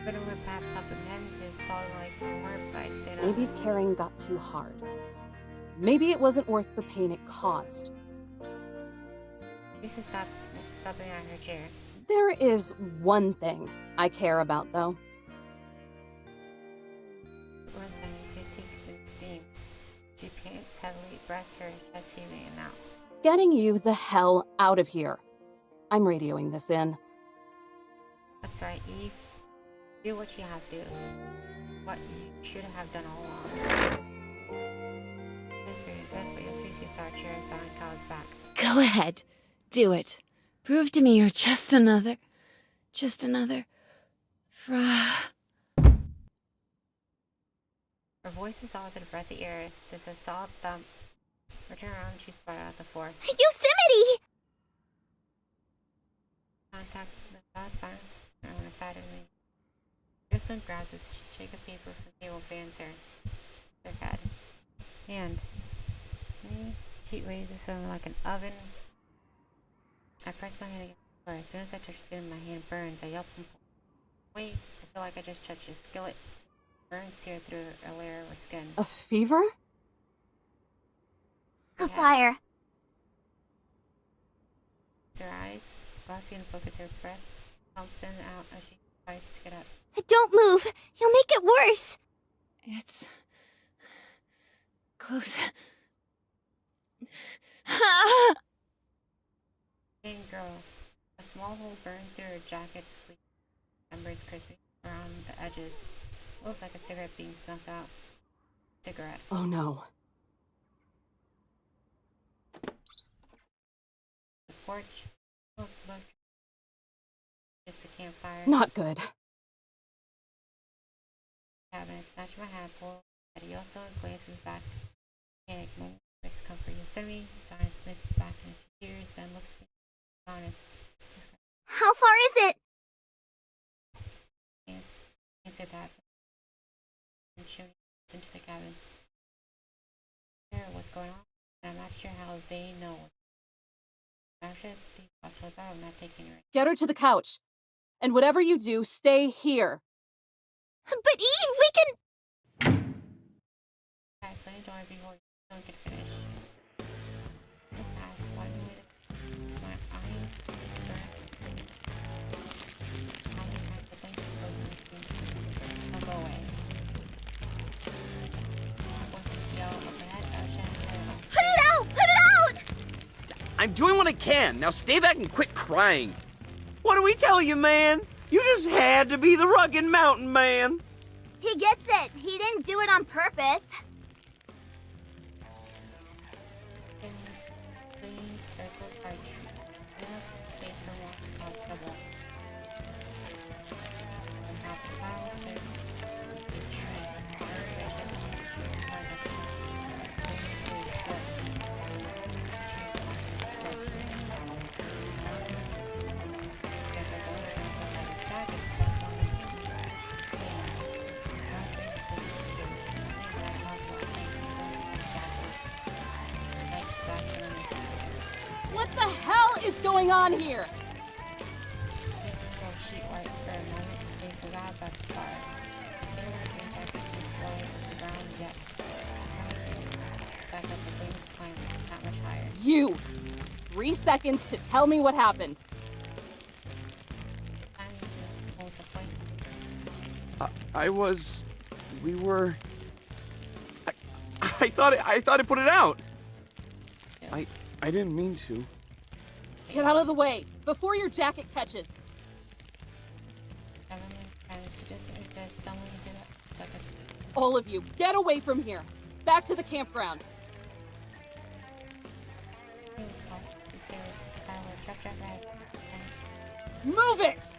But in my pat puppet head is probably like from work, but I stayed up. Maybe caring got too hard. Maybe it wasn't worth the pain it caused. Lisa stopped stopping on her chair. There is one thing I care about, though. Where's the music and steams? She pants heavily, breasts her chest heaving and out. Getting you the hell out of here. I'm radioing this in. That's right, Eve. Do what you have to. What you should have done all along. If you're dead, but you'll usually start cheering song cows back. Go ahead. Do it. Prove to me you're just another. Her voice is always at a breath of air. There's a solid thump. Her turn around and she's spread out the floor. Yosemite! Contact the dot sign on the side of me. Grisland grabs a shake of paper from the table, fans her. They're bad. Hand. Me. Heat raises from like an oven. I press my hand against the floor. As soon as I touch the skin, my hand burns. I yelp and pull. Wait, I feel like I just touched a skillet. Burns here through a layer of her skin. A fever? A fire. Her eyes, glossy and focus her breath, pumps in and out as she fights to get up. Don't move. You'll make it worse. It's close. Young girl. A small hole burns through her jacket's sleeve. Embers crispy around the edges. Looks like a cigarette being snuffed out. Cigarette. Oh no. The porch. Little smoke. Just a campfire. Not good. Cabin. I snatch my hat, pull at Yoso and glances back. Panic moment. Breaks comfort. Yosemite. Zion sniffs back in tears, then looks at me. Honest. How far is it? Can't answer that. And shooting into the cabin. Sure, what's going on? And I'm not sure how they know. After these cocktails out, I'm not taking her. Get her to the couch. And whatever you do, stay here. But Eve, we can... I slam the door before you can finish. In the past, why didn't we to my eyes burn? How many times the blanket broken? Now go away. My voices yell overhead, ocean, and Put it out! Put it out! I'm doing what I can. Now stay back and quit crying. What do we tell you, man? You just had to be the rugged mountain man. He gets it. He didn't do it on purpose. things being circled by trees. Enough space for walks comfortable. On top of the pile to the tree. Fire edges was a tree. Bring it to a short beat. The tree wanted itself. There was other reason that the jacket stuck on the hands. The only reason was a fear. When I talked to us, I swept his jacket. Like, that's when I did. What the hell is going on here? Faces go sheet white for a moment. They forgot about the fire. The kid with the green jacket keeps swelling with the brown jet. Back up the flames climb not much higher. You! 3 seconds to tell me what happened. I'm almost a fight. We were... I thought it put it out. I didn't mean to. Get out of the way, before your jacket catches. I remember she just stumbling into that circus. All of you, get away from here. Back to the campground. It was called the stairs. If I were a truck ride. Move it!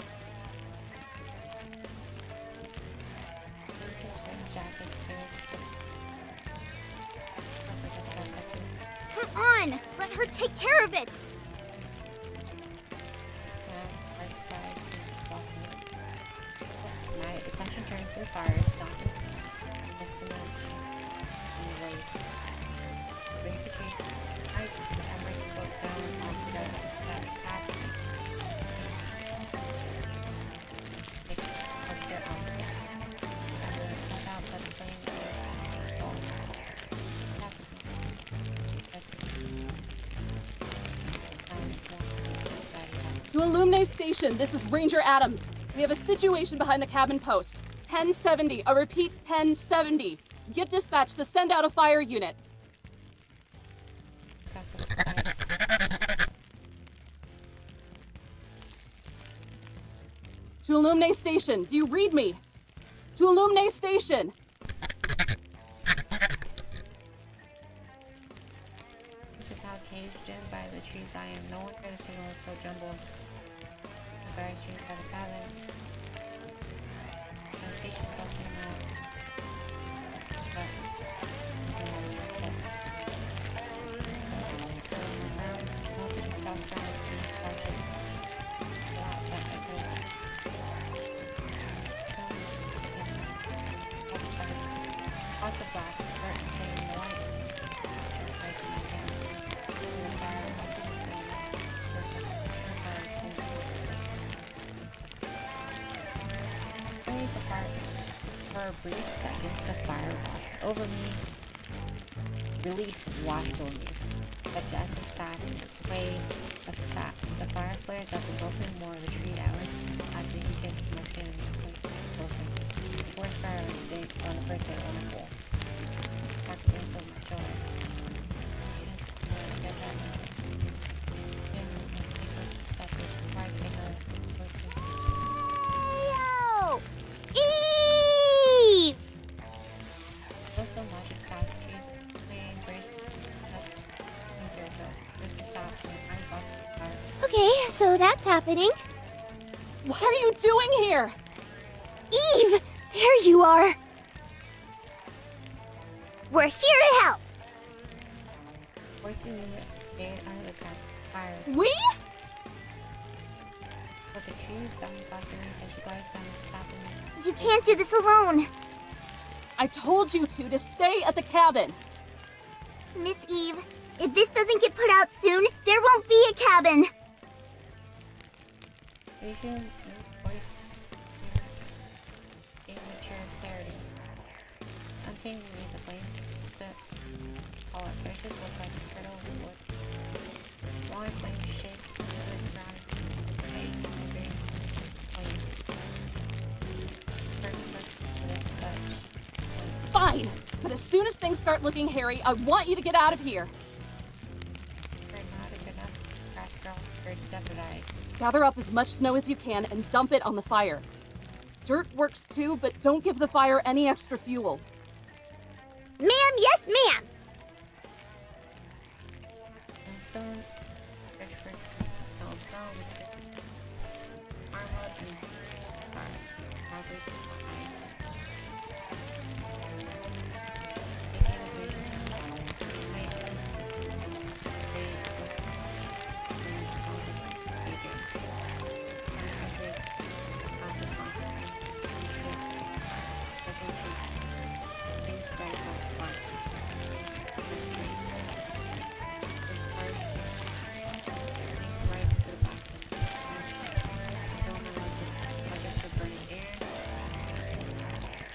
Jacket stairs. Come on! Let her take care of it! My attention turns to the fire, stop it. Just a minute. And lace. Basically, heights, the embers float down onto the path. Let's get onto it. The embers snuff out, but the flame going. Rest of To Illuminae Station, this is Ranger Adams. We have a situation behind the cabin post. 1070, I repeat, 1070. Get dispatched to send out a fire unit. To Illuminate Station. Do you read me? To Illuminate Station. This was how caged in by the trees I am. No wonder the signal is so jumbled. The fire extinguished by the cabin. The station is also not. But it's still on the ground. Melted and fell surrounded in couches. A lot, but I could have. Some attention. Lots of black. Burnt staying in the light. Ice in my hands. So the fire was the same. So the fire extinguished the flame. The fire. For a brief second, the fire washed over me. Relief washes over me. But just as fast away, the fire flares up and opening more of the tree islands as the heat gets more skin and closer. The forest fire on the first day wonderful. Back against of my children. I guess I'm Yo! Eve! Most of the launches past trees and playing bridge winter ago. This is stopped from eyes off the fire. Okay, so that's happening. What are you doing here? Eve! There you are! We're here to help! Voicing me buried under the fire. We? But the trees sound faster and she glides down and stopping me. You can't do this alone! I told you to stay at the cabin. Miss Eve, if this doesn't get put out soon, there won't be a cabin! Asian voice gives immature clarity. Untamedly, the flames stood taller. Bushes look like a cradle of wood. Long flames shake and surround the base flame. Perfect for this budge. Fine, but as soon as things start looking hairy, I want you to get out of here. You're not a good enough grass girl. You're jeopardized. Gather up as much snow as you can and dump it on the fire. Dirt works too, but don't give the fire any extra fuel. Ma'am, yes, ma'am! Stone, search for scoops. Stone, whisper. Armwood and fire. Progress before eyes. Taking a vision. Light. Fades. Flames. Sounds like daydream. Kind of measures out the pond. Tree. Second tree. Things spread across the pond. Next tree. This harsh. Think right to the back of the fireplace. Fill my lungs with buckets of burning air.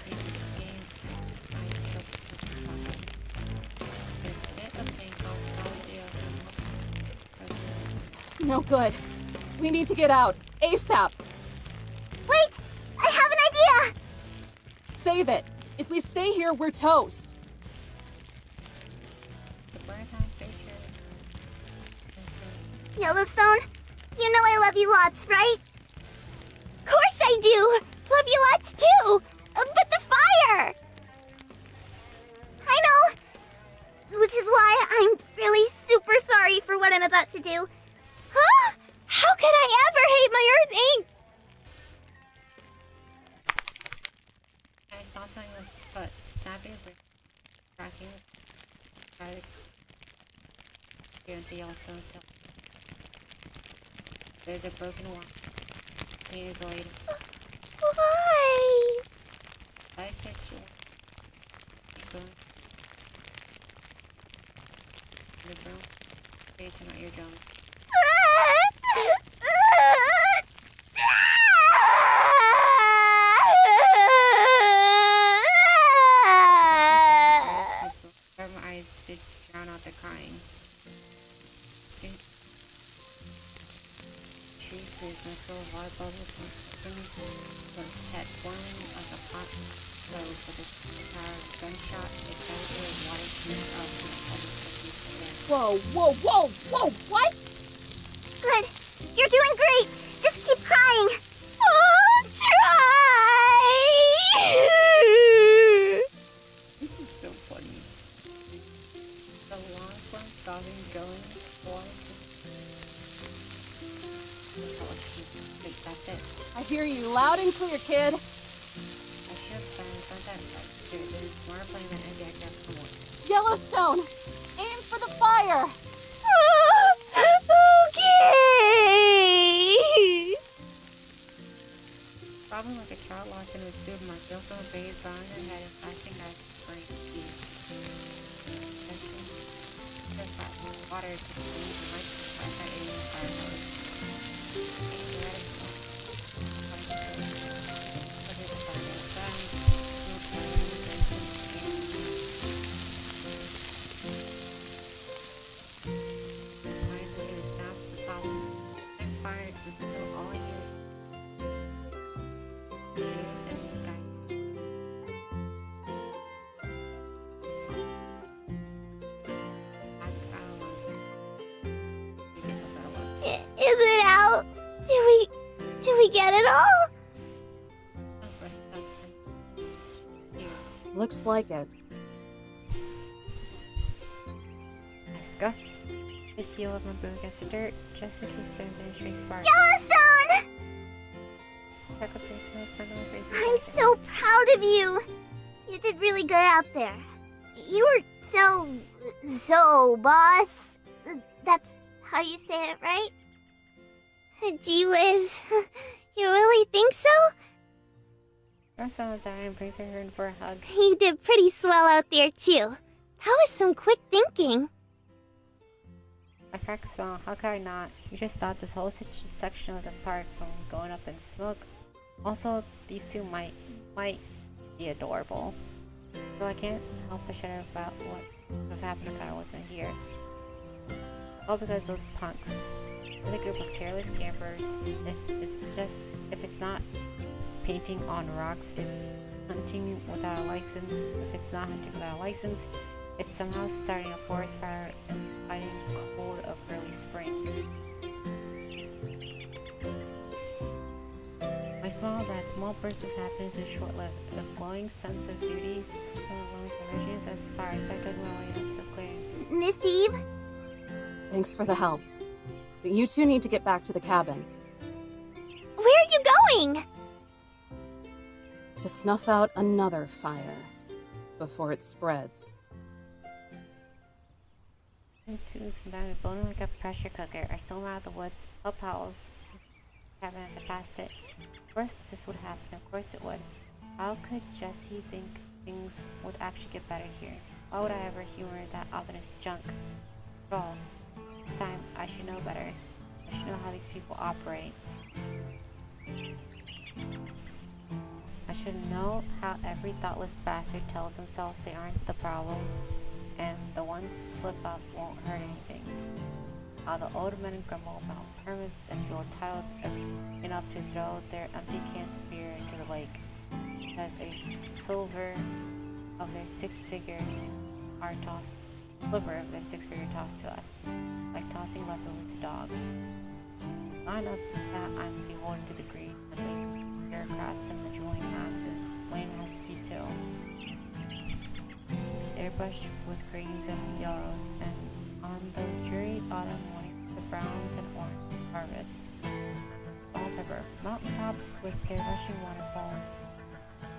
Deep game and ice choke with the pocket. With fit of pain calls Valdeos and No good. We need to get out. ASAP. Wait! I have an idea! Save it. If we stay here, we're toast. the blur's I'm pretty sure. Yellowstone, you know I love you lots, right? Course I do! Love you lots too! But the fire! I know! Which is why I'm really super sorry for what I'm about to do. Huh? How could I ever hate my Earth Inc? I saw something with his foot, snapping, cracking, try to go into Yellowstone till there's a broken wall. Pain is laid. Why? I catch you. Keep going. The drill. Fade to my eardrum. Cover my eyes to drown out the crying. Tree cruise and slow water bubbles from his head, boiling like a pot stove with a power gunshot. It fell to the water stream up Whoa, whoa, whoa, whoa, what? Good. You're doing great. Just keep crying. Oh, clear, kid. I should have done that faster. There's more playing than any aircraft for more. Yellowstone, aim for the fire. Okay! Problem like a child lost in a supermarket. Also obeys, bowing her head and flashing eyes for peace. Water to clean the light by her aiding fire hose. Is it out? Did we get it all? Looks like it. I scuff the heel of my boot against the dirt, just in case there's any stray sparks. Yellowstone! I'm so so proud of you. You did really good out there. You were so, boss. That's how you say it, right? Gee whiz. You really think so? Someone's eye and brings her in for a hug. You did pretty swell out there, too. That was some quick thinking. I crack a smile. How could I not? You just thought this whole section of the park from going up in smoke. Also, these two might be adorable. So I can't help but shudder about what would have happened if I wasn't here. All because those punks. With a group of careless campers. If it's not painting on rocks, it's hunting without a license. If it's not hunting without a license, it's somehow starting a forest fire and fighting cold of early spring. My smile, that small burst of happiness is short-lived. A glowing sense of duty from the lungs and rushing into this fire. I start tugging my way into the clearing. Miss Eve? Thanks for the help. But you two need to get back to the cabin. Where are you going? To snuff out another fire before it spreads. Sue's environment blown like a pressure cooker. I storm out of the woods, up howls. Cabin as I passed it. Of course this would happen, of course it would. How could Jesse think things would actually get better here? Why would I ever humor that ominous junk? After all, this time I should know better. I should know how these people operate. I should know how every thoughtless bastard tells themselves they aren't the problem, and the ones slip up won't hurt anything. How the old men grumble about permits and feel entitled enough to throw their empty cans of beer into the lake, because a sliver of their six-figure tossed to us, like tossing leftovers to dogs. Not enough that I'm beholden to the greed and lazy bureaucrats and the drooling masses. Blaine has to be too. It's airbrushed with greens and yellows, and on those dreary autumn mornings, the browns and orange harvest. All pepper, mountaintops with their rushing waterfalls.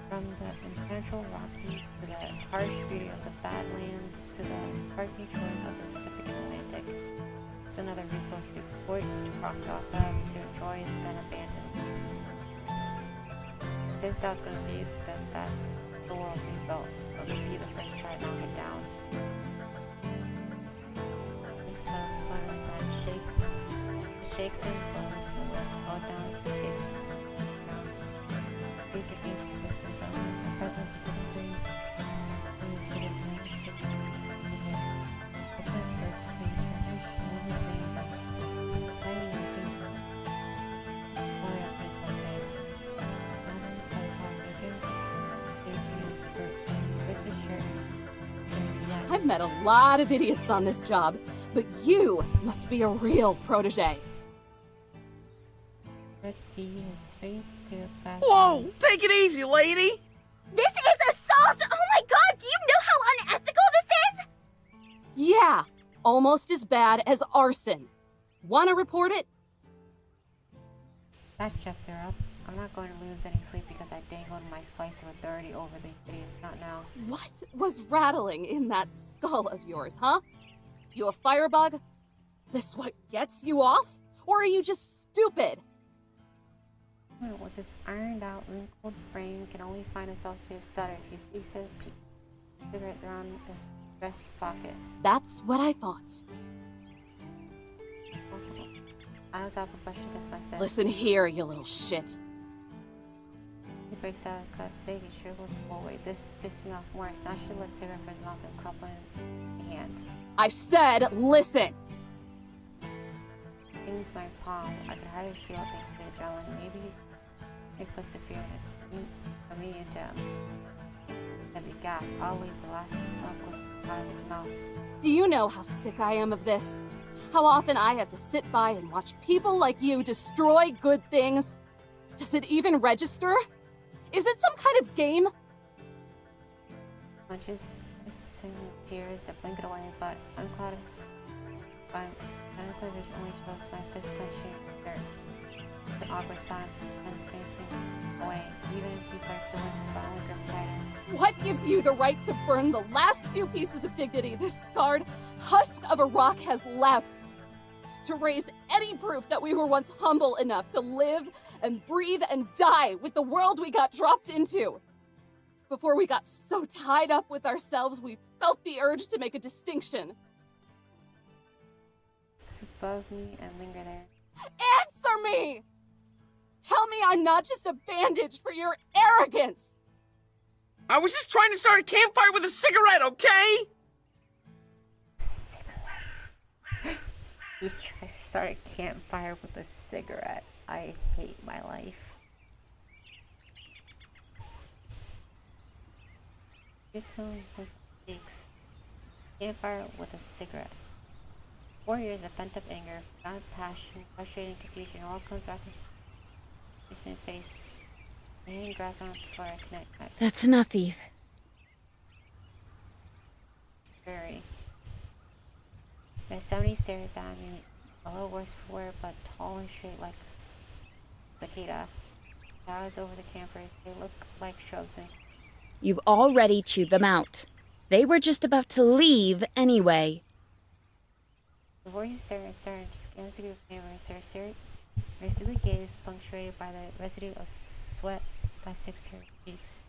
From the impenetrable rocky to the harsh beauty of the Badlands to the sparkling shores of the Pacific and Atlantic. It's another resource to exploit, to profit off of, to enjoy, then abandon. If this is how it's going to be, then that's the world we built. Let me be the first to try to knock it down. Instead of finally time shake, it shakes and blows the wind all down the sticks. Weak and anxious whispers on my presence couldn't bring any city plans to my head. The plans first soon cherish, know his name, tiny knows me. Why up with my face? Adam, I call bacon, AT's skirt, twisted shirt, and slap. I've met a lot of idiots on this job, but you must be a real protege. Let's see his face clear past. Whoa! Take it easy, lady! This is assault! Oh my god, do you know how unethical this is? Yeah, almost as bad as arson. Wanna report it? That shuts her up. I'm not going to lose any sleep because I dangled my slice of authority over these idiots, not now. What was rattling in that skull of yours, huh? You a firebug? This what gets you off? Or are you just stupid? With his ironed-out, wrinkled brain, can only find himself to have stuttered. He speaks a cigarette around his vest pocket. That's what I thought. I was up and brushed against my fist. Listen here, you little shit. He breaks out a steak and shrivels the bowl away. This pissed me off more. I snatched the lit cigarette from his mouth and crumpled it in my hand. I said, listen! Things my palm. I could hardly feel it thanks to the adrenaline. Maybe it puts the fear of me into him. As he gasped, oddly, the last of the smoke was out of his mouth. Do you know how sick I am of this? How often I have to sit by and watch people like you destroy good things? Does it even register? Is it some kind of game? Lunches, missing tears that blink it away, but unclouded by medical vision only shows my fist clenching dirt. The awkward silence suspense glancing away, even if he starts to wince, violent grip tighter. What gives you the right to burn the last few pieces of dignity this scarred husk of a rock has left? To raise any proof that we were once humble enough to live and breathe and die with the world we got dropped into. Before we got so tied up with ourselves, we felt the urge to make a distinction. It's above me and linger there. Answer me! Tell me I'm not just a bandage for your arrogance! I was just trying to start a campfire with a cigarette, okay? Cigarette. Just try to start a campfire with a cigarette. I hate my life. Just feeling some cheeks. Campfire with a cigarette. 4 years of pent-up anger, forgotten passion, frustrating confusion, all comes back in his face. My hand grasps on before I connect. That's enough, Eve. Very. My 70 stares at me, a little worse for wear, but tall and straight like a cicada. Towers over the campers, they look like shrubs and... You've already chewed them out. They were just about to leave anyway. The voices stare and scans the group of neighbors. Their silly gaze punctuated by the residue of sweat that sticks to her cheeks.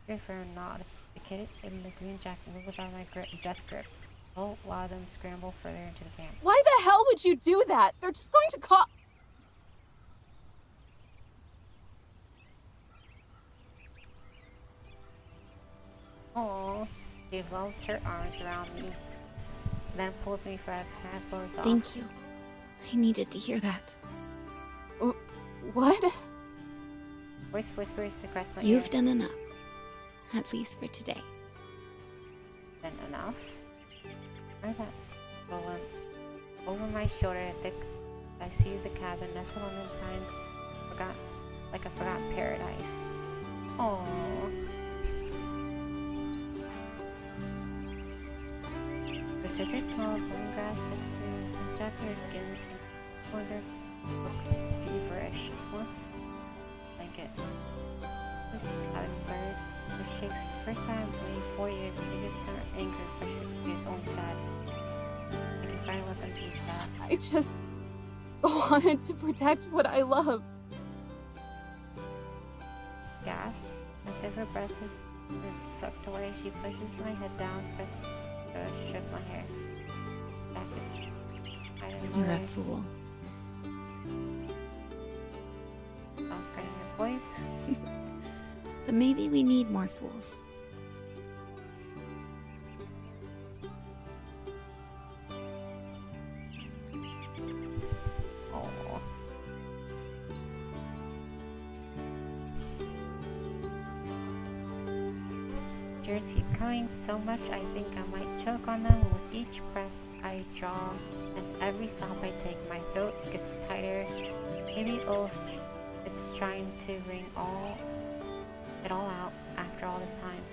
Your firm nod. The kid in the green jacket moves out of my death grip. A lot of them scramble further into the camp. Why the hell would you do that? They're just going to call... Oh, she loves her arms around me, then pulls me for a path blows off. Thank you. I needed to hear that. What? Voice whispers across my ear. You've done enough. At least for today. Done enough? Where's that? Well, over my shoulder, I see the cabin nestled on the pines, like a forgotten paradise. Oh. The citrus smell of lemongrass sticks through some stuck in her skin and longer look feverish. It's warm blanket. Cabin burrs. It shakes for the first time in maybe 4 years. The secrets aren't anger, frustration, it's only sad. I can finally let them be sad. I just wanted to protect what I love. Gas. As if her breath is sucked away, she pushes my head down, strokes my hair. Back it. You're a fool. Offering her voice. But maybe we need more fools. Oh. Tears keep coming so much I think I might choke on them with each breath I draw, and every sob I take, my throat gets tighter. Maybe it's trying to wring it all out after all this time.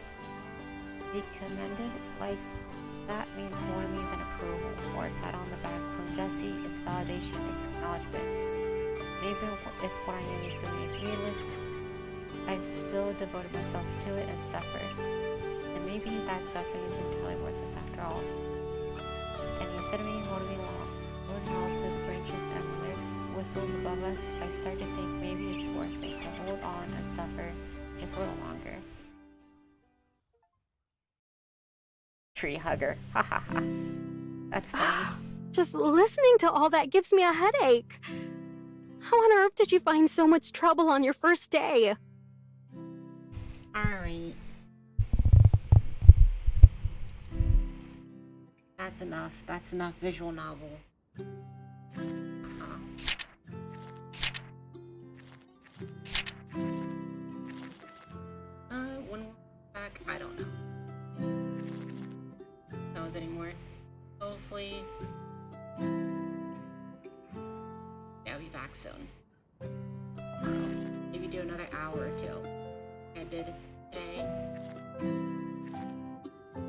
Be commended like that means more to me than approval or a pat on the back from Jesse. It's validation, it's acknowledgement. And even if what I am is doing is meaningless, I've still devoted myself to it and suffered. And maybe that suffering isn't entirely worthless after all. And you said to me, holding me through the branches and lyrics whistles above us, I start to think maybe it's worth it to hold on and suffer just a little longer. Tree hugger. Ha ha ha. That's funny. Just listening to all that gives me a headache. How on earth did you find so much trouble on your first day? Alright. That's enough. That's enough visual novel. When we'll be back, I don't know. Knows anymore. Hopefully. Yeah, I'll be back soon. Maybe do another hour or two. I did today.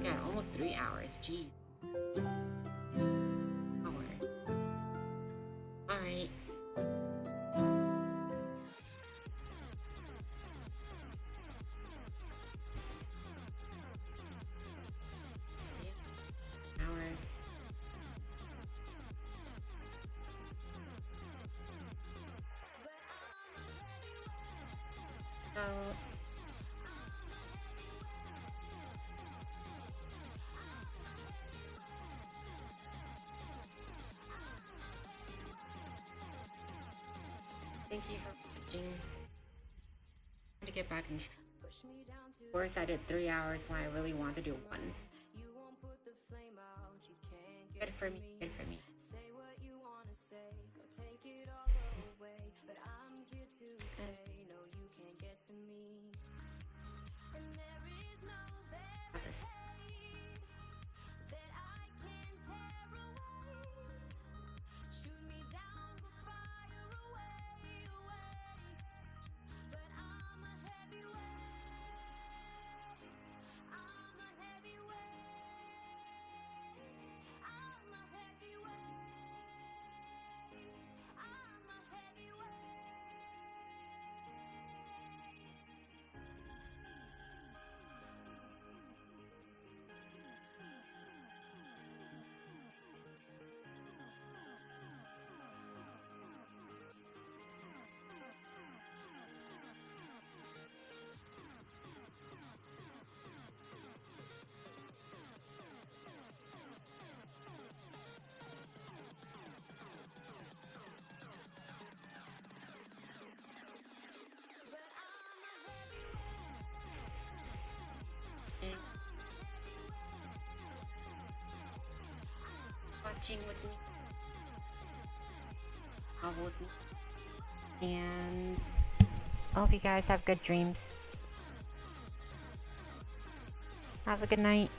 God, almost 3 hours. Jeez. Alright. Hour. Thank you for watching. I'm to get back in. Of course, I did 3 hours when I really wanted to do 1. Good for me. Good for me. Got this. Watching with me, with me, and I hope you guys have good dreams. Have a good night.